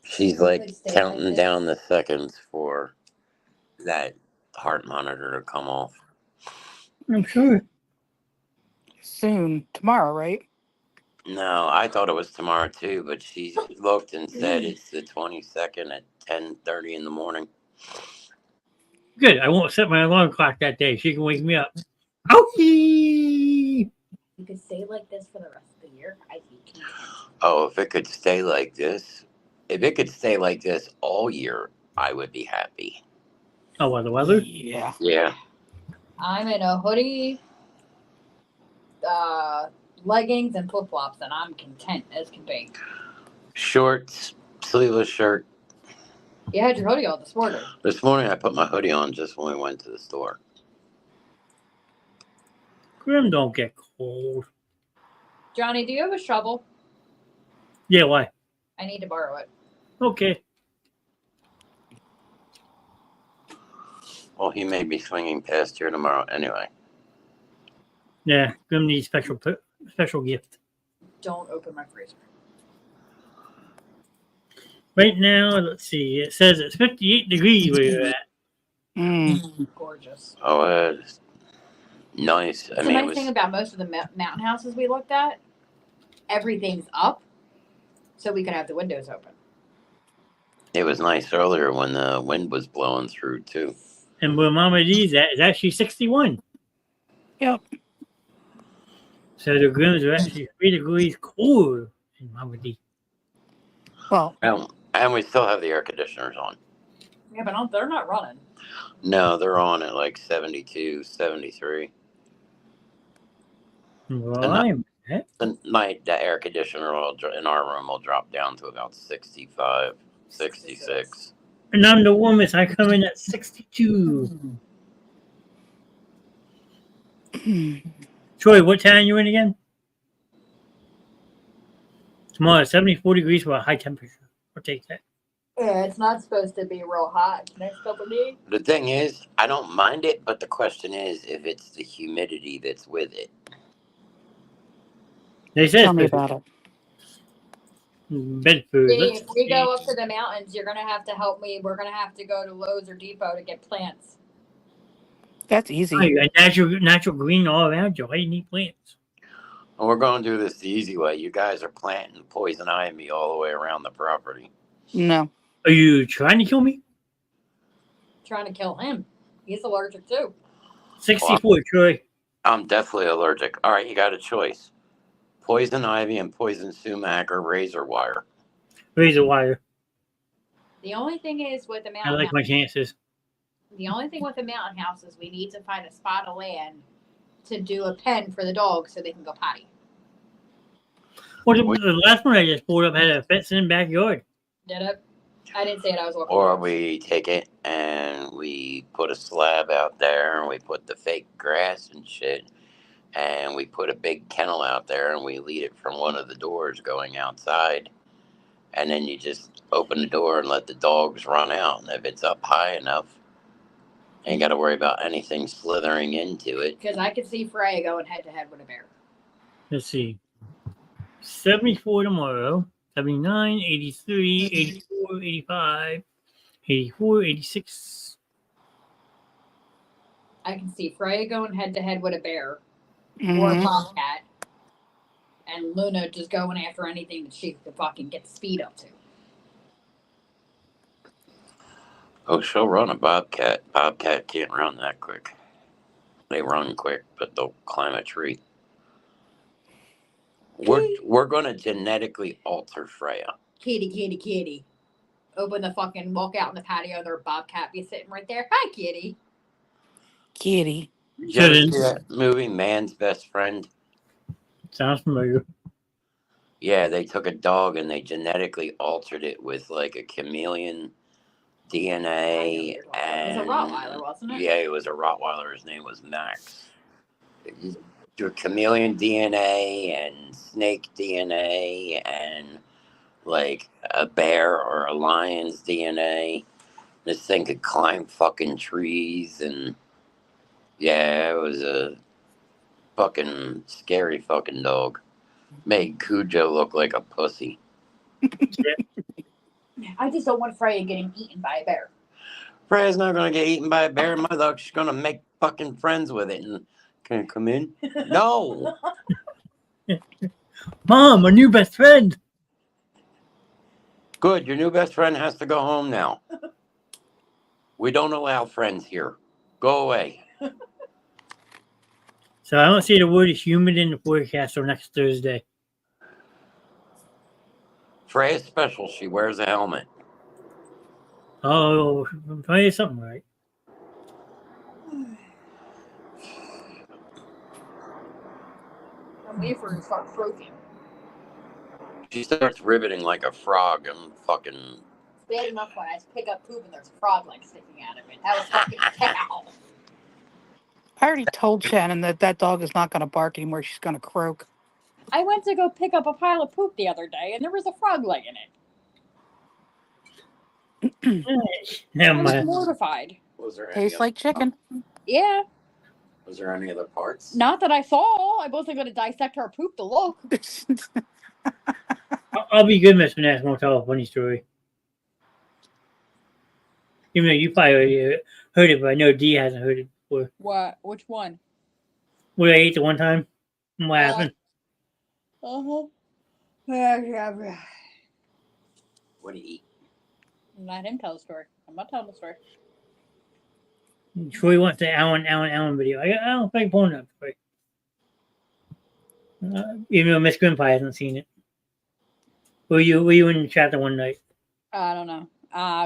She's like counting down the seconds for that heart monitor to come off. I'm sure. Soon. Tomorrow, right? No, I thought it was tomorrow too, but she looked and said it's the 22nd at 10:30 in the morning. Good. I won't set my alarm clock that day. She can wake me up. Ouchie! You could stay like this for the rest of the year. I'd be content. Oh, if it could stay like this, all year, I would be happy. Oh, well, the weather? Yeah. Yeah. I'm in a hoodie, leggings, and flip flops, and I'm content as can be. Shorts, sleeveless shirt. You had your hoodie on this morning. This morning I put my hoodie on just when we went to the store. Grim don't get cold. Johnny, do you have a shovel? Yeah, why? I need to borrow it. Okay. Well, he may be swinging past here tomorrow anyway. Yeah, Grim needs special gift. Don't open my freezer. Right now, let's see. It says it's 58 degrees where you're at. Gorgeous. Oh, nice. The nice thing about most of the mountain houses we looked at, everything's up, so we could have the windows open. It was nice earlier when the wind was blowing through too. And where Mama D's at is actually 61. Yep. So the rooms are actually 3 degrees cooler in Mama D. Well, And we still have the air conditioners on. Yeah, but they're not running. No, they're on at like 72, 73. Well, The night, the air conditioner in our room will drop down to about 65, 66. and I'm the warmest. I come in at 62. Troy, what town you in again? Tomorrow, 74 degrees for a high temperature. I'll take that. Yeah, it's not supposed to be real hot next couple of days. The thing is, I don't mind it, but the question is if it's the humidity that's with it. They said tell me about it. Bedford. If we go up to the mountains, you're gonna have to help me. We're gonna have to go to Lowe's or Depot to get plants. That's easy. Oh, you got natural green all around you. Why do you need plants? And we're going to do this the easy way. You guys are planting poison ivy all the way around the property. No. Are you trying to kill me? Trying to kill him. He's allergic too. 64, Troy. I'm definitely allergic. All right, you got a choice. Poison ivy and poison sumac or razor wire. Razor wire. The only thing is with the I mountain like my chances. The only thing with the mountain house is we need to find a spot of land to do a pen for the dogs so they can go potty. Well, the last one I just pulled up had a fence in the backyard. Did it? I didn't say it. I was walking. Or we take it and we put a slab out there and we put the fake grass and shit and we put a big kennel out there and we lead it from one of the doors going outside. And then you just open the door and let the dogs run out. And if it's up high enough, you ain't got to worry about anything slithering into it. Because I could see Freya going head to head with a bear. Let's see. 74 tomorrow. 79, 83, 84, 85, 84, 86. I can see Freya going head to head with a bear or a Mhm. bobcat, and Luna just going after anything that she could fucking get the speed up to. Oh, she'll run a bobcat. Bobcat can't run that quick. They run quick, but they'll climb a tree. We're going to genetically alter Freya. Kitty. Open the fucking walk out in the patio. Their bobcat be sitting right there. Hi, kitty. Kitty. Did you ever see that movie, Man's Best Friend? Sounds familiar. Yeah, they took a dog and they genetically altered it with like a chameleon DNA. It And was a Rottweiler, wasn't it? yeah, it was a Rottweiler. His name was Max. Do chameleon DNA and snake DNA and like a bear or a lion's DNA. This thing could climb fucking trees and yeah, it was a fucking scary fucking dog. Made Cujo look like a pussy. I just don't want Freya getting eaten by a bear. Freya's not gonna get eaten by a bear. My dog, she's gonna make fucking friends with it. And can I come in? No. Mom, a new best friend. Good. Your new best friend has to go home now. We don't allow friends here. Go away. So I don't see the word humid in the forecast for next Thursday. Freya's special. She wears a helmet. Oh, I'm trying to do something right. I'm waiting for her to start croaking. She starts ribbiting like a frog and fucking. It's bad enough when I pick up poop and there's a frog leg sticking out of it. That was fucking cow. I already told Shannon that dog is not going to bark anymore. She's going to croak. I went to go pick up a pile of poop the other day and there was a frog leg in it. Never I was mind. mortified. Was there any? Tastes like chicken. Yeah. Was there any other parts? Not that I saw. I wasn't going to dissect her poop to look. I'll be good, Miss Vanessa. Won't tell a funny story. Even though you probably already heard it, but I know D hasn't heard it before. What? Which one? What I ate the one time? And what Uh, happened? Uh-huh. What do you eat? Let him tell the story. I'm not telling the story. Troy wants the Alan video. I don't think pulling up Troy. Even though Miss Grimpie hasn't seen it. Were you in the chat the one night? I don't know.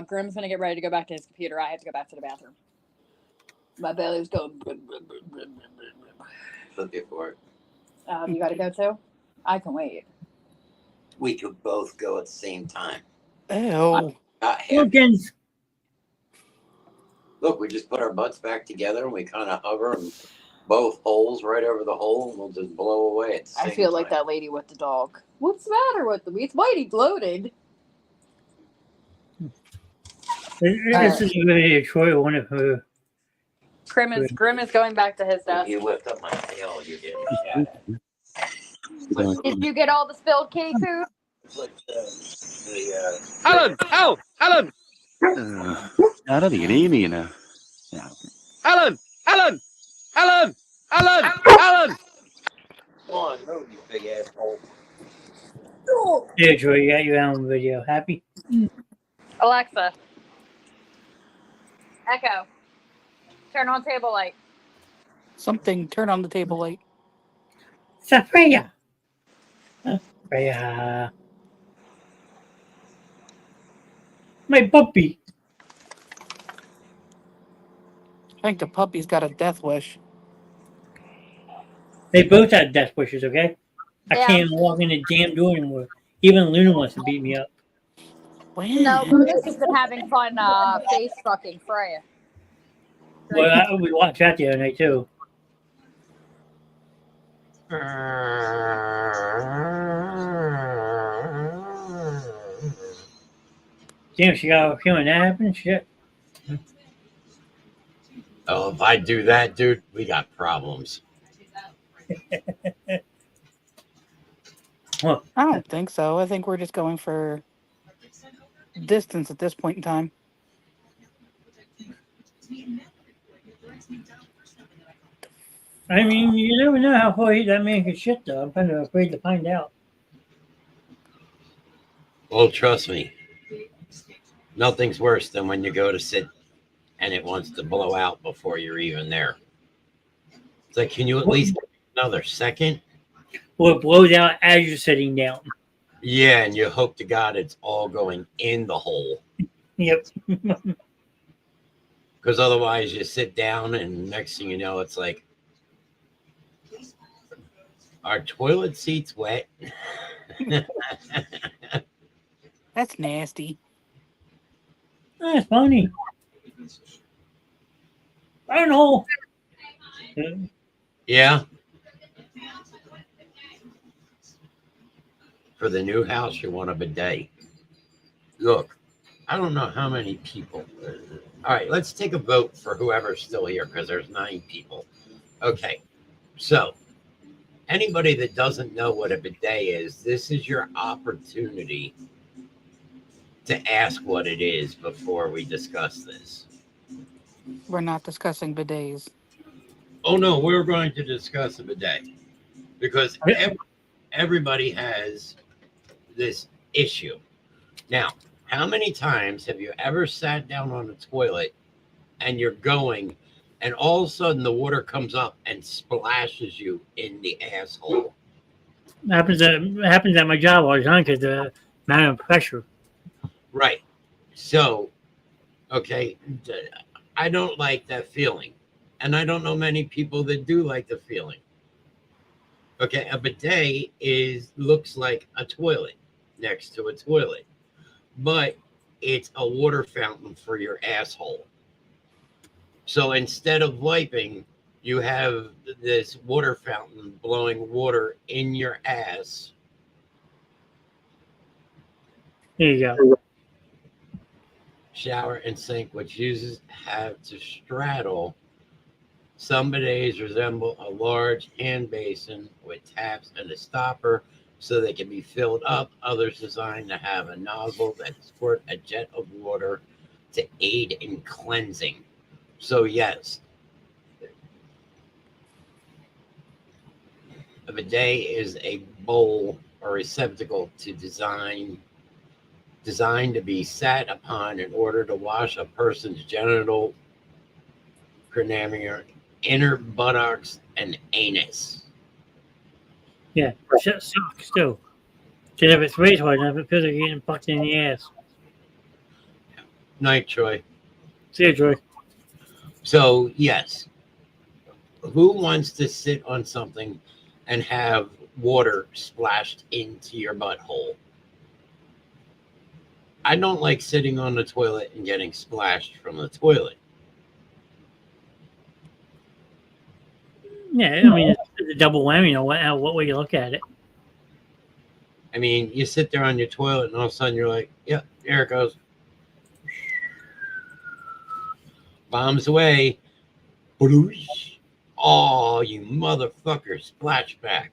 Grim's gonna get ready to go back to his computer. I have to go back to the bathroom. My belly was going. Flip it for it. You gotta go too? I can wait. We could both go at the same time. Ew. Not half. Pumpkins. Look, we just put our butts back together and we kind of hover and both holes right over the hole and we'll just blow away at the same I feel like time. that lady with the dog. What's the matter with them? It's mighty bloated. This is really a Troy one of her. Grim is going back to his If desk. you lift up my tail, you're getting shot at. Did you get all the spilled kitty food? Alan! Al! Alan! Ara di grini na. Alan! Alan! Alan! Alan! Alan! Come on, move, you big asshole. Yeah, Troy, you got your Alan video. Happy? Alexa. Echo. Turn on table light. Something. Turn on the table light. Safreya. Safreya. My puppy. I think the puppy's got a death wish. They both had death wishes, okay? I Yeah. can't walk in the damn door anymore. Even Luna wants to beat me up. When? No, Lucas has been having fun face fucking Freya. Well, we watched that the other night, too. Damn, she got a feeling that happened? Shit. Oh, if I do that, dude, we got problems. Well, I don't think so. I think we're just going for distance at this point in time. I mean, you never know how far that man could shit, though. I'm kind of afraid to find out. Well, trust me, nothing's worse than when you go to sit and it wants to blow out before you're even there. It's like, can you at least give another second? Or it blows out as you're sitting down. Yeah, and you hope to God it's all going in the hole. Yep. Because otherwise you sit down and next thing you know, it's like, are toilet seats wet? That's nasty. That's funny. I don't know. Yeah. For the new house, you want a bidet. Look, I don't know how many people. All right, let's take a vote for whoever's still here because there's 9 people. Okay, so anybody that doesn't know what a bidet is, this is your opportunity to ask what it is before we discuss this. We're not discussing bidets. Oh, no, we're going to discuss a bidet because everybody has this issue. Now, how many times have you ever sat down on a toilet and you're going and all of a sudden the water comes up and splashes you in the asshole? Happens at my job all the time because the amount of pressure. Right. So, okay, I don't like that feeling. And I don't know many people that do like the feeling. Okay, a bidet looks like a toilet next to a toilet, but it's a water fountain for your asshole. So instead of wiping, you have this water fountain blowing water in your ass. There you go. Shower and sink, which have to straddle. Some bidets resemble a large hand basin with taps and a stopper so they can be filled up. Others designed to have a nozzle that squirt a jet of water to aid in cleansing. So yes, a bidet is a bowl or receptacle designed to be sat upon in order to wash a person's genital, cranium, inner buttocks, and anus. Yeah, shit sucks too. Because if it's raised hard enough, it feels like you're getting fucked in the ass. Night, Troy. See you, Troy. So yes, who wants to sit on something and have water splashed into your butthole? I don't like sitting on the toilet and getting splashed from the toilet. Yeah, I mean, it's a double whammy, what way you look at it. I mean, you sit there on your toilet and all of a sudden you're like, yep, there it goes. Bombs away. Bloosh. Oh, you motherfucker, splashback.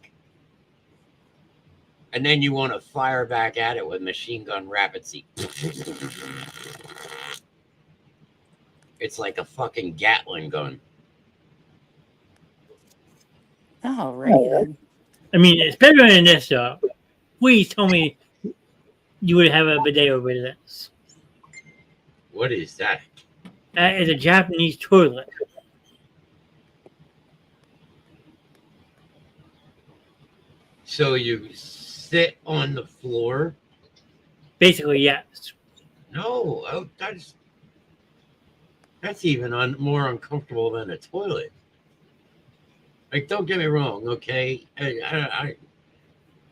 And then you want to fire back at it with machine gun rapid seat. It's like a fucking Gatling gun. Oh, right. I mean, it's better than this, though. Please tell me you would have a bidet over this. What is that? That is a Japanese toilet. So you sit on the floor? Basically, yes. No, that's even more uncomfortable than a toilet. Like, don't get me wrong, okay? I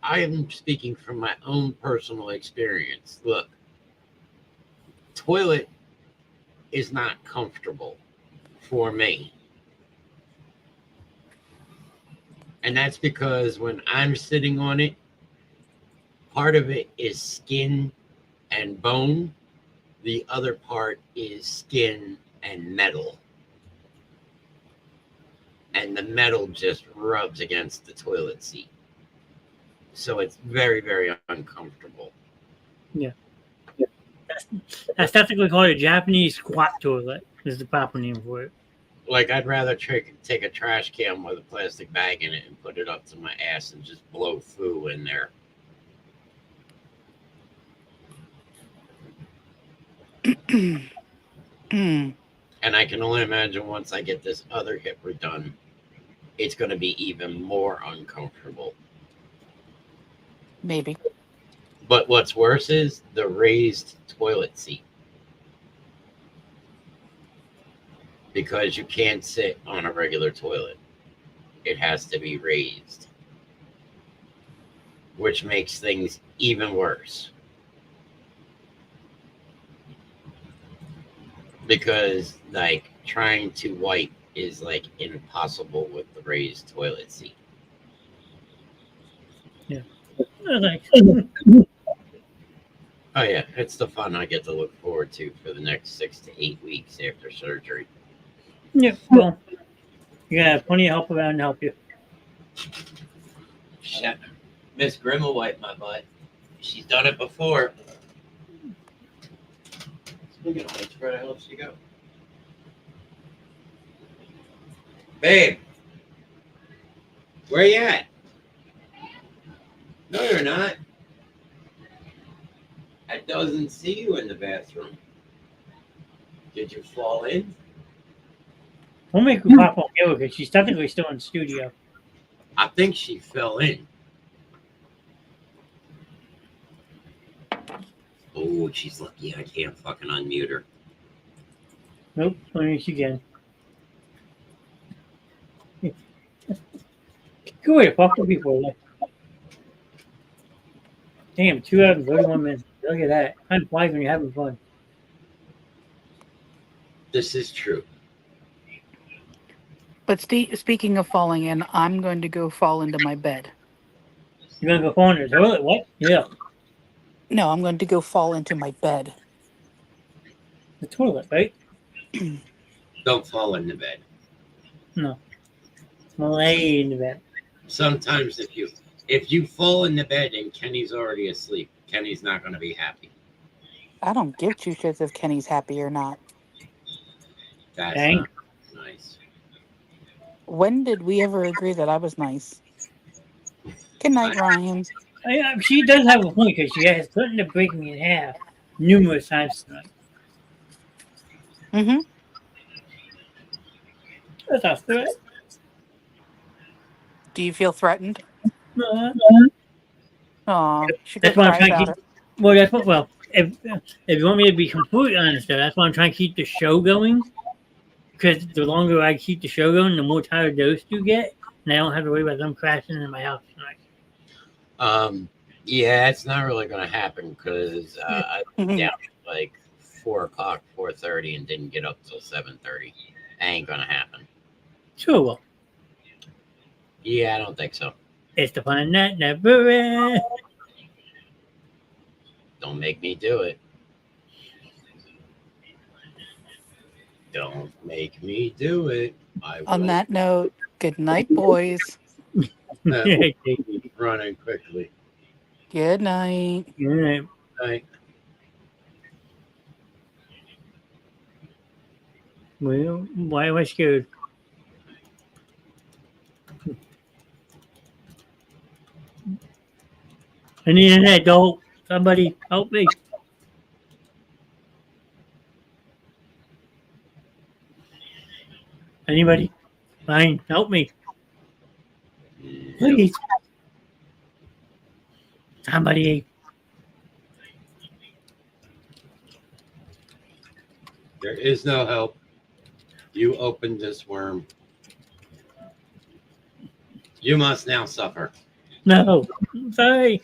am speaking from my own personal experience. Look, toilet is not comfortable for me. And that's because when I'm sitting on it, part of it is skin and bone. The other part is skin and metal. And the metal just rubs against the toilet seat. So it's very, very uncomfortable. Yeah. That's technically called a Japanese squat toilet, is the proper name for it. Like, I'd rather take a trash can with a plastic bag in it and put it up to my ass and just blow foo in there. And I can only imagine once I get this other hip redone, it's going to be even more uncomfortable. Maybe. But what's worse is the raised toilet seat. Because you can't sit on a regular toilet. It has to be raised. Which makes things even worse. Because, like, trying to wipe is, like, impossible with the raised toilet seat. Yeah. Oh, yeah. It's the fun I get to look forward to for the next 6 to 8 weeks after surgery. Yeah, well, you got plenty of help around to help you. Shit. Miss Grimm will wipe my butt. She's done it before. Speaking of which, where the hell did she go? Babe, where you at? No, you're not. I doesn't see you in the bathroom. Did you fall in? We'll make her pop on Gil because she's technically still in the studio. I think she fell in. Oh, she's lucky I can't fucking unmute her. Nope, only she can. Go away, fuck the people. Damn, 2 hours and 31 minutes. Look at that. Time flies when you're having fun. This is true. But speaking of falling in, I'm going to go fall into my bed. You're going to go fall in the toilet? What? Yeah. No, I'm going to go fall into my bed. The toilet, right? Don't fall in the bed. No. Lay in the bed. Sometimes if you fall in the bed and Kenny's already asleep, Kenny's not going to be happy. I don't give two shits if Kenny's happy or not. That's Dang. not nice. When did we ever agree that I was nice? Good night, Ryan. She does have a point because she has threatened to break me in half numerous times tonight. Mm-hmm. That's a threat. Do you feel threatened? Uh, Aw, should go that's why I'm cry trying to about keep. it. Well, that's what. Well, if you want me to be completely honest, though, that's why I'm trying to keep the show going. Because the longer I keep the show going, the more tired those two get, and I don't have to worry about them crashing into my house tonight. Yeah, it's not really going to happen because I was down at like 4 o'clock, 4:30, and didn't get up till 7:30. Ain't going to happen. Sure, well, Yeah, I don't think so. it's the fun that never ends. Don't make me do it. Don't make me do it. On that note, good night, boys. Running quickly. Good night. Good night. Well, why am I scared? I need an adult. Somebody help me. Anybody? Fine, help me. Please. Somebody. There is no help. You opened this worm. You must now suffer. No. I'm sorry.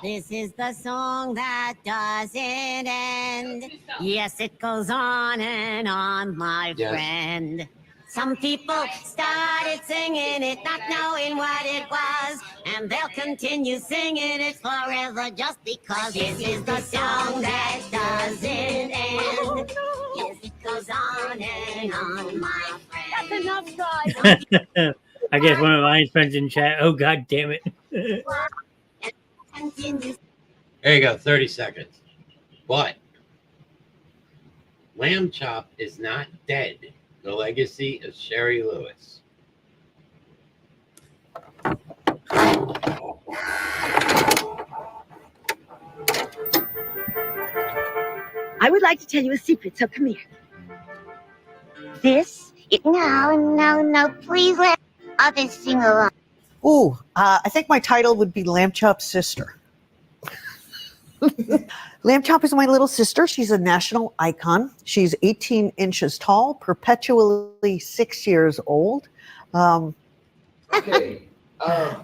This is the song that doesn't end. Yes, it goes on and on, my friend. Some people started singing it, not knowing what it was, and they'll continue singing it forever just because. This is the song that doesn't end. Yes, it goes on and on, my friend. That's enough, guys. I guess one of Ryan's friends in chat. Oh, God damn it. There you go, 30 seconds. But Lamb Chop is not dead. The legacy of Sherry Lewis. I would like to tell you a secret, so come here. No, please let others sing along. Ooh, I think my title would be Lamb Chop's sister. Lamb Chop is my little sister. She's a national icon. She's 18 inches tall, perpetually 6 years old. Okay.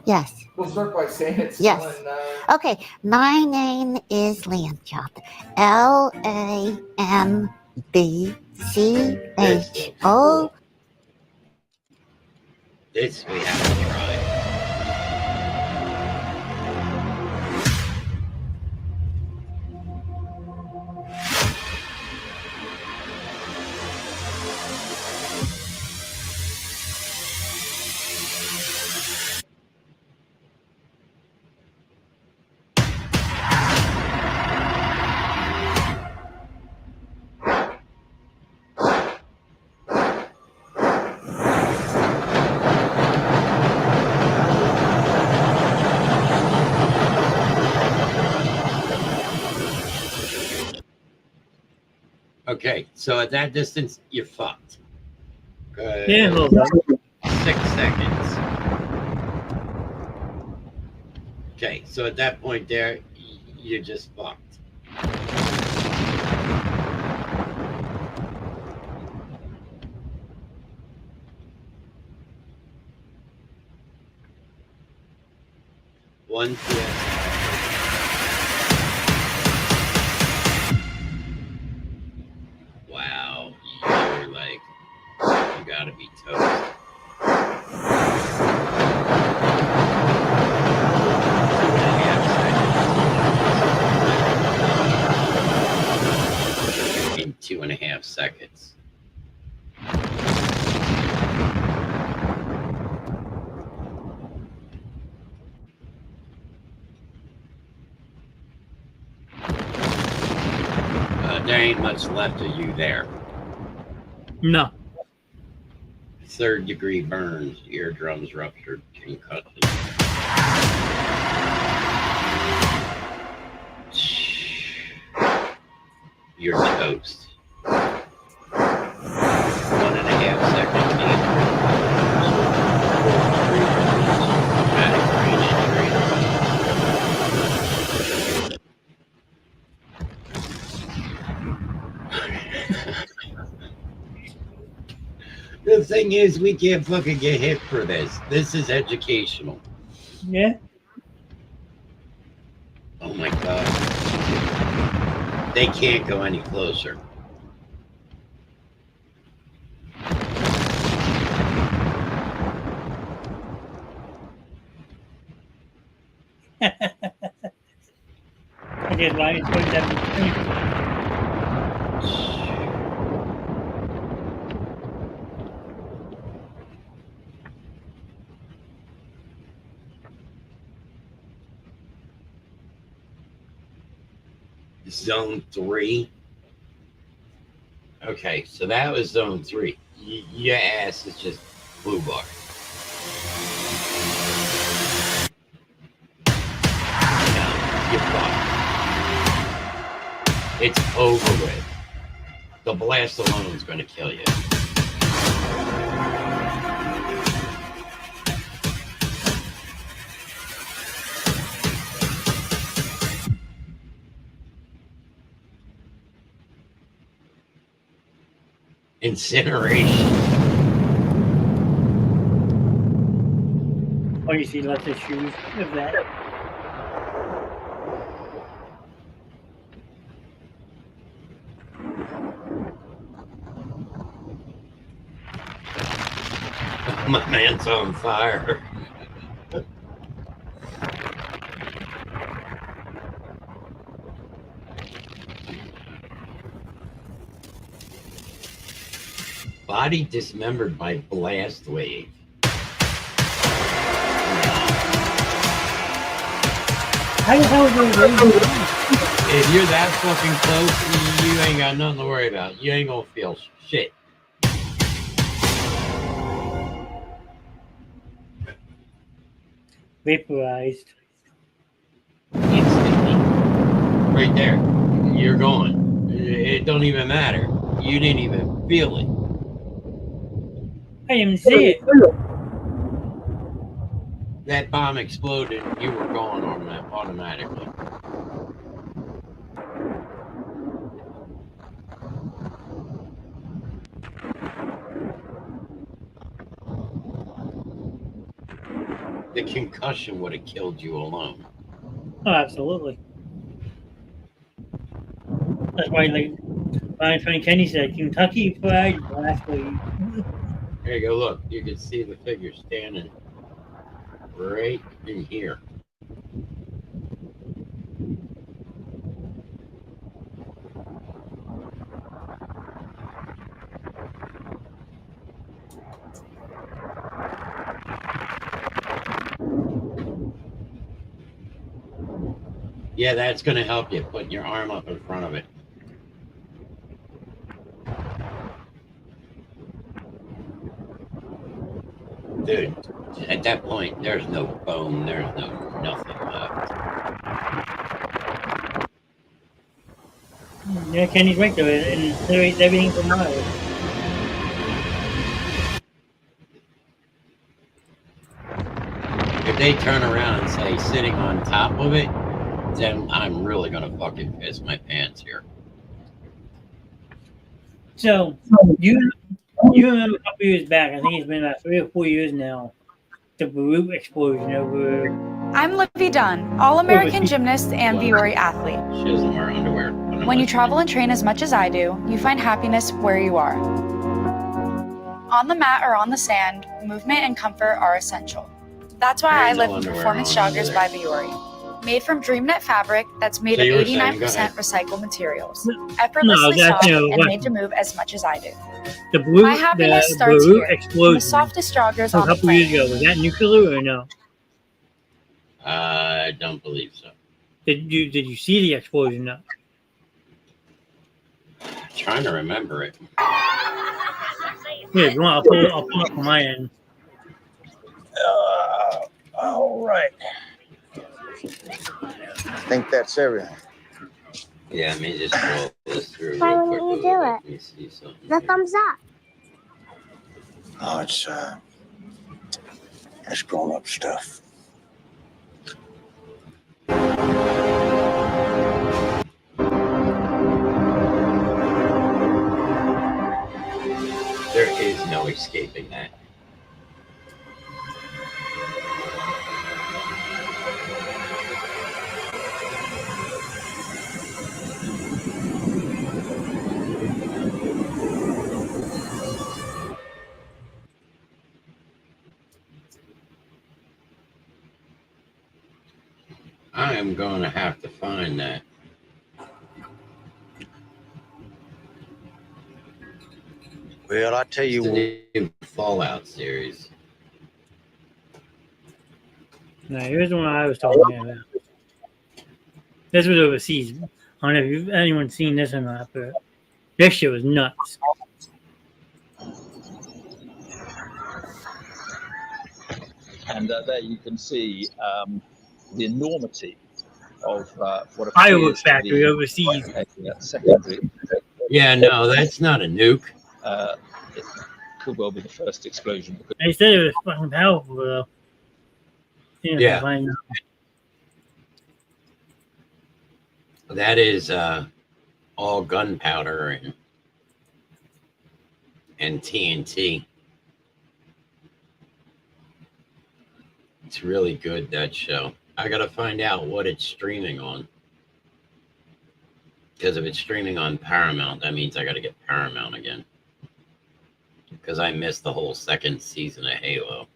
Yes. We'll start by saying it's Yes. spelling, Okay, my name is Lamb Chop. LAMBCHO. This we have to try. Okay, so at that distance, you're fucked. Yeah, hold on. 6 seconds. Okay, so at that point there, you're just fucked. One Wow, you're like, you gotta be toast. In 2.5 seconds. There ain't much left of you there. No. 3rd-degree burns, eardrums ruptured, concussion. You're toast. 1.5 second lead. Traumatic brain injury. The thing is, we can't fucking get hit for this. This is educational. Yeah. Oh my god. They can't go any closer. I guess why it's going to Zone 3. Okay, so that was zone 3. Your ass is just blue bar. No, you're fucked. It's over with. The blast alone is going to kill you. Incineration. Oh, you see lots of shoes of that. My man's on fire. Body dismembered by blast wave. How the hell is it? If you're that fucking close, you ain't got nothing to worry about. You ain't gonna feel shit. Vaporized. Instantly. Right there. You're gone. It don't even matter. You didn't even feel it. I didn't see it. That bomb exploded and you were gone automatically. The concussion would have killed you alone. Oh, absolutely. That's why, like, Brian Kenny said, Kentucky Fried Blast Wave. There you go. Look, you can see the figure standing right in here. Yeah, that's going to help you, putting your arm up in front of it. Dude, at that point, there's no bone, there's no nothing left. Yeah, Kenny's right though, and it's everything from miles. If they turn around and say sitting on top of it, then I'm really going to fucking piss my pants here. So, you remember a couple years back, I think it's been about 3 or 4 years now, the Baruch explosion over... I'm Livy Dunn, All-American gymnast and Viore athlete. She doesn't wear underwear. When you travel and train as much as I do, you find happiness where you are. On the mat or on the sand, movement and comfort are essential. That's why I live in Performance Joggers by Viore. Made from DreamKnit fabric that's made of 89% recycled materials. Effortlessly soft and made to move as much as I do. My happiness starts here, in the softest joggers on the planet. A couple years ago, was that nuclear or no? I don't believe so. Did you see the explosion? No. trying to remember it. Yeah, if you want, I'll pull up on my end. All right. I think that's everything. Yeah, let me just scroll this through Why real wouldn't quick. you do Let it? me see something. The thumbs up. Oh, it's grown-up stuff. There is no escaping that. I am going to have to find that. Well, I tell you, the new Fallout series. Now, here's the one I was talking about. This was overseas. I don't know if anyone's seen this or not, but this shit was nuts. And there you can see the enormity of what Fireworks appears to factory be overseas. a secondary. Yeah, no, that's not a nuke. It could well be the first explosion. They said it was fucking powerful, though. Yeah. That is all gunpowder and TNT. It's really good, that show. I gotta find out what it's streaming on. Because if it's streaming on Paramount, that means I gotta get Paramount again. Because I missed the whole second season of Halo.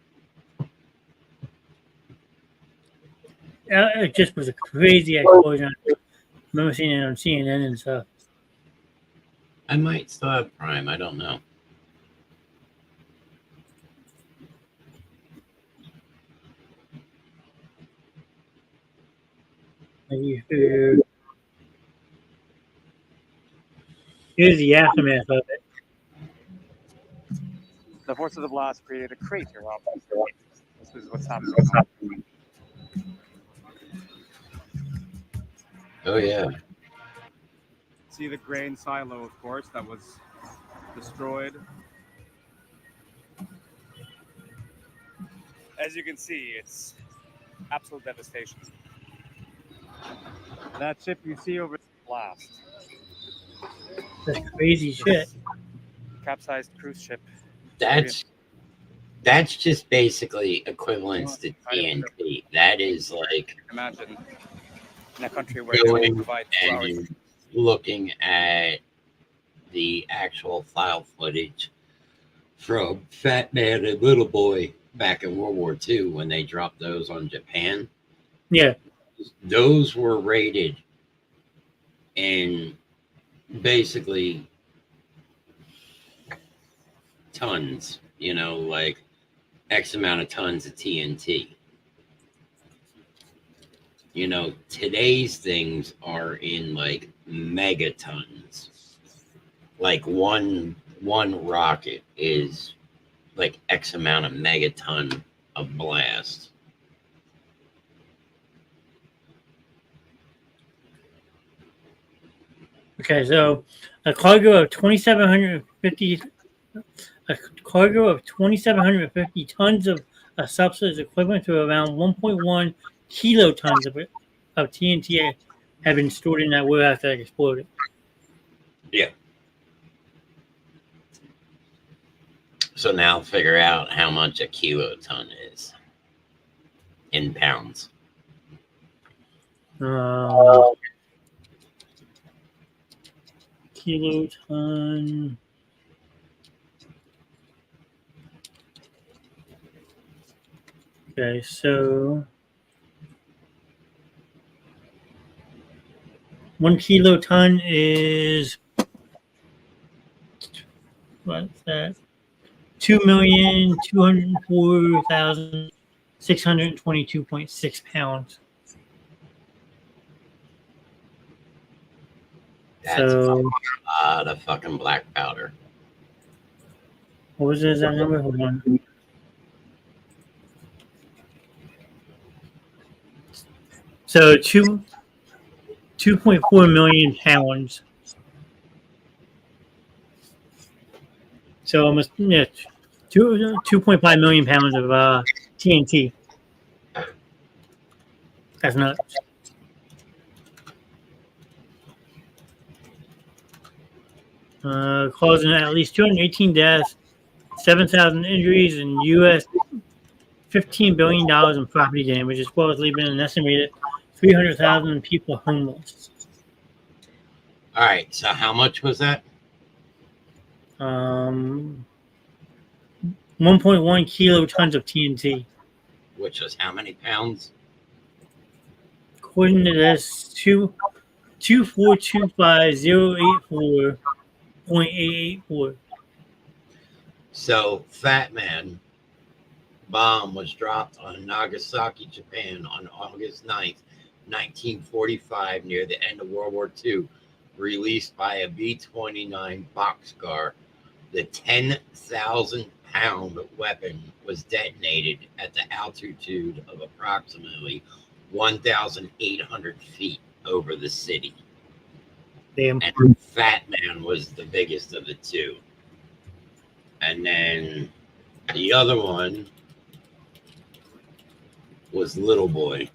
It just was a crazy explosion. I remember seeing it on CNN and stuff. I might still have Prime, I don't know. Here's the aftermath of it. The force of the blast created a crater on the surface. This is what's happening. Oh, yeah. See the grain silo, of course, that was destroyed. As you can see, it's absolute devastation. That ship you see over the blast. That's crazy shit. Capsized cruise ship. That's just basically equivalence to TNT. That is like imagine in a country where they going provide 2 hours. and looking at the actual file footage from Fat Man and Little Boy back in World War II when they dropped those on Japan. Yeah. Those were rated in basically tons, like X amount of tons of TNT. Today's things are in like megatons. Like one rocket is like X amount of megaton of blast. Okay, so a cargo of 2,750 tons of a substance equivalent to around 1.1 kilotons of TNT have been stored in that warehouse that exploded. Yeah. So now figure out how much a kiloton is in pounds. Kiloton. Okay, so 1 kiloton is what's that? 2,204,622.6 pounds. That's So a lot of fucking black powder. what was his number? Hold on. So 2.4 million pounds. So almost 2.5 million pounds of TNT. That's nuts. Causing at least 218 deaths, 7,000 injuries, and U.S. $15 billion in property damage, as well as leaving an estimated 300,000 people homeless. All right, so how much was that? 1.1 kilotons of TNT. Which is how many pounds? According to this, 2425084.884. So Fat Man bomb was dropped on Nagasaki, Japan on August 9th, 1945, near the end of World War II, released by a B-29 boxcar. The 10,000-pound weapon was detonated at the altitude of approximately 1,800 feet over the city. Damn. And Fat Man was the biggest of the two. And then the other one was Little Boy.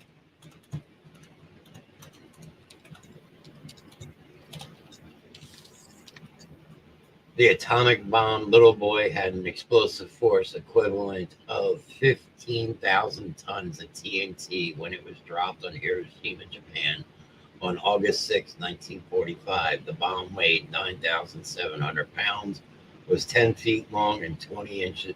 The atomic bomb Little Boy had an explosive force equivalent of 15,000 tons of TNT when it was dropped on Hiroshima, Japan on August 6, 1945. The bomb weighed 9,700 pounds, was 10 feet long and 28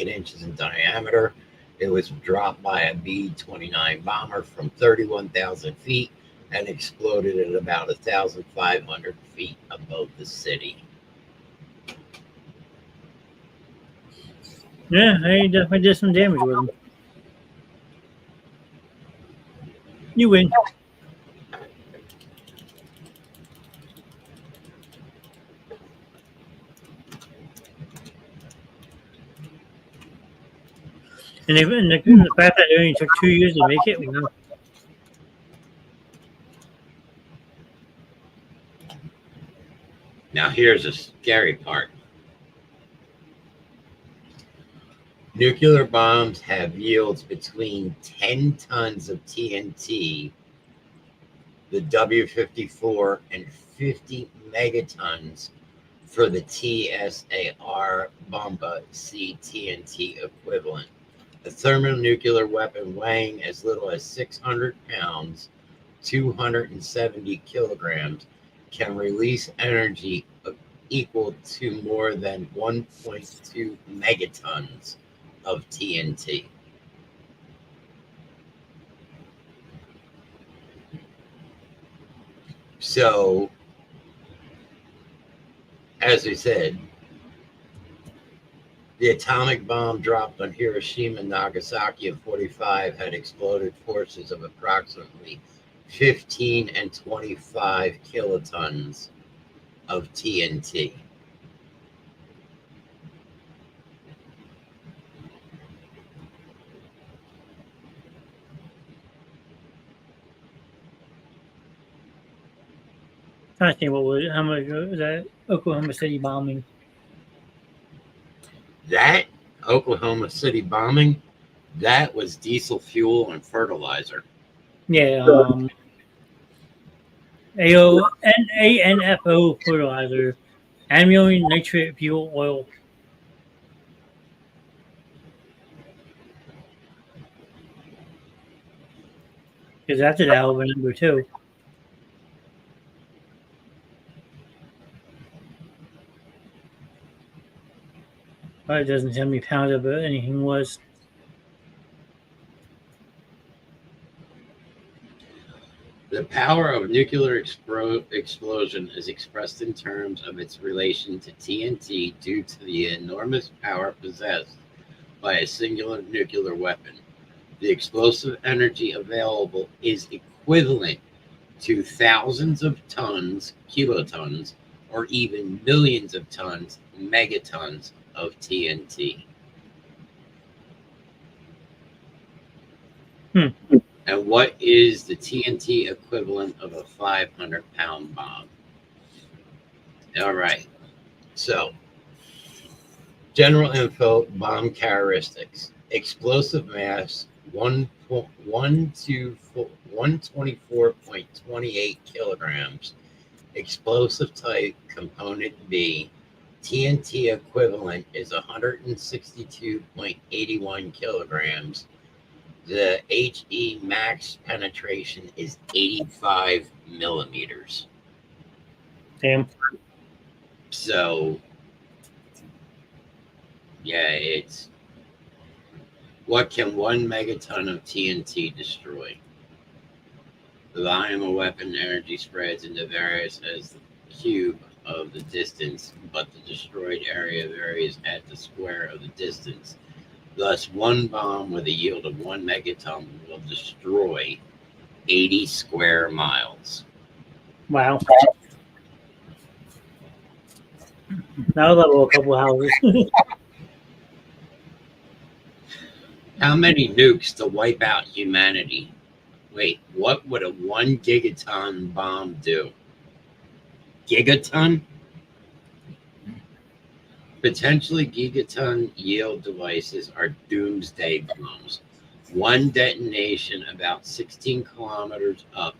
inches in diameter. It was dropped by a B-29 bomber from 31,000 feet and exploded at about 1,500 feet above the city. Yeah, I definitely did some damage with them. You win. And the fact that it only took 2 years to make it, wow. Now here's a scary part. Nuclear bombs have yields between 10 tons of TNT, the W-54, and 50 megatons for the TSAR Bomba C TNT equivalent. A thermonuclear weapon weighing as little as 600 pounds, 270 kilograms, can release energy equal to more than 1.2 megatons of TNT. So, as we said, the atomic bomb dropped on Hiroshima and Nagasaki in 1945 had exploded forces of approximately 15 and 25 kilotons of TNT. I think how much was that Oklahoma City bombing? That Oklahoma City bombing, that was diesel fuel and fertilizer. Yeah, ANFO fertilizer, ammonium nitrate fuel oil. Because that's a hell of a number too. It doesn't tell me pounds of anything was. The power of nuclear explosion is expressed in terms of its relation to TNT due to the enormous power possessed by a singular nuclear weapon. The explosive energy available is equivalent to thousands of tons, kilotons, or even millions of tons, megatons of TNT. And what is the TNT equivalent of a 500-pound bomb? All right. So, general info, bomb characteristics. Explosive mass, 124.28 kilograms. Explosive type, component B. TNT equivalent is 162.81 kilograms. The HE max penetration is 85 millimeters. Damn. So, yeah, it's what can 1 megaton of TNT destroy? The volume of weapon energy spreads into various as the cube of the distance, but the destroyed area varies at the square of the distance. Thus, one bomb with a yield of 1 megaton will destroy 80 square miles. Wow. That'll level a couple houses. How many nukes to wipe out humanity? Wait, what would a 1 gigaton bomb do? Gigaton? Potentially gigaton yield devices are doomsday bombs. One detonation about 16 kilometers up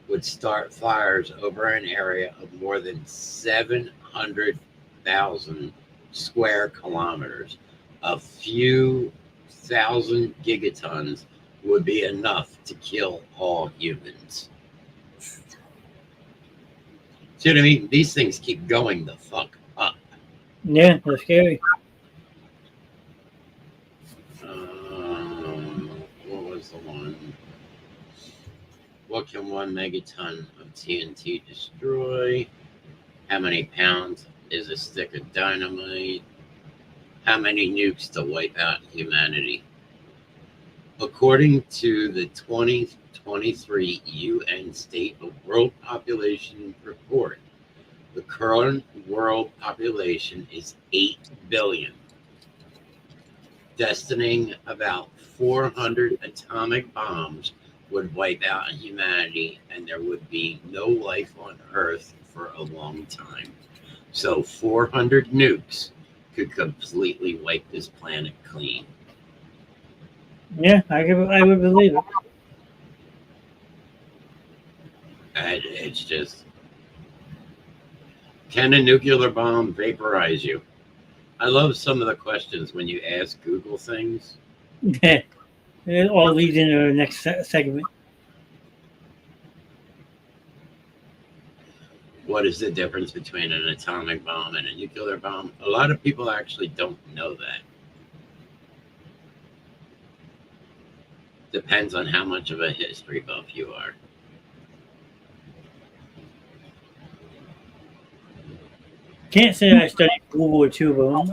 would start fires over an area of more than 700,000 square kilometers. A few thousand gigatons would be enough to kill all humans. See what I mean? These things keep going the fuck up. Yeah, that's scary. What was the one? What can 1 megaton of TNT destroy? How many pounds is a stick of dynamite? How many nukes to wipe out humanity? According to the 2023 UN State of World Population Report, the current world population is 8 billion. Destining about 400 atomic bombs would wipe out humanity, and there would be no life on Earth for a long time. So 400 nukes could completely wipe this planet clean. Yeah, I would believe it. And it's just, can a nuclear bomb vaporize you? I love some of the questions when you ask Google things. Yeah, it all leads into the next segment. What is the difference between an atomic bomb and a nuclear bomb? A lot of people actually don't know that. Depends on how much of a history buff you are. Can't say I studied World War II, but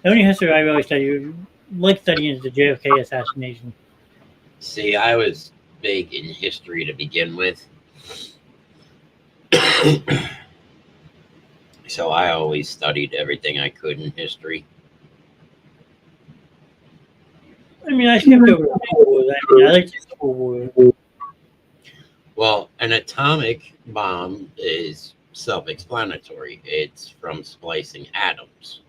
the only history I really studied, like studying, is the JFK assassination. See, I was big in history to begin with. So I always studied everything I could in history. I mean, I skipped over the World War. I mean, I like the World War. Well, an atomic bomb is self-explanatory. It's from splicing atoms.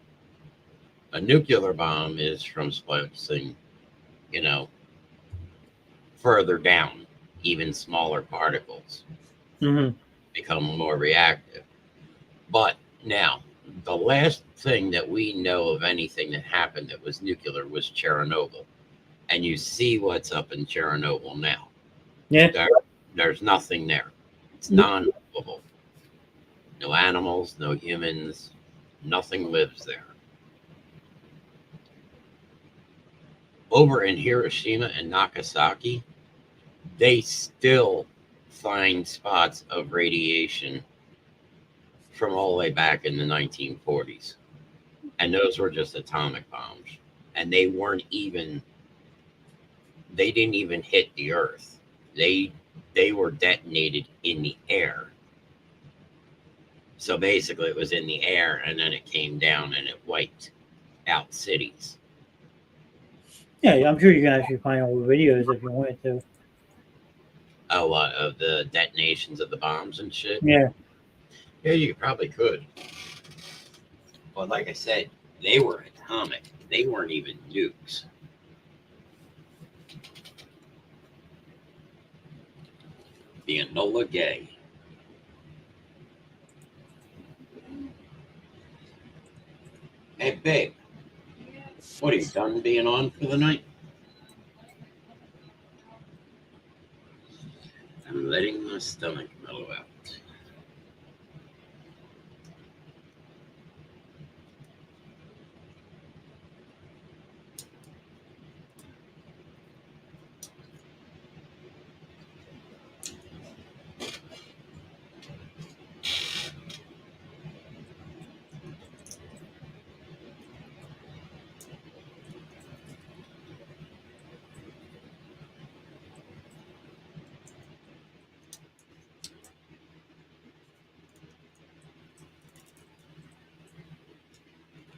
A nuclear bomb is from splicing, further down, even smaller particles. Mm-hmm. Become more reactive. But now, the last thing that we know of anything that happened that was nuclear was Chernobyl. And you see what's up in Chernobyl now. Yeah. There's nothing there. It's non-livable. No animals, no humans, nothing lives there. Over in Hiroshima and Nagasaki, they still find spots of radiation from all the way back in the 1940s. And those were just atomic bombs. And they didn't even hit the Earth. They they were detonated in the air. So basically, it was in the air, and then it came down and it wiped out cities. Yeah, I'm sure you can actually find old videos if you wanted to. A lot of the detonations of the bombs and shit. Yeah. Yeah, you probably could. But like I said, they were atomic. They weren't even nukes. The Enola Gay. Hey, babe. What, are you done being on for the night? I'm letting my stomach mellow out.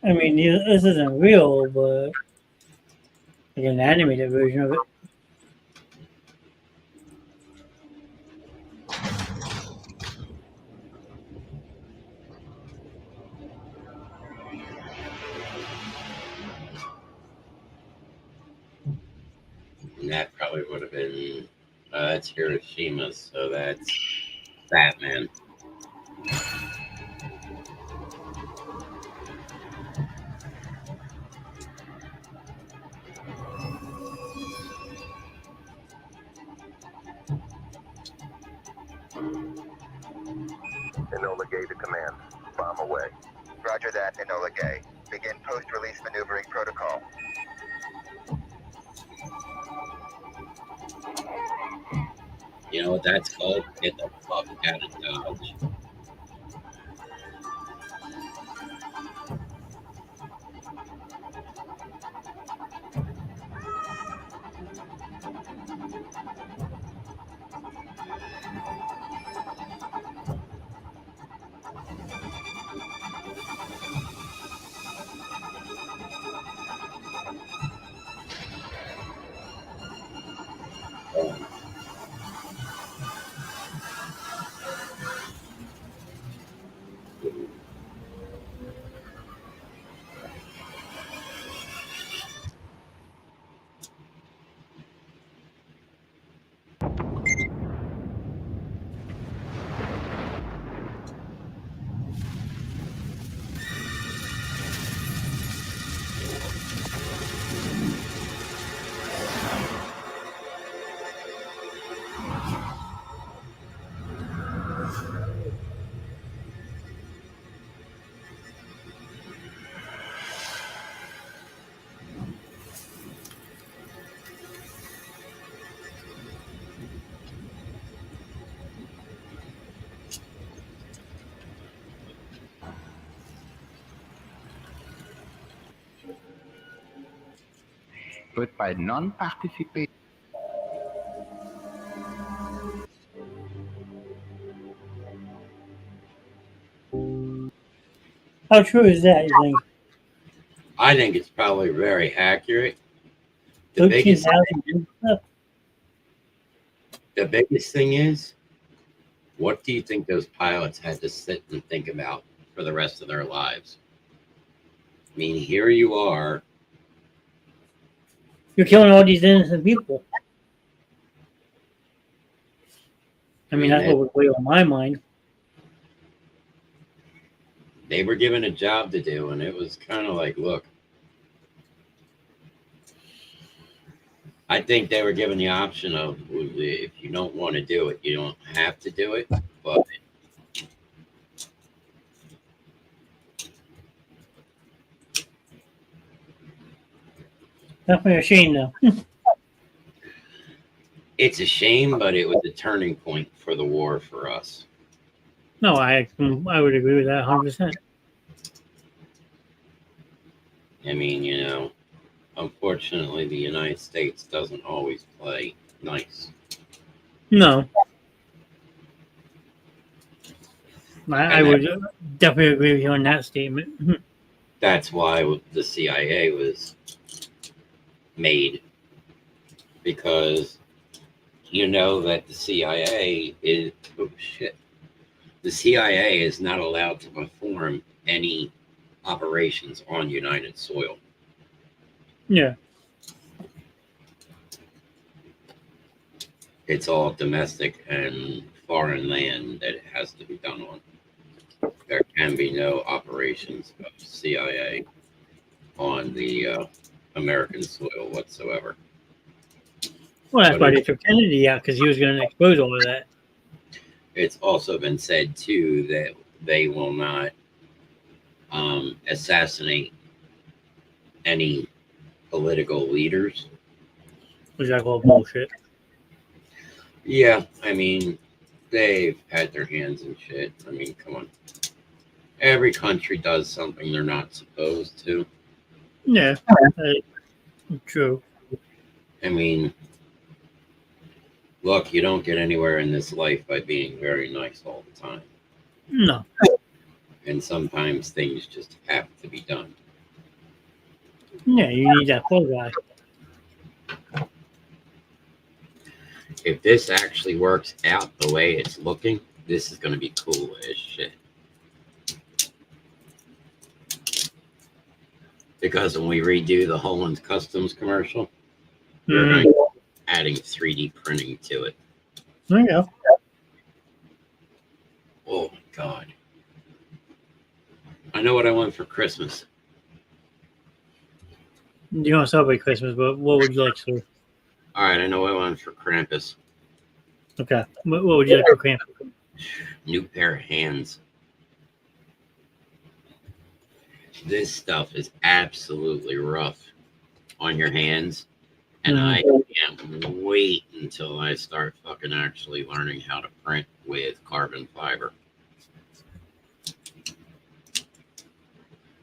I mean, this isn't real, but like an animated version of it. And that probably would have been, that's Hiroshima, so that's Batman. Enola Gay to command. Bomb away. Roger that, Enola Gay. Begin post-release maneuvering protocol. You know what that's called? Get the fuck out of Dodge. But by non-participation. How true is that, you think? I think it's probably very accurate. The 13,000 biggest thing is, what do you think those pilots had to sit and think about for the rest of their lives? I mean, here you are. You're killing all these innocent people. I mean, that's what would weigh on my mind. They were given a job to do, and it was kind of like, look, I think they were given the option of, if you don't want to do it, you don't have to do it, but Definitely a shame, though. it's a shame, but it was a turning point for the war for us. No, I would agree with that 100%. I mean, you know, unfortunately, the United States doesn't always play nice. No. I would definitely agree with you on that statement. That's why the CIA was made, because you know that the CIA is the CIA is not allowed to perform any operations on United soil. Yeah. It's all domestic and foreign land that it has to be done on. There can be no operations of CIA on the American soil whatsoever. Well, that's why they took Kennedy out, because he was going to expose all of that. It's also been said too that they will not assassinate any political leaders. Which I call bullshit. Yeah, I mean, they've had their hands in shit. I mean, come on. Every country does something they're not supposed to. Yeah, true. I mean, look, you don't get anywhere in this life by being very nice all the time. No. And sometimes things just have to be done. Yeah, you need that full guy. If this actually works out the way it's looking, this is going to be cool as shit. Because when we redo the Holland Customs commercial, we're going to be adding 3D printing to it. There you go. Oh my God. I know what I want for Christmas. You don't celebrate Christmas, but what would you like, sir? All right, I know what I want for Krampus. Okay. What would you like for Krampus? New pair of hands. This stuff is absolutely rough on your hands. And I can't wait until I start fucking actually learning how to print with carbon fiber.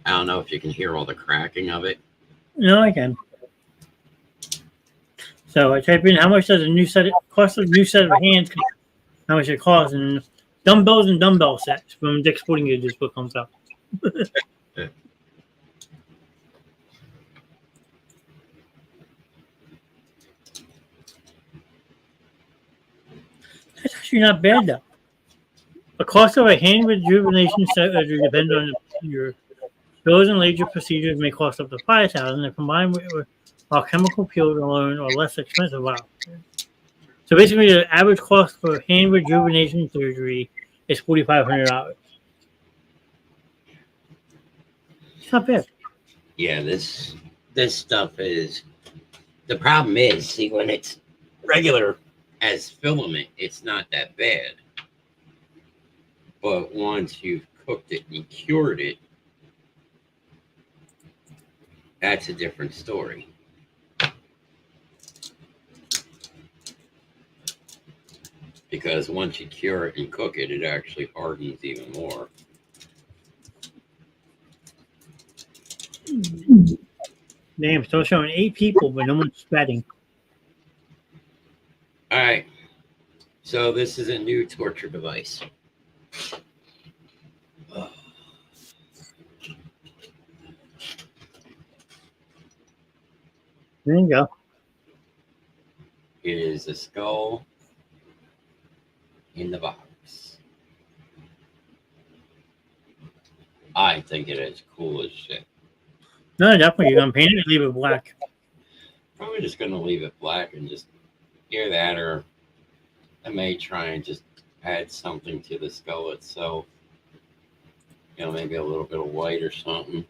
I don't know if you can hear all the cracking of it. No, I can. So I type in how much does a new set cost of new set of hands, how much it costs, and dumbbells and dumbbell sets from Dick's Sporting Goods is what comes up. That's actually not bad though. The cost of a hand rejuvenation set depends on your those and laser procedures may cost up to $5,000. They're combined with while chemical peels alone are less expensive. Wow. So basically, the average cost for hand rejuvenation surgery is $4,500. It's not bad. Yeah, this stuff is. The problem is, see, when it's regular as filament, it's not that bad. But once you've cooked it and cured it, that's a different story. Because once you cure it and cook it, it actually hardens even more. Damn, still showing 8 people, but no one's sweating. All right. So this is a new torture device. There you go. It is a skull in the box. I think it is cool as shit. No, definitely. You're going to paint it or leave it black? Probably just going to leave it black and just hear that, or I may try and just add something to the skull itself. You know, maybe a little bit of white or something.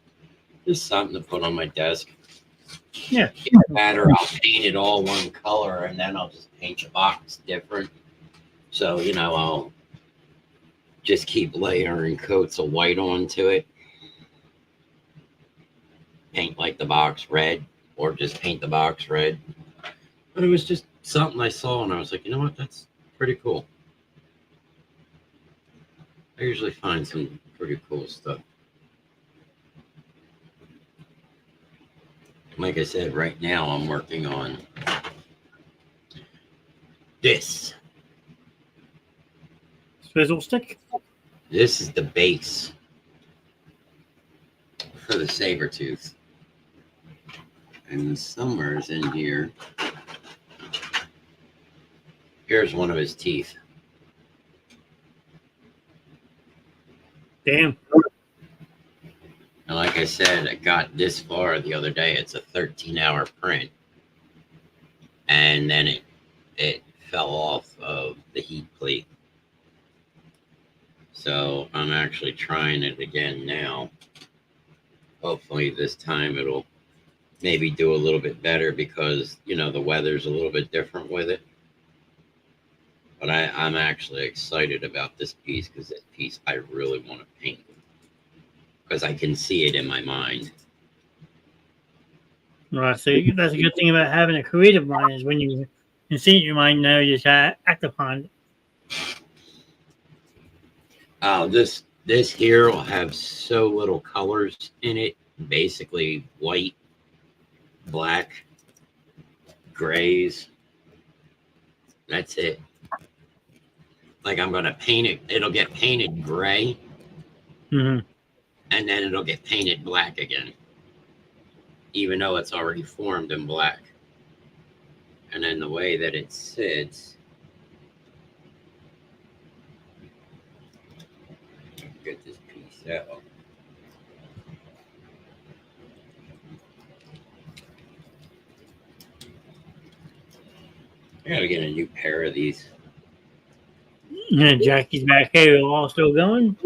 Just something to put on my desk. Yeah. That, or I'll paint it all one color and then I'll just paint the box different. So, you know, I'll just keep layering coats of white onto it. Paint like the box red, or just paint the box red. But it was just something I saw and I was like, you know what, that's pretty cool. I usually find some pretty cool stuff. Like I said, right now I'm working on this. Swizzle stick. This is the base for the saber tooth. And somewhere's in here, here's one of his teeth. Damn. And like I said, I got this far the other day. It's a 13-hour print. And then it fell off of the heat plate. So I'm actually trying it again now. Hopefully this time it'll maybe do a little bit better because, you know, the weather's a little bit different with it. But I'm actually excited about this piece because this piece I really want to paint because I can see it in my mind. Right, so that's a good thing about having a creative mind is when you can see it in your mind, now you just act upon it. This here will have so little colors in it. Basically white, black, grays. That's it. Like I'm going to paint it. It'll get painted gray. Mm-hmm. And then it'll get painted black again. Even though it's already formed in black. And then the way that it sits. Get this piece out. I gotta get a new pair of these. Yeah, Jackie's back here, all still going.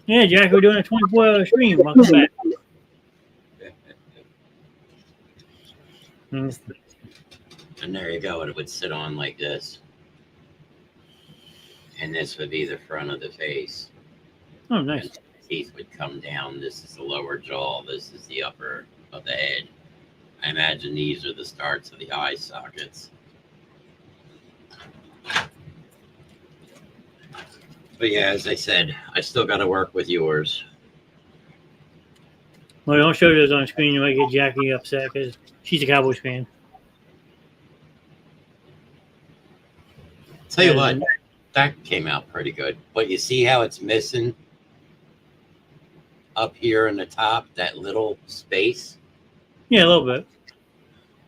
Yeah, Jack, we're doing a 24-hour stream. Welcome back. And there you go. It would sit on like this. And this would be the front of the face. Oh, nice. And the teeth would come down. This is the lower jaw. This is the upper of the head. I imagine these are the starts of the eye sockets. But yeah, as I said, I still got to work with yours. Well, don't show those on screen. You might get Jackie upset because she's a Cowboys fan. Tell you what, that came out pretty good. But you see how it's missing up here in the top, that little space? Yeah, a little bit.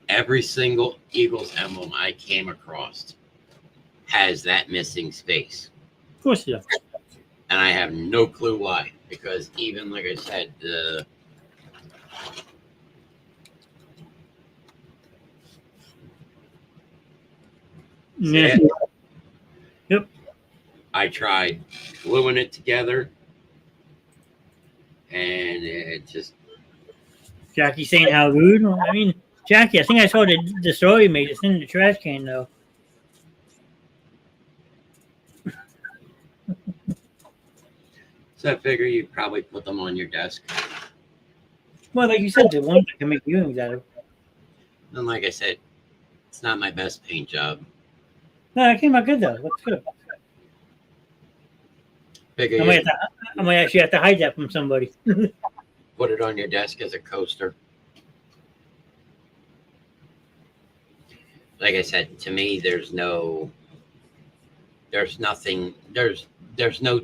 Every single Eagles emblem I came across has that missing space. Of course it does. And I have no clue why. Because even, like I said, the yeah. Yep. I tried gluing it together, and it just... Jackie saying how rude. I mean, Jackie, I think I saw the story made. It's in the trash can, though. So I figure you'd probably put them on your desk. Well, like you said, the ones that can make viewings out of. And like I said, it's not my best paint job. No, it came out good, though. Looks good. Figure I might actually have to hide that from somebody. put it on your desk as a coaster. Like I said, to me, there's no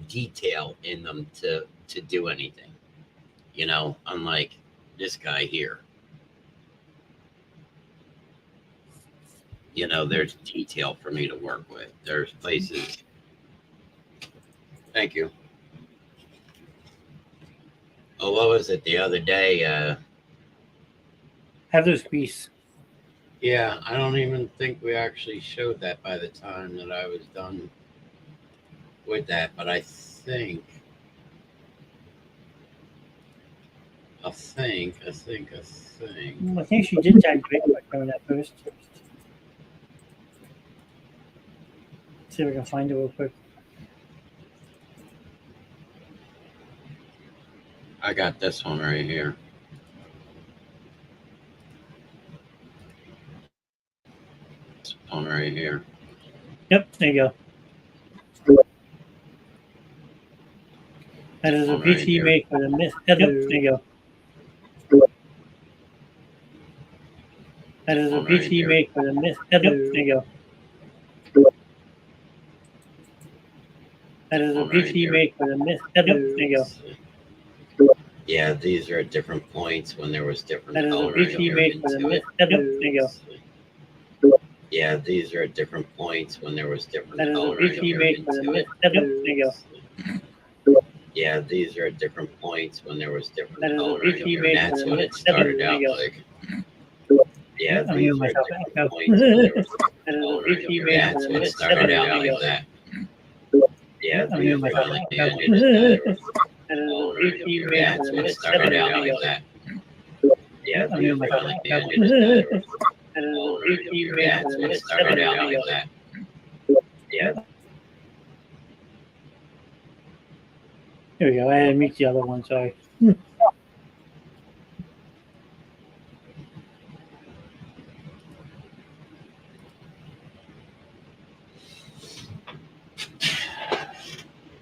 detail in them to do anything, you know, unlike this guy here. You know, there's detail for me to work with. There's places. Thank you. Oh, what was it the other day? Have those piece. Yeah, I don't even think we actually showed that by the time that I was done with that, but I think I think she did tag the video by that first. See if we can find it real quick. I got this one right here. This one right here. Yep, there you go. That is a PC made for the Miss Heather. Yep, there you go. That is a PC made for the Miss Heather. There you go. That is a One right PC here. made for the Miss Heather. There you go. Yeah, these are at different points when there was different That is a coloring PC made for the into Miss it. Heather. There you go. Yeah, these are at different points when there was different That is a coloring PC made for the into Miss it. Heather. There you go. Yeah, these are at different points when there was different That is a coloring PC here. made And for that's the what Miss it Heather. started There out you go. like. Yeah, I'm these hearing are at myself different echo. points when there was That is a coloring PC here. made for That's the what Miss started Heather. out There you like go. that. Yeah, I'm these hearing are myself finally echo. the end of it. That is a Coloring PC here. made for That's the what Miss started Heather. out There you like go. that. Yeah, I'm these hearing are myself finally the echo. end of it. That is a Coloring PC here. made for That's the what Miss started Heather. out There you like go. that. Yeah. There we go. I had to mute the other one. Sorry.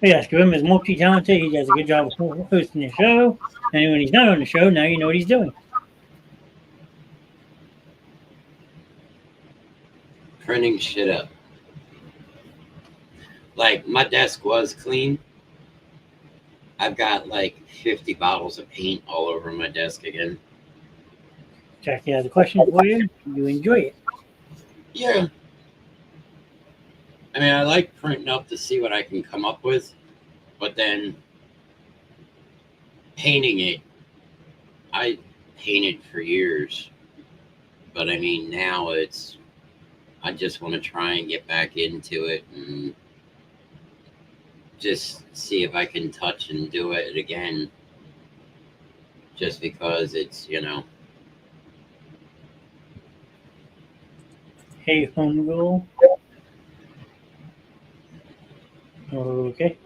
Yes, Grim is multi-talented. He does a good job of hosting the show. And when he's not on the show, now you know what he's doing. Printing shit up. Like, my desk was clean. I've got like 50 bottles of paint all over my desk again. Jackie has a question for you. You enjoy it. Yeah. I mean, I like printing up to see what I can come up with, but then painting it, I painted for years, but I mean, now I just want to try and get back into it and just see if I can touch and do it again, just because it's, Hey, home rule. Okay.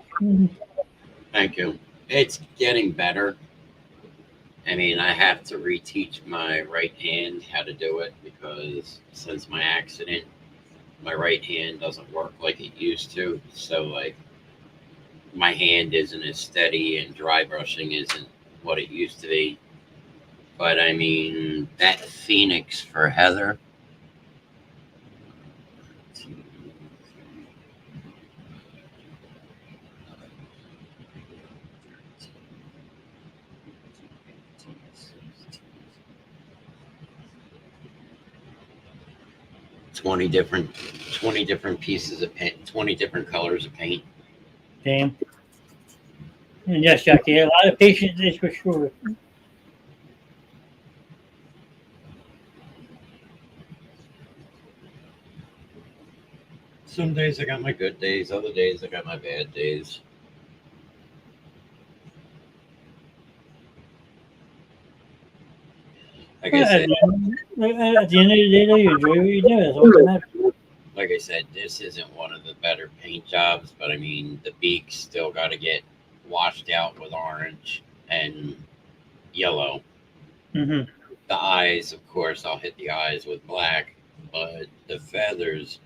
Thank you. It's getting better. I mean, I have to reteach my right hand how to do it because since my accident, my right hand doesn't work like it used to. So, like, my hand isn't as steady and dry brushing isn't what it used to be. But I mean, that Phoenix for Heather. Twenty different pieces of paint, 20 different colors of paint. Damn. And yes, Jackie, a lot of patience is for sure. Some days I got my good days, other days I got my bad days. Like I said, At the end of the day, though, you enjoy what you do. That's all that matters. like I said, this isn't one of the better paint jobs, but I mean, the beaks still got to get washed out with orange and yellow. Mm-hmm. The eyes, of course, I'll hit the eyes with black, but the feathers,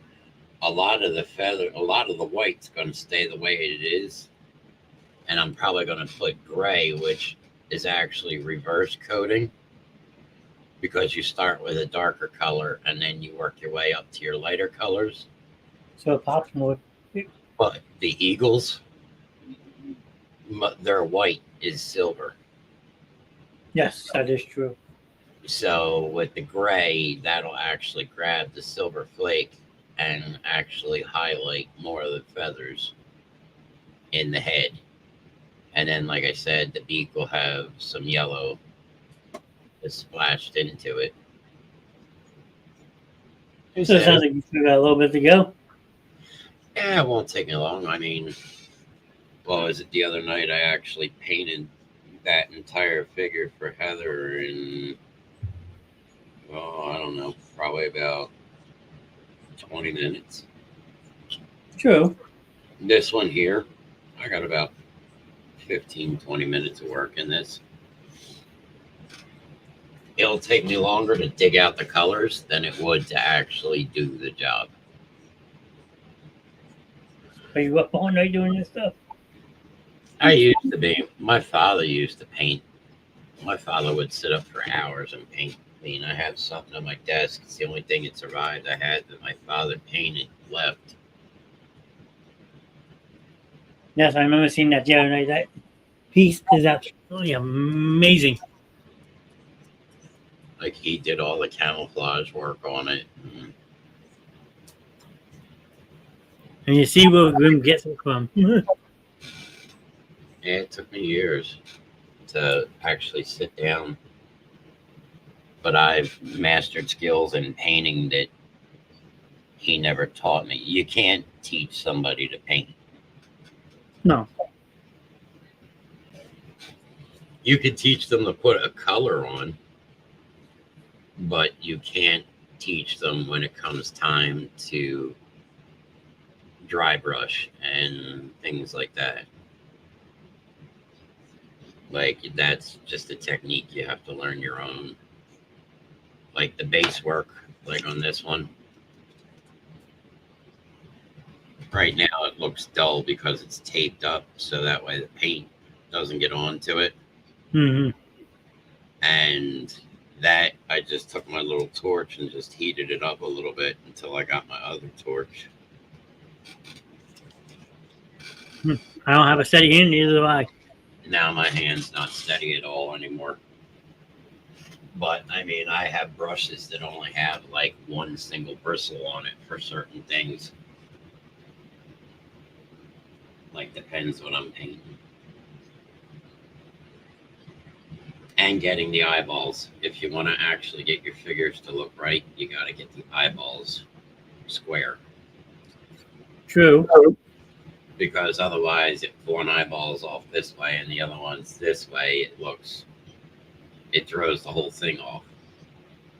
a lot of the white's going to stay the way it is. And I'm probably going to put gray, which is actually reverse coating, because you start with a darker color and then you work your way up to your lighter colors. So it pops more. But the eagles, their white is silver. Yes, that is true. So with the gray, that'll actually grab the silver flake and actually highlight more of the feathers in the head. And then, like I said, the beak will have some yellow that's splashed into it. So it sounds like you still got a little bit to go. Yeah, it won't take me long. I mean, well, was it the other night I actually painted that entire figure for Heather in, I don't know, probably about 20 minutes. True. This one here, I got about 15, 20 minutes of work in this. It'll take me longer to dig out the colors than it would to actually do the job. Are you up all night doing this stuff? I used to be. My father used to paint. My father would sit up for hours and paint. I mean, I have something on my desk. It's the only thing that survived. I had that my father painted left. Yes, I remember seeing that the other night. That piece is absolutely amazing. Like he did all the camouflage work on it. And you see where Grim gets it from. Yeah, it took me years to actually sit down, but I've mastered skills in painting that he never taught me. You can't teach somebody to paint. No. You could teach them to put a color on, but you can't teach them when it comes time to dry brush and things like that. Like, that's just a technique you have to learn your own. Like the base work, like on this one. Right now it looks dull because it's taped up, so that way the paint doesn't get onto it. Mm-hmm. And that, I just took my little torch and just heated it up a little bit until I got my other torch. I don't have a steady hand, neither do I. Now my hand's not steady at all anymore. But I mean, I have brushes that only have like one single bristle on it for certain things. Like, depends what I'm painting. And getting the eyeballs. If you want to actually get your figures to look right, you got to get the eyeballs square. True. Because otherwise, if one eyeball's off this way and the other one's this way, it throws the whole thing off.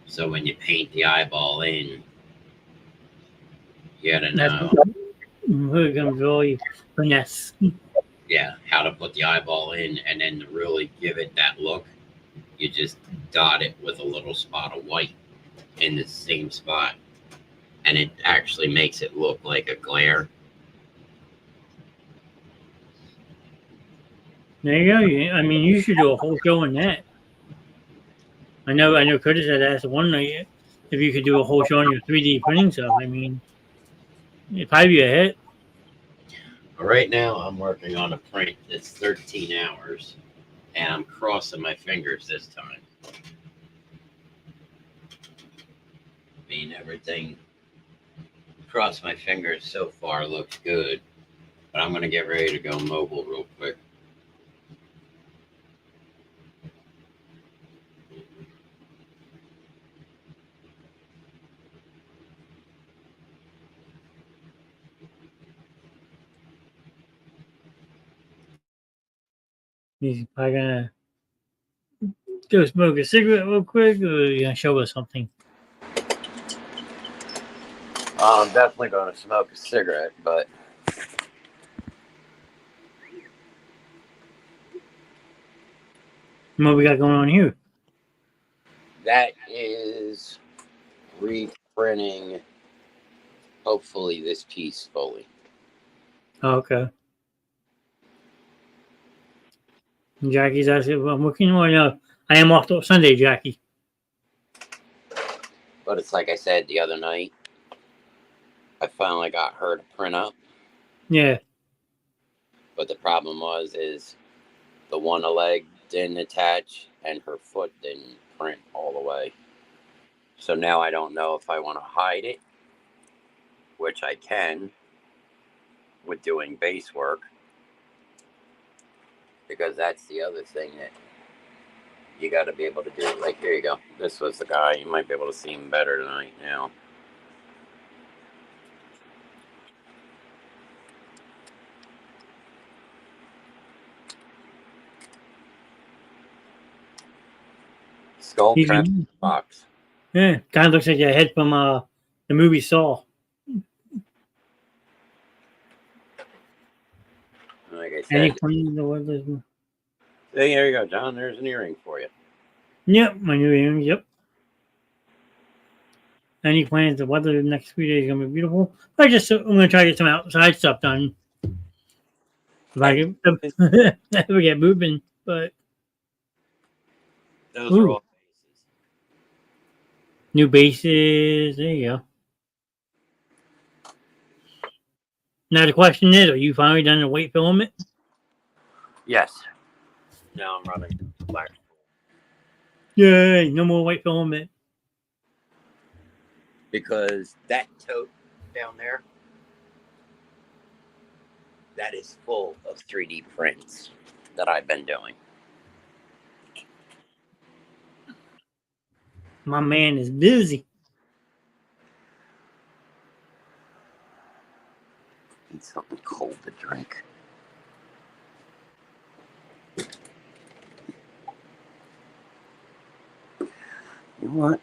So when you paint the eyeball in, you gotta know, We're gonna really finesse. yeah, how to put the eyeball in, and then to really give it that look, you just dot it with a little spot of white in the same spot, and it actually makes it look like a glare. There you go. I mean, you should do a whole show on that. I know Curtis had asked one night if you could do a whole show on your 3D printing stuff. I mean, it'd probably be a hit. Right now, I'm working on a print that's 13 hours, and I'm crossing my fingers this time. I mean, everything across my fingers so far looks good, but I'm going to get ready to go mobile real quick. He's probably gonna go smoke a cigarette real quick, or you gonna show us something. I'm definitely going to smoke a cigarette, but What we got going on here? that is reprinting, hopefully, this piece fully. Oh, okay. Jackie's asking if I'm working or no. I am off till Sunday, Jackie. But it's like I said the other night, I finally got her to print up. Yeah. But the problem is the one leg didn't attach and her foot didn't print all the way. So now I don't know if I want to hide it, which I can with doing base work, because that's the other thing that you got to be able to do. Like, here you go. This was the guy. You might be able to see him better tonight now. Skull Trap box. Yeah, kind of looks like a head from the movie Saw. Like I Any said, plans or what is- hey, there you go, John. There's an earring for you. Yep, my new earring. Yep. Any plans? The weather the next few days is gonna be beautiful. I'm gonna try to get some outside stuff done. If I can, if we get moving, but Those are all new bases. There you go. Now the question is, are you finally done the weight filament? Yes. Now I'm running black. Yay, no more weight filament. Because that tote down there, that is full of 3D prints that I've been doing. My man is busy. Need something cold to drink. You know what?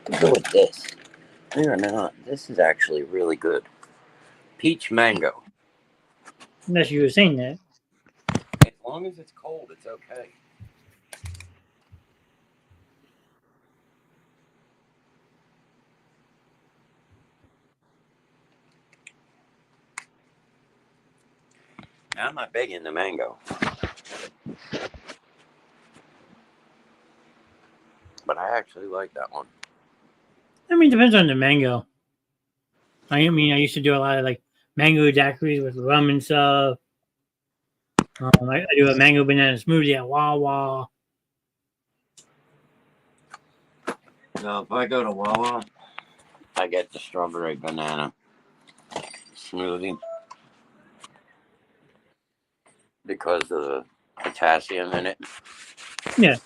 We'll go with this. Believe it or not, this is actually really good. Peach mango. Unless you were saying that. As long as it's cold, it's okay. Now, I'm not big into mango. But I actually like that one. I mean, depends on the mango. I mean, I used to do a lot of like mango daiquiris with rum and stuff. I do a mango banana smoothie at Wawa. So if I go to Wawa, I get the strawberry banana smoothie because of the potassium in it. Yeah.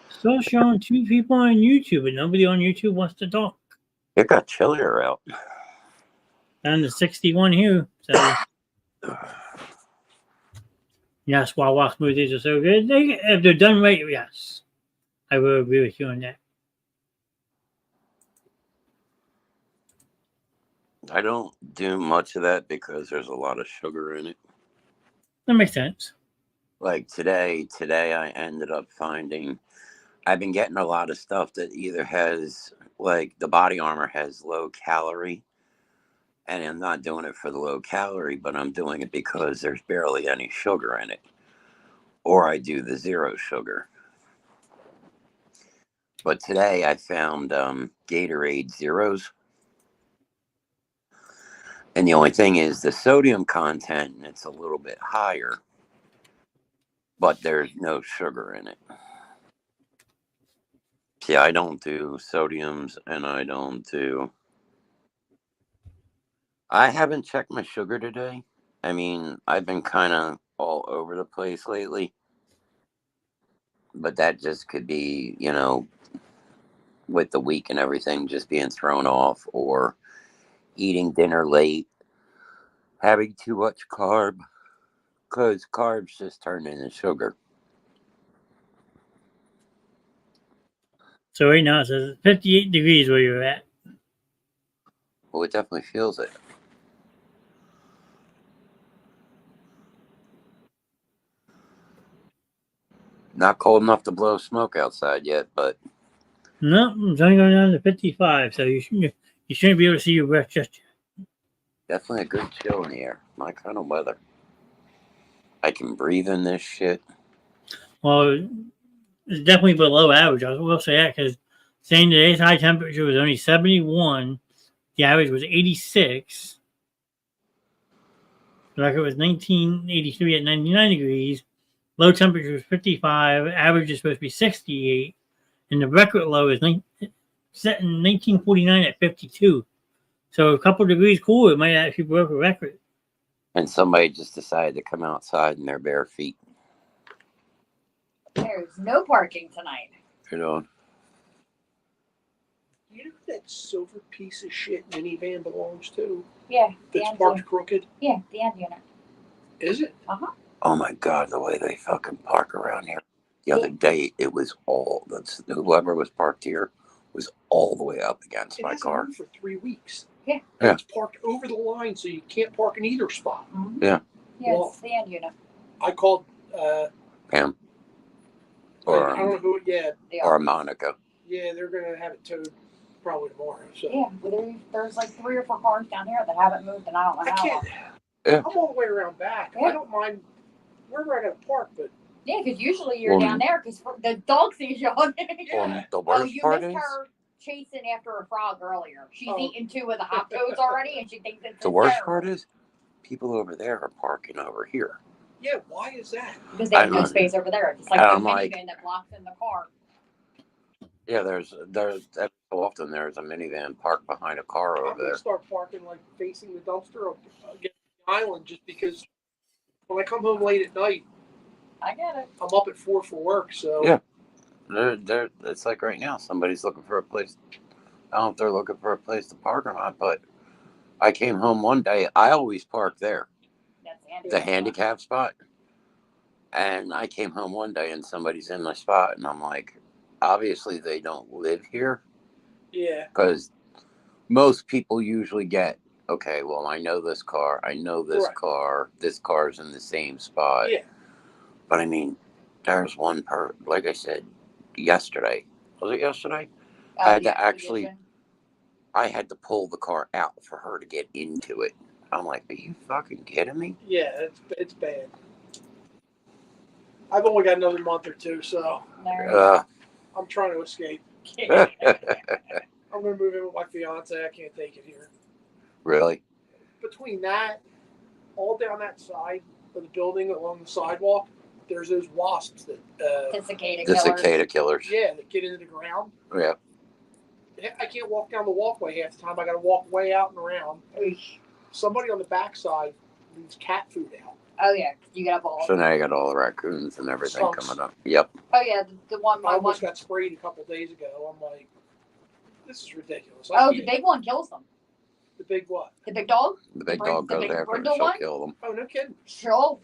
Still showing 2 people on YouTube, but nobody on YouTube wants to talk. It got chillier out. Down to 61 here. So, yes, Wawa smoothies are so good. If they're done right, yes. I will agree with you on that. I don't do much of that because there's a lot of sugar in it. That makes sense. Like today I ended up finding I've been getting a lot of stuff that either has, like, the Body Armor has low calorie, and I'm not doing it for the low calorie, but I'm doing it because there's barely any sugar in it. Or I do the zero sugar. But today I found Gatorade Zeros. And the only thing is the sodium content, and it's a little bit higher, but there's no sugar in it. See, I don't do sodiums, and I haven't checked my sugar today. I mean, I've been kind of all over the place lately. But that just could be, with the week and everything just being thrown off, or eating dinner late, having too much carb, because carbs just turn into sugar. So right now it says 58 degrees where you're at. Well, it definitely feels it. Not cold enough to blow smoke outside yet, but No, it's only going down to 55, so you shouldn't be able to see your breath just yet. definitely a good chill in the air. My kind of weather. I can breathe in this shit. Well, it's definitely below average. I will say that because saying today's high temperature was only 71, the average was 86. The record was 1983 at 99 degrees. Low temperature was 55. Average is supposed to be 68. And the record low is set in 1949 at 52. So a couple degrees cooler, it might actually break a record. And somebody just decided to come outside in their bare feet. There's no parking tonight. You know, You know who that silver piece of shit minivan belongs to? Yeah. That's parked crooked? Yeah, the end unit. Is it? Uh-huh. oh my God, the way they fucking park around here. The other day, it was whoever was parked here was all the way up against It my hasn't car. moved for 3 weeks. Yeah. And Yeah. it's parked over the line, so you can't park in either spot. Mm-hmm. Yeah. Yeah, Well, it's the end unit. I called, Pam. I don't know who, Or Monica. yeah, they're going to have it towed probably tomorrow. So. Yeah, well, there's like 3 or 4 cars down here that haven't moved, and I don't know I how can't. long. Yeah. I'm all the way around back. Yeah. I don't mind wherever I got to park, but Yeah, because usually you're Well, down there because the dog sees you on there. The worst you part missed is her chasing after a frog earlier. She's eaten 2 of the hot toads already, and she thinks it's The worst part is, people over there are parking over here. Yeah, why is that? Because they have no space over there. It's like the minivan that blocks in the car. Yeah, there's so often there's a minivan parked behind a car I'm over gonna there. start parking like facing the dumpster against the island, just because when I come home late at night, I get it. I'm up at 4 for work. So Yeah, it's like right now, somebody's looking for a place. I don't know if they're looking for a place to park or not, but I came home one day. I always park there, the handicap spot. And I came home one day and somebody's in my spot, and I'm like, obviously they don't live here. Yeah. Because most people usually get, okay, well, I know this car, I know this car, this car's in the same spot. Yeah. But I mean, there's one like I said, yesterday. Was it yesterday? I had to I had to pull the car out for her to get into it. I'm like, are you fucking kidding me? Yeah, it's bad. I've only got another month or 2, so I'm trying to escape. I'm gonna move in with my fiance. I can't take it here. Really? Between that, all down that side of the building along the sidewalk, there's those wasps that the cicada killers. Yeah, that get into the ground. Yeah. I can't walk down the walkway half the time. I got to walk way out and around. Somebody on the backside leaves cat food out. Oh yeah, you got all. So now you got all the raccoons and everything coming up. Yep. Oh yeah, the one. I almost got sprayed a couple days ago. I'm like, this is ridiculous. The big one kills them. The big what? The big dog. The big dog goes after them. She'll kill them. Oh, no kidding. She'll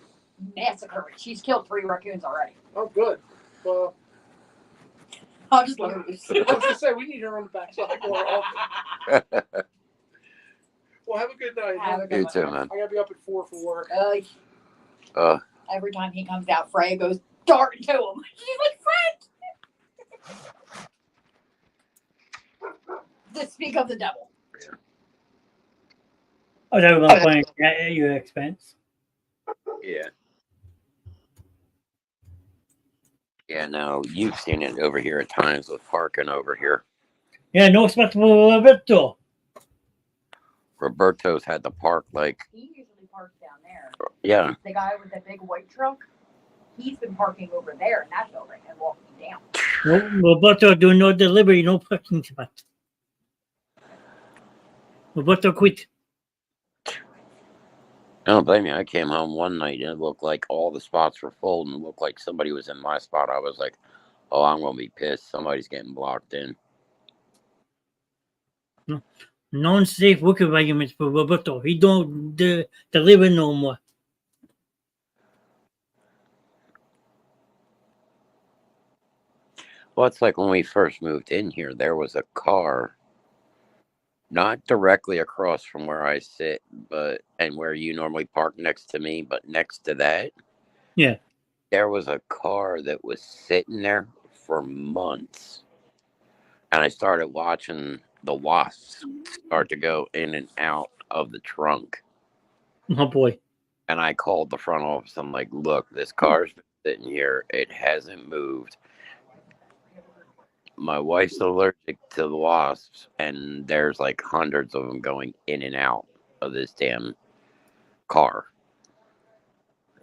massacre it. She's killed 3 raccoons already. Oh, good. Well, I'll just let her loose. I was gonna say we need her on the backside more often. Well, have a good night. You too, man. I gotta be up at 4 for work. Every time he comes out, Freya goes darting to him. She's like, Fred! To speak of the devil. Oh, they were going to play at your expense. Yeah. Yeah, no, you've seen it over here at times with parking over here. Yeah, no respect for Roberto. Roberto's had to park like. He usually parks down there. Yeah. The guy with the big white truck, he's been parking over there in that building and walking down. No, Roberto do no delivery, no parking spot. Roberto quit. I don't blame you. I came home one night and it looked like all the spots were full and it looked like somebody was in my spot. I was like, oh, I'm going to be pissed. Somebody's getting blocked in. No. Non-safe work environments for Roberto. He don't deliver no more. Well, it's like when we first moved in here, there was a car not directly across from where I sit, and where you normally park next to me, but next to that. Yeah. There was a car that was sitting there for months. And I started watching the wasps start to go in and out of the trunk. Oh, boy. And I called the front office. I'm like, look, this car's been sitting here. It hasn't moved. My wife's allergic to the wasps, and there's like hundreds of them going in and out of this damn car.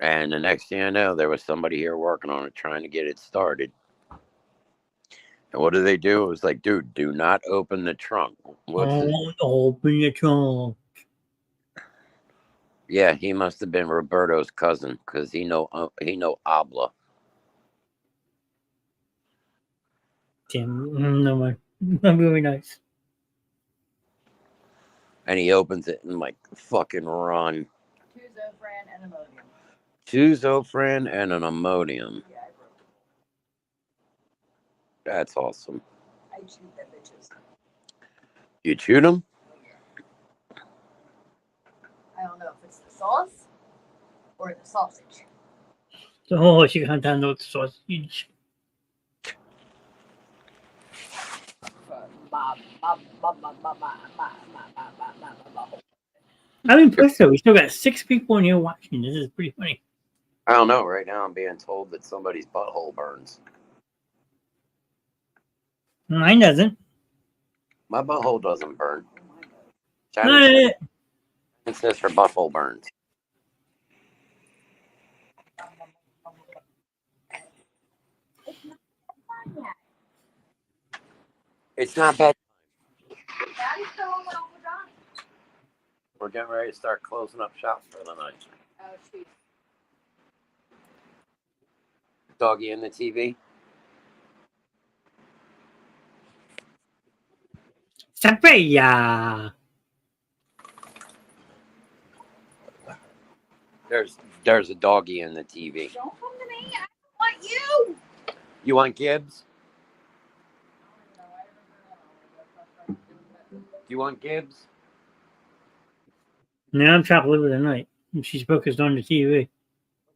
And the next thing I know, there was somebody here working on it, trying to get it started. And what do? It was like, dude, do not open the trunk. Don't open the trunk. Yeah, he must have been Roberto's cousin, because he know habla. Damn, no man. Very nice. And he opens it and like fucking run. Tuzofran and Imodium. Tuzofran and an Imodium. Yeah, I broke it. That's awesome. I chewed them bitches. You chewed them? I don't know if it's the sauce or the sausage. Oh, she can't handle the sausage. I'm impressed though. We still got 6 people in here watching. This is pretty funny. I don't know. Right now I'm being told that somebody's butthole burns. Mine doesn't. My butthole doesn't burn. Not Shannon it. says her butthole burns. It's not bad. We're getting ready to start closing up shop for the night. Doggy in the TV. Sapaya. There's a doggy in the TV. Don't come to me. I want you. You want Gibbs? Do you want Gibbs? Now I'm chopped liver tonight. And she's focused on the TV.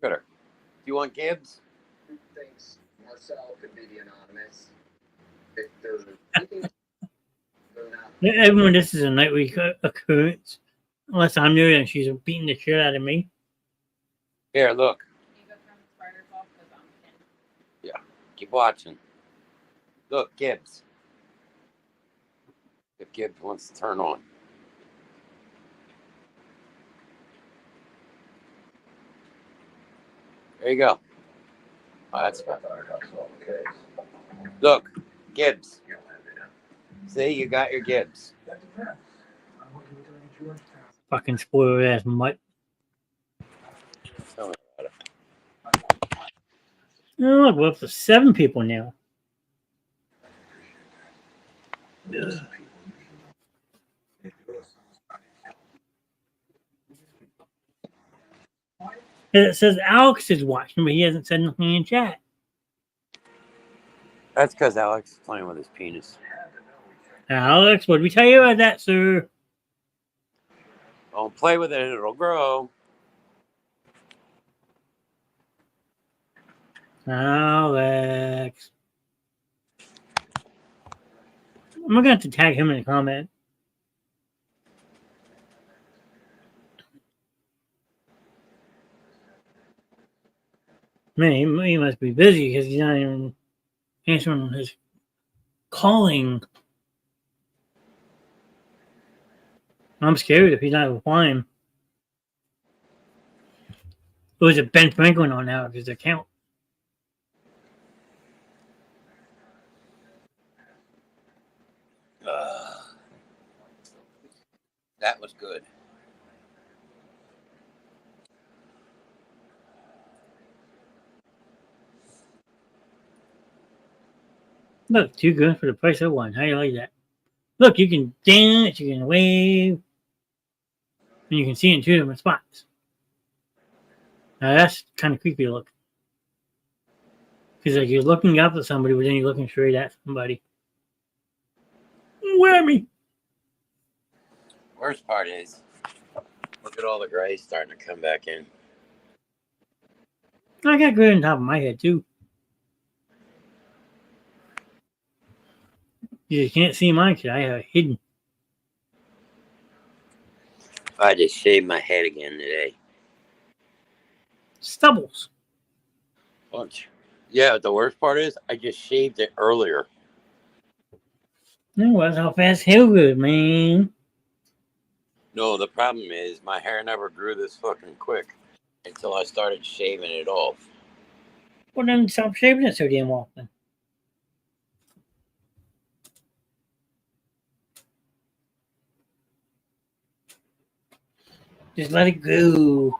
Look at her. Do you want Gibbs? Thinks Marcel could be the anonymous Victor. Everyone, this is a night week occurrence. Unless I'm new and she's beating the shit out of me. Here, look. Yeah, keep watching. Look, Gibbs. If Gibbs wants to turn on. There you go. Oh, that's fine. Look, Gibbs. See, you got your Gibbs. Fucking spoiler ass mutt. Tell me about it. Oh, look, we're up to 7 people now. It says Alex is watching, but he hasn't said nothing in chat. That's because Alex is playing with his penis. Alex, what did we tell you about that, sir? Don't play with it, it'll grow. Alex. I'm going to have to tag him in the comment. Man, he must be busy because he's not even answering his calling. I'm scared if he's not replying. Or is it Ben Franklin on Alex's account? That was good. Look, 2 good for the price of 1. How do you like that? Look, you can dance, you can wave, and you can see in 2 different spots. Now that's kind of creepy look. Because like you're looking up at somebody, but then you're looking straight at somebody. Whammy! Worst part is, look at all the gray starting to come back in. I got gray on top of my head too. You can't see mine because I have it hidden. I just shaved my head again today. Stubbles. Bunch. Yeah, the worst part is I just shaved it earlier. No, that's how fast hair goes, man. No, the problem is my hair never grew this fucking quick until I started shaving it off. Well, then stop shaving it so damn often. Just let it go.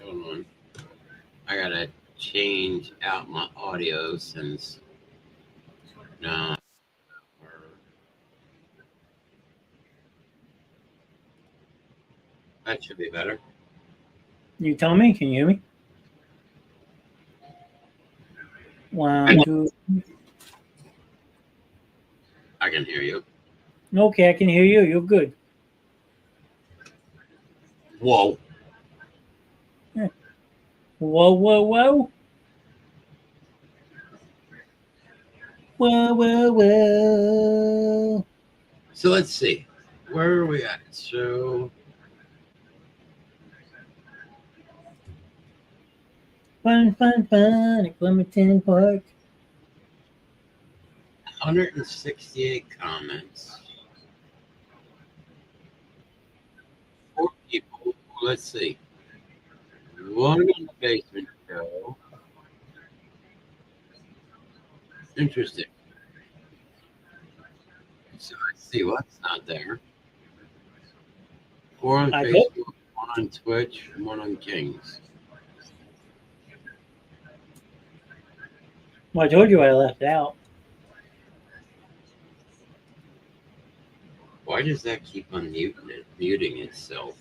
Hold on. I gotta change out my audio since no. That should be better. You tell me, can you hear me? 1, 2. I can hear you. Okay, I can hear you. You're good. Whoa. Whoa, whoa, whoa. Whoa, whoa, whoa. So let's see. Where are we at? So Fun, fun, fun at Clementon Park. 168 comments. 4 people. Let's see. 1 in the basement show. Interesting. So let's see what's not there. 4 on Facebook, 1 on Twitch, 1 on Kings. Well, I told you I left out. Why does that keep on muting itself?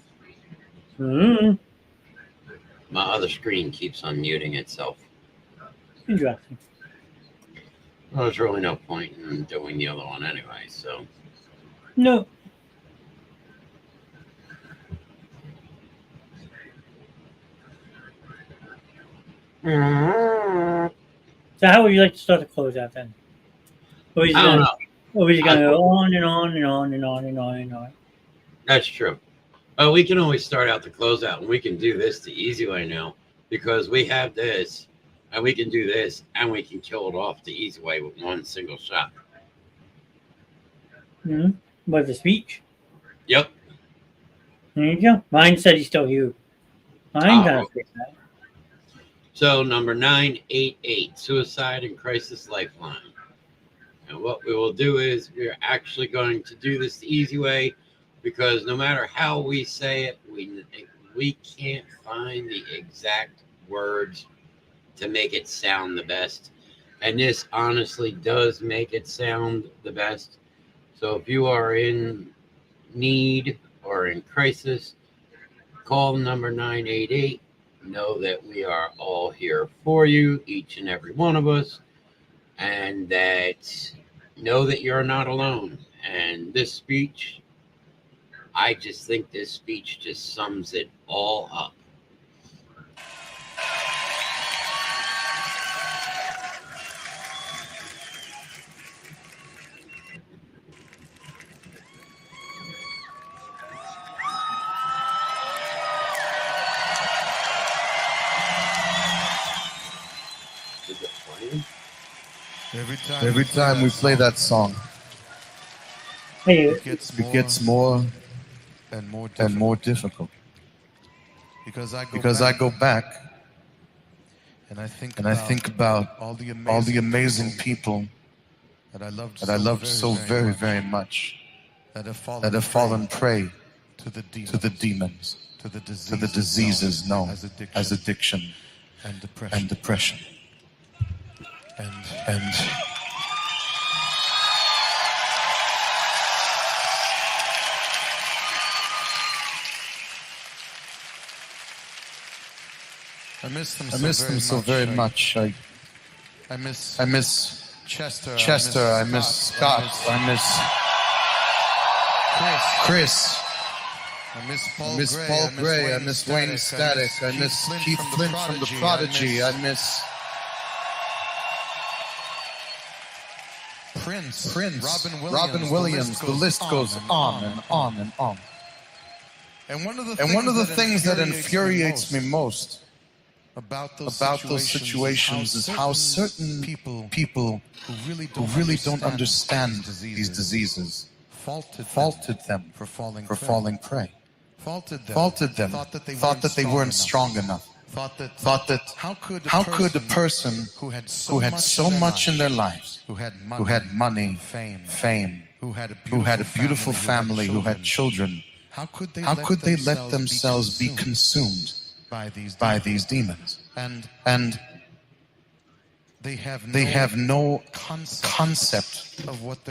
Mm-hmm. My other screen keeps on muting itself. Interesting. Well, there's really no point in doing the other one anyway, so. No. So how would you like to start the closeout then? Or is it I don't gonna, know. or is it going to go on and on and on and on and on and on? That's true. But we can always start out the closeout, and we can do this the easy way now because we have this, and we can do this, and we can kill it off the easy way with one single shot. Mm-hmm. What, the speech? Yep. There you go. Mine said he's still here. Mine kind of fixed that. So number 988, Suicide and Crisis Lifeline. And what we will do is we're actually going to do this the easy way because no matter how we say it, we can't find the exact words to make it sound the best. And this honestly does make it sound the best. So if you are in need or in crisis, call number 988. Know that we are all here for you, each and every one of us, and that know that you're not alone. And this speech, I just think this speech just sums it all up. Every time we play that song, it gets more and more difficult. Because I go back and I think about all the amazing people that I loved so very, very much that have fallen prey to the demons, to the diseases known as addiction and depression. And I miss them so very much. I miss Chester. I miss Scott. I miss Chris. I miss Paul Gray. I miss Wayne Static. I miss Keith Flint from The Prodigy. I miss Prince, Robin Williams. The list goes on and on and on. And one of the things that infuriates me most about those situations is how certain people who really don't understand these diseases faulted them for falling prey. Faulted them. Thought that they weren't strong enough. Thought that how could a person who had so much in their lives, who had money, fame, who had a beautiful family, who had children, how could they let themselves be consumed by these demons? And they have no concept of what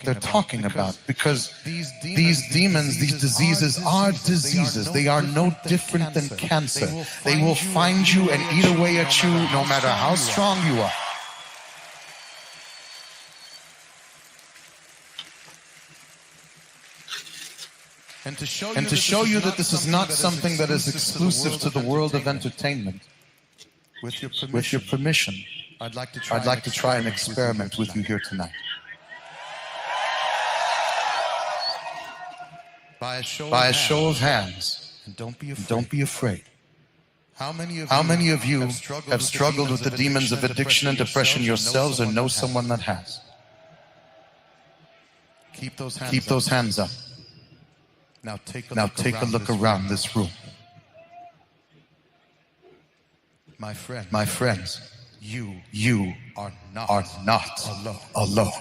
they're talking about, because these demons, these diseases are diseases. They are no different than cancer. They will find you and eat away at you no matter how strong you are. And to show you that this is not something that is exclusive to the world of entertainment, with your permission, I'd like to try an experiment with you here tonight. By a show of hands, and don't be afraid. How many of you have struggled with the demons of addiction and depression yourselves, or know someone that has? Keep those hands up. Now take a look around this room. My friends, you are not alone.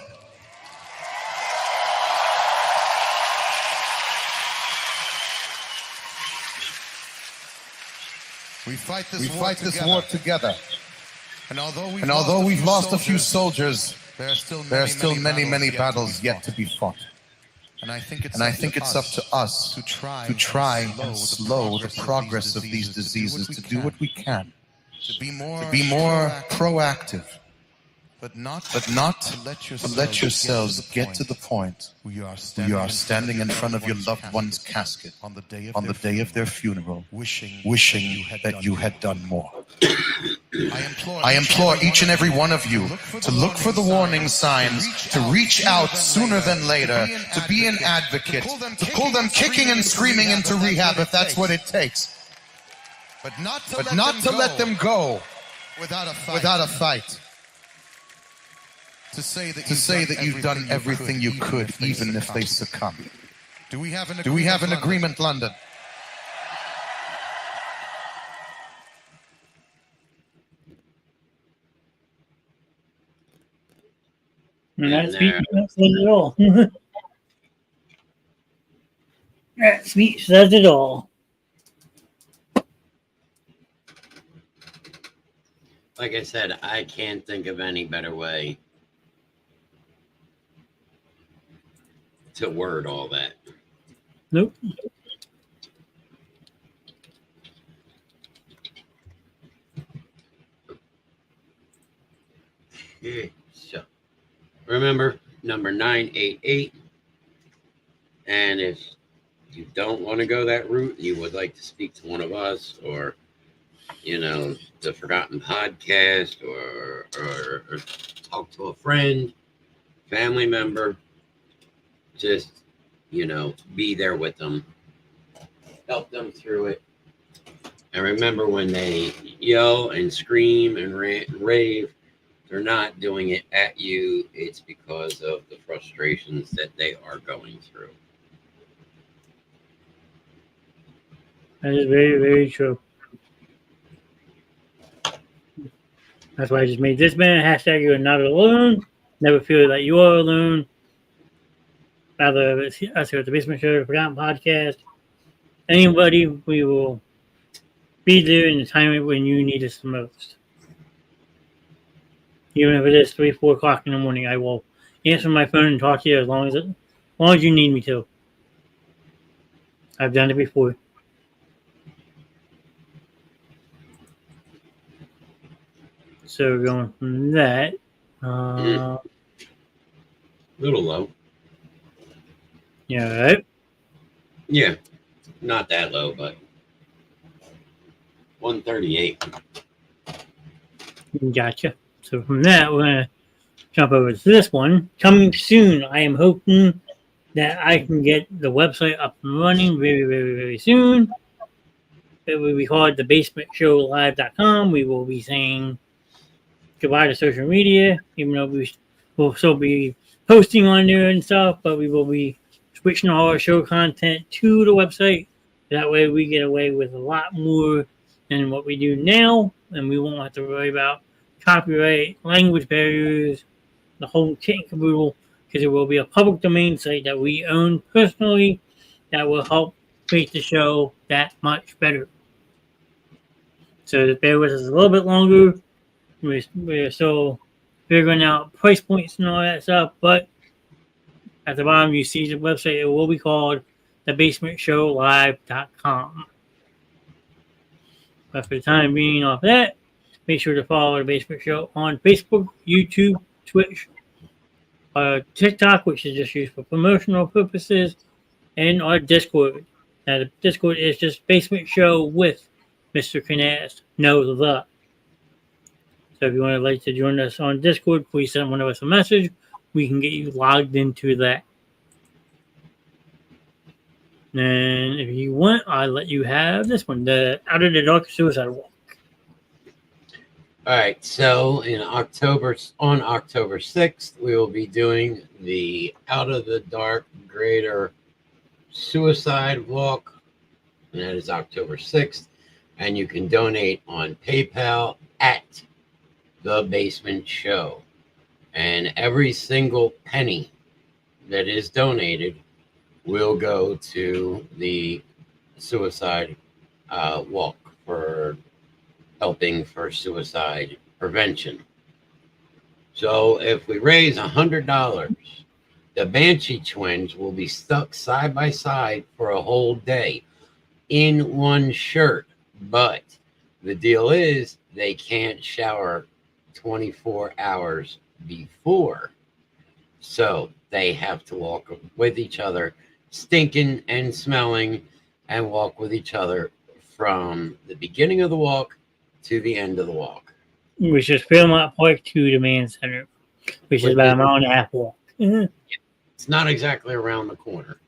We fight this war together. And although we've lost a few soldiers, there are still many battles yet to be fought. And I think it's up to us to try and slow the progress of these diseases, to do what we can, to be more proactive, but not to let yourselves get to the point where you are standing in front of your loved one's casket on the day of their funeral, wishing that you had done more. I implore each and every one of you to look for the warning signs, to reach out sooner than later, to be an advocate, to pull them kicking and screaming into rehab if that's what it takes. But not to let them go without a fight. To say that you've done everything you could, even if they succumb. Do we have an agreement, London? And that speech says it all. That speech says it all. Like I said, I can't think of any better way to word all that. Nope. Okay, so remember number 988. And if you don't want to go that route, you would like to speak to one of us, or the Forgotten Podcast, or talk to a friend, family member, just be there with them, help them through it. And remember, when they yell and scream and rant and rave, they're not doing it at you. It's because of the frustrations that they are going through. That is very, very true. That's why I just made this man hashtag you're not alone. Never feel that you are alone. Rather, it's us here at the Basement Show, Forgotten Podcast. Anybody, we will be there in the time when you need us the most. Even if it is 3, 4 o'clock in the morning, I will answer my phone and talk to you as long as you need me to. I've done it before. So we're going from that. A little low. Yeah, right? Yeah, not that low, but 138. Gotcha. So from that, we're going to jump over to this one. Coming soon. I am hoping that I can get the website up and running very, very, very soon. It will be called thebasementshowlive.com. We will be saying goodbye to social media, even though we will still be posting on there and stuff, but we will be switching all our show content to the website. That way we get away with a lot more than what we do now, and we won't have to worry about copyright, language barriers, the whole kit and caboodle, because it will be a public domain site that we own personally that will help make the show that much better. So just bear with us a little bit longer. We're still figuring out price points and all that stuff, but at the bottom you see the website. It will be called thebasementshowlive.com. But for the time being off that, make sure to follow The Basement Show on Facebook, YouTube, Twitch, TikTok, which is just used for promotional purposes, and our Discord. Now, the Discord is just Basement Show with Mr. Canast. No the. So if you want to join us on Discord, please send one of us a message. We can get you logged into that. And if you want, I'll let you have this one, the Out of the Dark Suicide Walk. All right, so on October 6th, we will be doing the Out of the Dark Greater Suicide Walk, and that is October 6th. And you can donate on PayPal at The Basement Show. And every single penny that is donated will go to the suicide walk for helping for suicide prevention. So if we raise $100, the Banshee twins will be stuck side by side for a whole day in one shirt. But the deal is they can't shower 24 hours before. So they have to walk with each other, stinking and smelling, and walk with each other from the beginning of the walk to the end of the walk. Which is Fairmont Park to the Main Center, which is about a mile and a half walk. It's not exactly around the corner.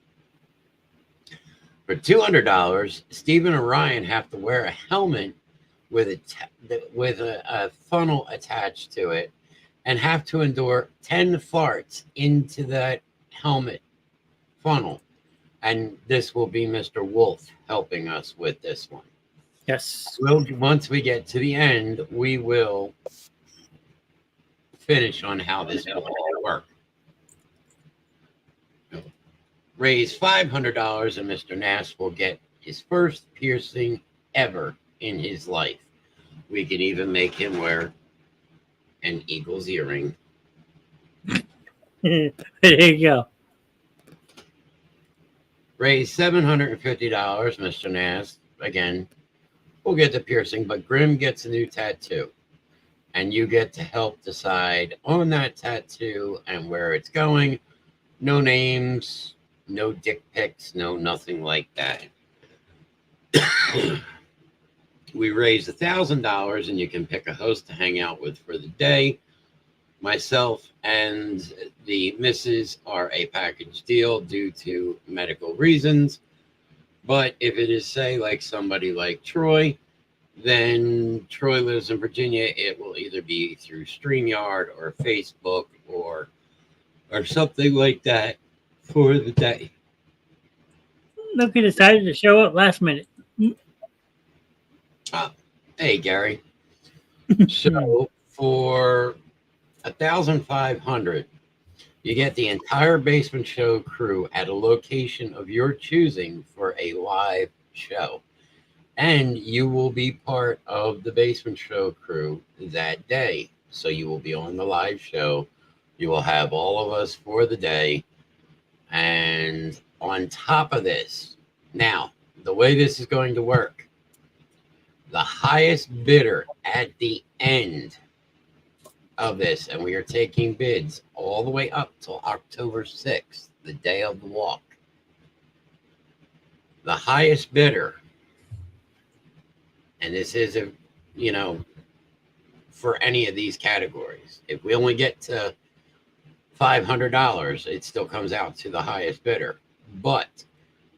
For $200, Steve and Orion have to wear a helmet with a funnel attached to it and have to endure 10 farts into that helmet funnel. And this will be Mr. Wolf helping us with this one. Yes. Once we get to the end, we will finish on how this will all work. Raise $500 and Mr. Nass will get his first piercing ever in his life. We can even make him wear an eagle's earring. There you go. Raise $750, Mr. Nass. Again, we'll get the piercing, but Grim gets a new tattoo. And you get to help decide on that tattoo and where it's going. No names, no dick pics, no nothing like that. We raised $1,000 and you can pick a host to hang out with for the day. Myself and the missus are a package deal due to medical reasons. But if it is, say, like somebody like Troy, then Troy lives in Virginia. It will either be through StreamYard or Facebook or something like that for the day. Look, he decided to show up last minute. Hey, Gary. So for $1,500, you get the entire Basement Show crew at a location of your choosing for a live show. And you will be part of the Basement Show crew that day. So you will be on the live show. You will have all of us for the day. And on top of this, now, the way this is going to work, the highest bidder at the end of this, and we are taking bids all the way up till October 6th, the day of the walk. The highest bidder, and this is for any of these categories. If we only get to $500, it still comes out to the highest bidder. But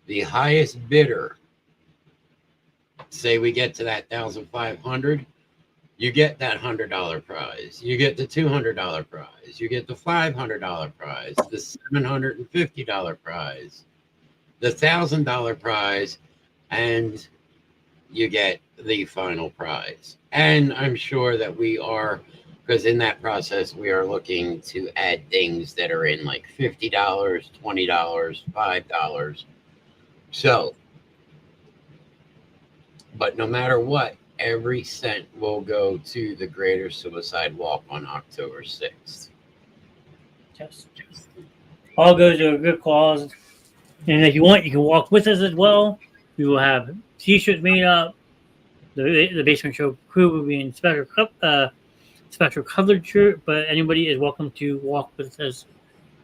the highest bidder, say we get to that $1,500, you get that $100 prize. You get the $200 prize. You get the $500 prize, the $750 prize, the $1,000 prize, and you get the final prize. And I'm sure that we are, because in that process, we are looking to add things that are in like $50, $20, $5. So, but no matter what, every cent will go to the Greater Suicide Walk on October 6th. Yes. All goes to a good cause. And if you want, you can walk with us as well. We will have t-shirts made up. The Basement Show crew will be in special colored shirt, but anybody is welcome to walk with us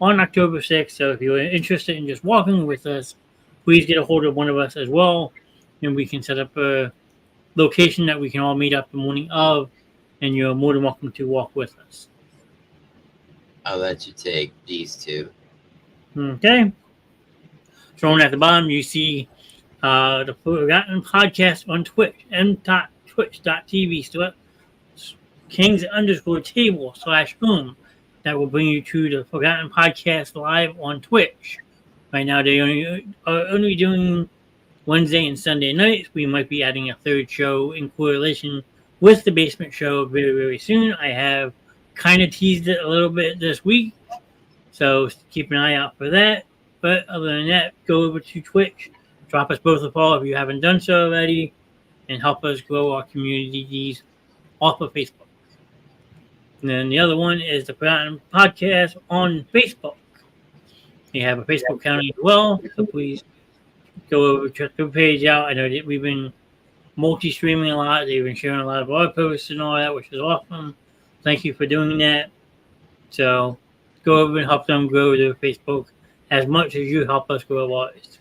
on October 6th. So if you're interested in just walking with us, please get a hold of one of us as well, and we can set up a location that we can all meet up the morning of, and you're more than welcome to walk with us. I'll let you take these two. Okay. Thrown at the bottom, you see the Forgotten Podcast on Twitch, m.twitch.tv Kings_table/boom. That will bring you to the Forgotten Podcast live on Twitch. Right now, they are only doing Wednesday and Sunday nights. We might be adding a third show in correlation with the Basement Show very, very soon. I have kind of teased it a little bit this week, so keep an eye out for that. But other than that, go over to Twitch, drop us both a follow if you haven't done so already, and help us grow our communities off of Facebook. And then the other one is the Forgotten Podcast on Facebook. We have a Facebook account as well, so please go over, check the page out. I know that we've been multi-streaming a lot. They've been sharing a lot of our posts and all that, which is awesome. Thank you for doing that. So go over and help them grow their Facebook as much as you help us grow ours.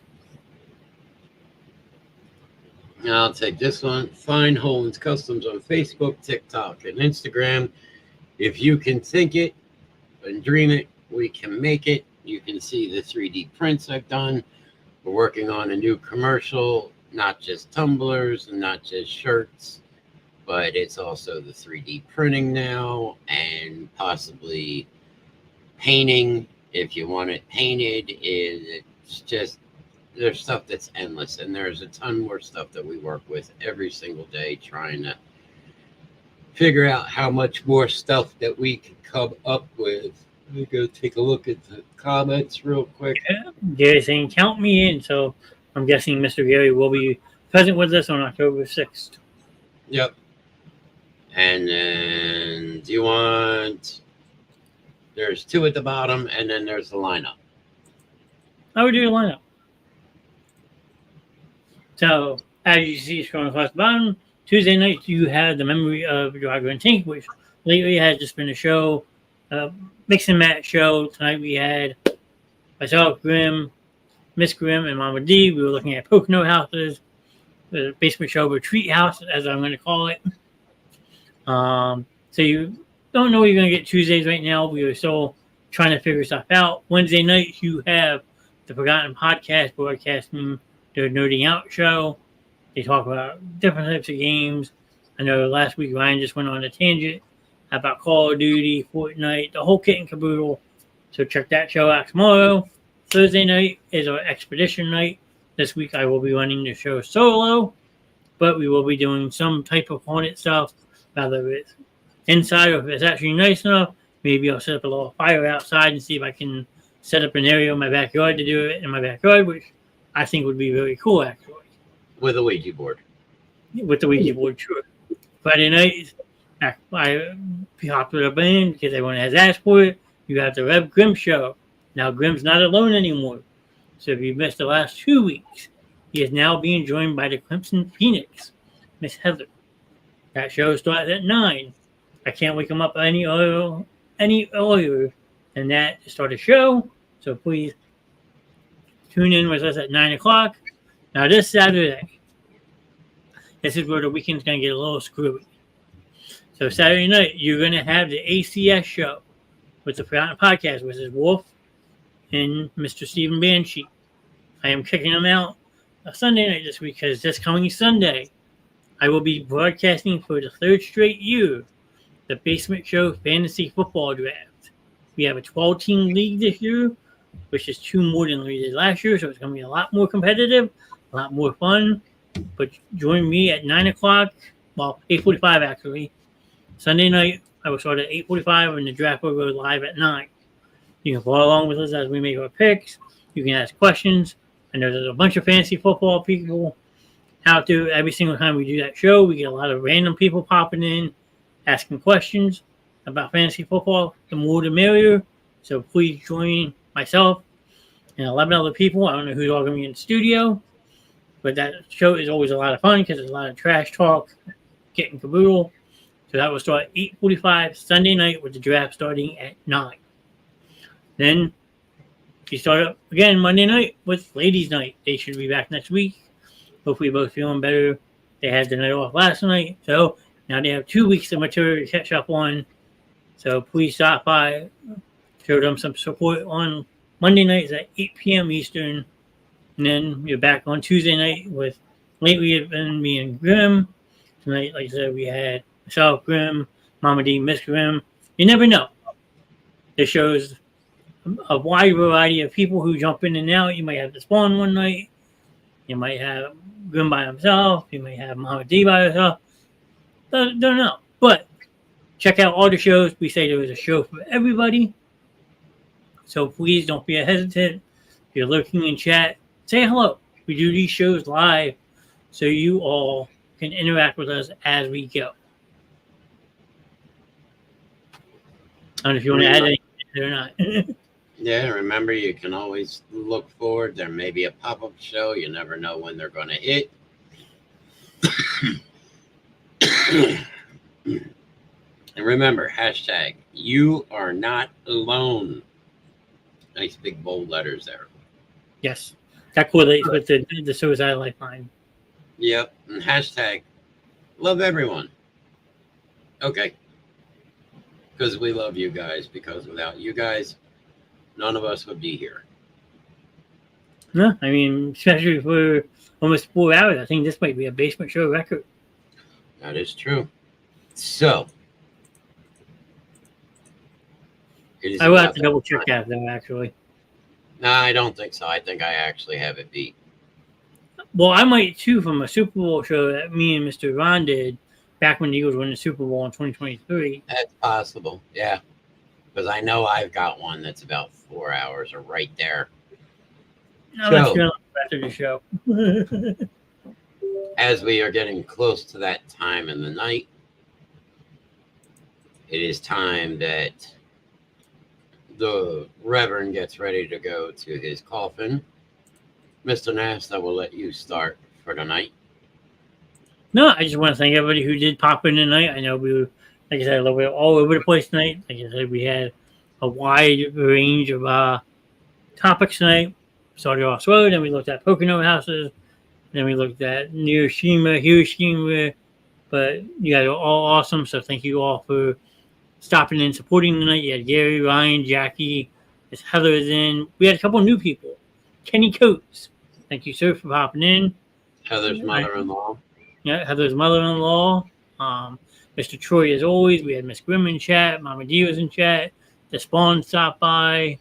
I'll take this one. Find Holland's Customs on Facebook, TikTok, and Instagram. If you can think it and dream it, we can make it. You can see the 3D prints I've done. We're working on a new commercial, not just tumblers and not just shirts, but it's also the 3D printing now and possibly painting. If you want it painted, it's just, there's stuff that's endless, and there's a ton more stuff that we work with every single day trying to figure out how much more stuff that we can come up with. Let me go take a look at the comments real quick. Gary saying, count me in. So I'm guessing Mr. Gary will be present with us on October 6th. Yep. And then do you want, there's 2 at the bottom, and then there's the lineup. I would do the lineup. So as you see scrolling across the bottom, Tuesday night you have the memory of Drago and Tink, which lately has just been a show, mix and match show. Tonight we had myself, Grim, Miss Grim, and Mama D. We were looking at Pocono houses, the Basement Show retreat house, as I'm going to call it. So you don't know what you're going to get Tuesdays right now. We are still trying to figure stuff out. Wednesday nights you have the Forgotten Podcast broadcasting their Nerding Out show. They talk about different types of games. I know last week Ryan just went on a tangent about Call of Duty, Fortnite, the whole kit and caboodle. So check that show out tomorrow. Thursday night is our expedition night. This week I will be running the show solo, but we will be doing some type of haunted stuff, whether it's inside or if it's actually nice enough. Maybe I'll set up a little fire outside and see if I can set up an area in my backyard to do it in my backyard, which I think would be very cool, actually. With a Ouija board. With the Ouija board, sure. Friday night, I hopped with a band because everyone has asked for it. You have the Rev Grimm show. Now Grimm's not alone anymore. So if you missed the last 2 weeks, he is now being joined by the Crimson Phoenix, Miss Heather. That show starts at 9. I can't wake him up any earlier than that to start a show. So please tune in with us at 9 o'clock. Now this Saturday, this is where the weekend's going to get a little screwy. So Saturday night, you're going to have the ACS show with the Forgotten Podcast, which is Wolf and Mr. Stephen Banshee. I am kicking them out a Sunday night this week because this coming Sunday, I will be broadcasting for the 3rd straight year the Basement Show Fantasy Football Draft. We have a 12-team league this year, which is 2 more than we did last year, so it's going to be a lot more competitive, a lot more fun. But join me at 9 o'clock, well, 8:45 actually. Sunday night, I will start at 8:45 and the draft will go live at 9. You can follow along with us as we make our picks. You can ask questions. I know there's a bunch of fantasy football people out there. Every single time we do that show, we get a lot of random people popping in, asking questions about fantasy football. The more the merrier. So please join myself and 11 other people. I don't know who's all going to be in the studio, but that show is always a lot of fun because there's a lot of trash talk, getting caboodle. So that will start at 8:45 Sunday night with the draft starting at 9. Then we start up again Monday night with Ladies' Night. They should be back next week. Hopefully both feeling better. They had the night off last night. So now they have 2 weeks of material to catch up on. So please stop by. Show them some support on Monday nights at 8 p.m. Eastern. And then you're back on Tuesday night with lately it's been me and Grim. Tonight, like I said, we had myself, Grim, Mama D, Miss Grimm. You never know. It shows a wide variety of people who jump in and out. You might have the Spawn one night. You might have Grimm by himself. You might have Mama D by herself. Don't know. But check out all the shows. We say there is a show for everybody. So please don't be hesitant. If you're lurking in chat, say hello. We do these shows live so you all can interact with us as we go. I don't know if you want to add anything or not. Yeah, remember, you can always look forward. There may be a pop-up show. You never know when they're going to hit. And remember, hashtag, you are not alone. Nice big bold letters there. Yes. That correlates with the suicide lifeline. Yep. And hashtag, love everyone. Okay. Because we love you guys. Because without you guys, none of us would be here. No, I mean, especially for almost 4 hours. I think this might be a basement show record. That is true. So, I will have to double check that though, actually. No, I don't think so. I think I actually have it beat. Well, I might too, from a Super Bowl show that me and Mr. Ron did back when the Eagles won the Super Bowl in 2023. That's possible, yeah. Because I know I've got one that's about 4 hours or right there. No, that's going after the show. As we are getting close to that time in the night, it is time that the Reverend gets ready to go to his coffin. Mr. Nast, I will let you start for tonight. No, I just want to thank everybody who did pop in tonight. I know we were, like I said, a little bit all over the place tonight. Like I said, we had a wide range of topics tonight. Started off slow, then we looked at Pocono houses, then we looked at Hiroshima. But you guys are all awesome, so thank you all for stopping and supporting tonight. You had Gary, Ryan, Jackie, Miss Heather is in. We had a couple new people. Kenny Coates. Thank you, sir, for popping in. Heather's mother-in-law. Yeah, Heather's mother-in-law. Mr. Troy, as always. We had Miss Grimm in chat. Mama D was in chat. The Spawn stopped by.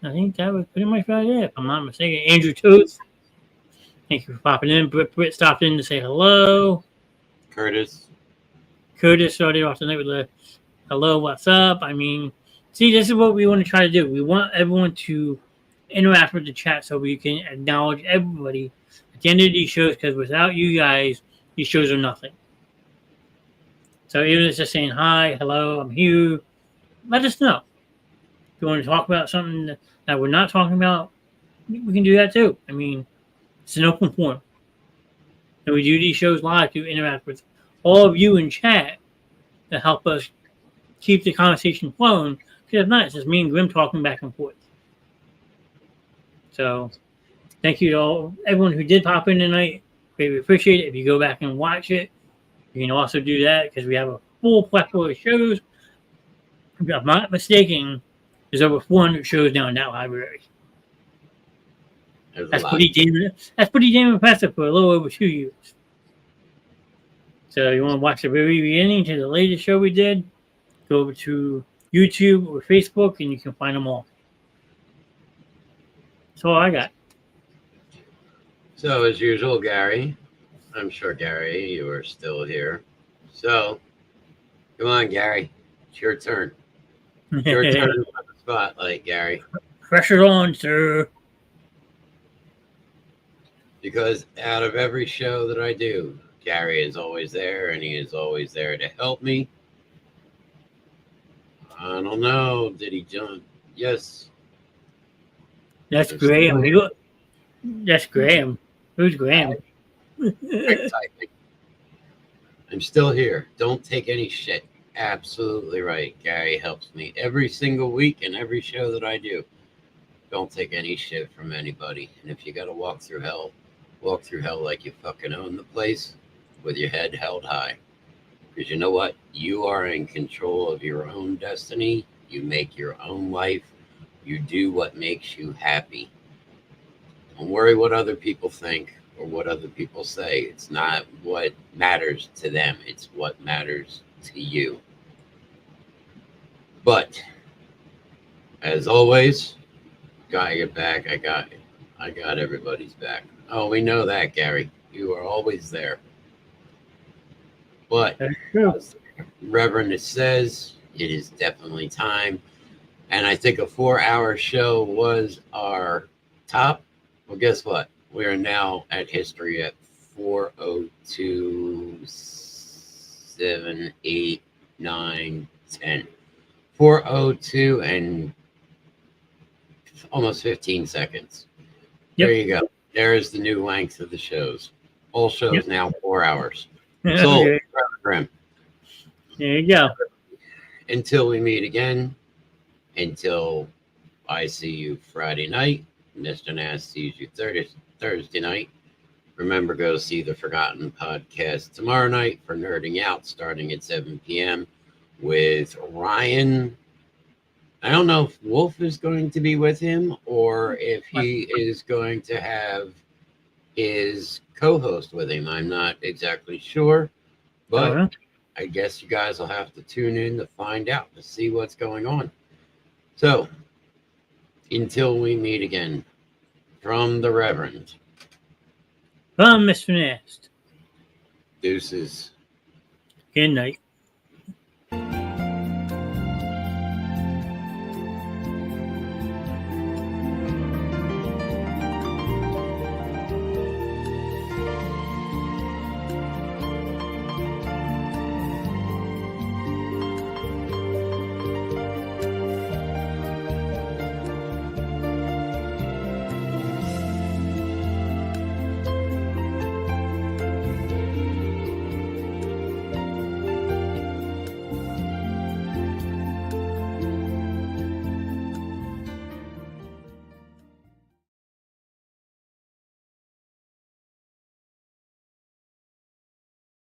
I think that was pretty much about it, if I'm not mistaken. Andrew Toth. Thank you for popping in. Britt stopped in to say hello. Curtis started off the night with a hello, what's up? I mean, see, this is what we want to try to do. We want everyone to interact with the chat so we can acknowledge everybody at the end of these shows, because without you guys, these shows are nothing. So even if it's just saying hi, hello, I'm here, let us know. If you want to talk about something that we're not talking about, we can do that too. I mean, it's an open forum. And we do these shows live to interact with all of you in chat to help us keep the conversation flowing. Because if not, it's just me and Grimm talking back and forth. So, thank you to all, everyone who did pop in tonight. We appreciate it. If you go back and watch it, you can also do that because we have a full plethora of shows. If I'm not mistaken, there's over 400 shows now in that library. That's pretty damn impressive for a little over 2 years. So you want to watch the very beginning to the latest show we did, go over to YouTube or Facebook and you can find them all. That's all I got. So as usual, Gary, I'm sure, Gary, you are still here. So come on, Gary, it's your turn. Your turn on the spotlight, Gary. Pressure's on, sir. Because out of every show that I do, Gary is always there, and he is always there to help me. I don't know. Did he jump? Yes. That's Graham. That's Graham. Who's Graham? I'm still here. Don't take any shit. Absolutely right. Gary helps me every single week in every show that I do. Don't take any shit from anybody. And if you got to walk through hell like you fucking own the place with your head held high. Because you know what? You are in control of your own destiny. You make your own life. You do what makes you happy. Don't worry what other people think. or what other people say. It's not what matters to them. It's what matters to you. But as always, got your back. I got everybody's back. Oh, we know that, Gary. You are always there. But as Reverend says, it is definitely time. And I think a 4-hour show was our top. Well, guess what? We are now at history at 4:02, 7, 8, 9, 10. 4:02 and almost 15 seconds. Yep. There you go. There is the new length of the shows. All shows now 4 hours. Okay. So, Grim, there you go. until we meet again, until I see you Friday night, Mr. Nass sees you Thursday night. Remember, go see the Forgotten podcast tomorrow night for Nerding Out, starting at 7 p.m. with Ryan. I don't know if Wolf is going to be with him or if he is going to have his co-host with him. I'm not exactly sure, but I guess you guys will have to tune in to find out, to see what's going on. So, until we meet again, from the Reverend. From Mr. Nest. Deuces. Good night.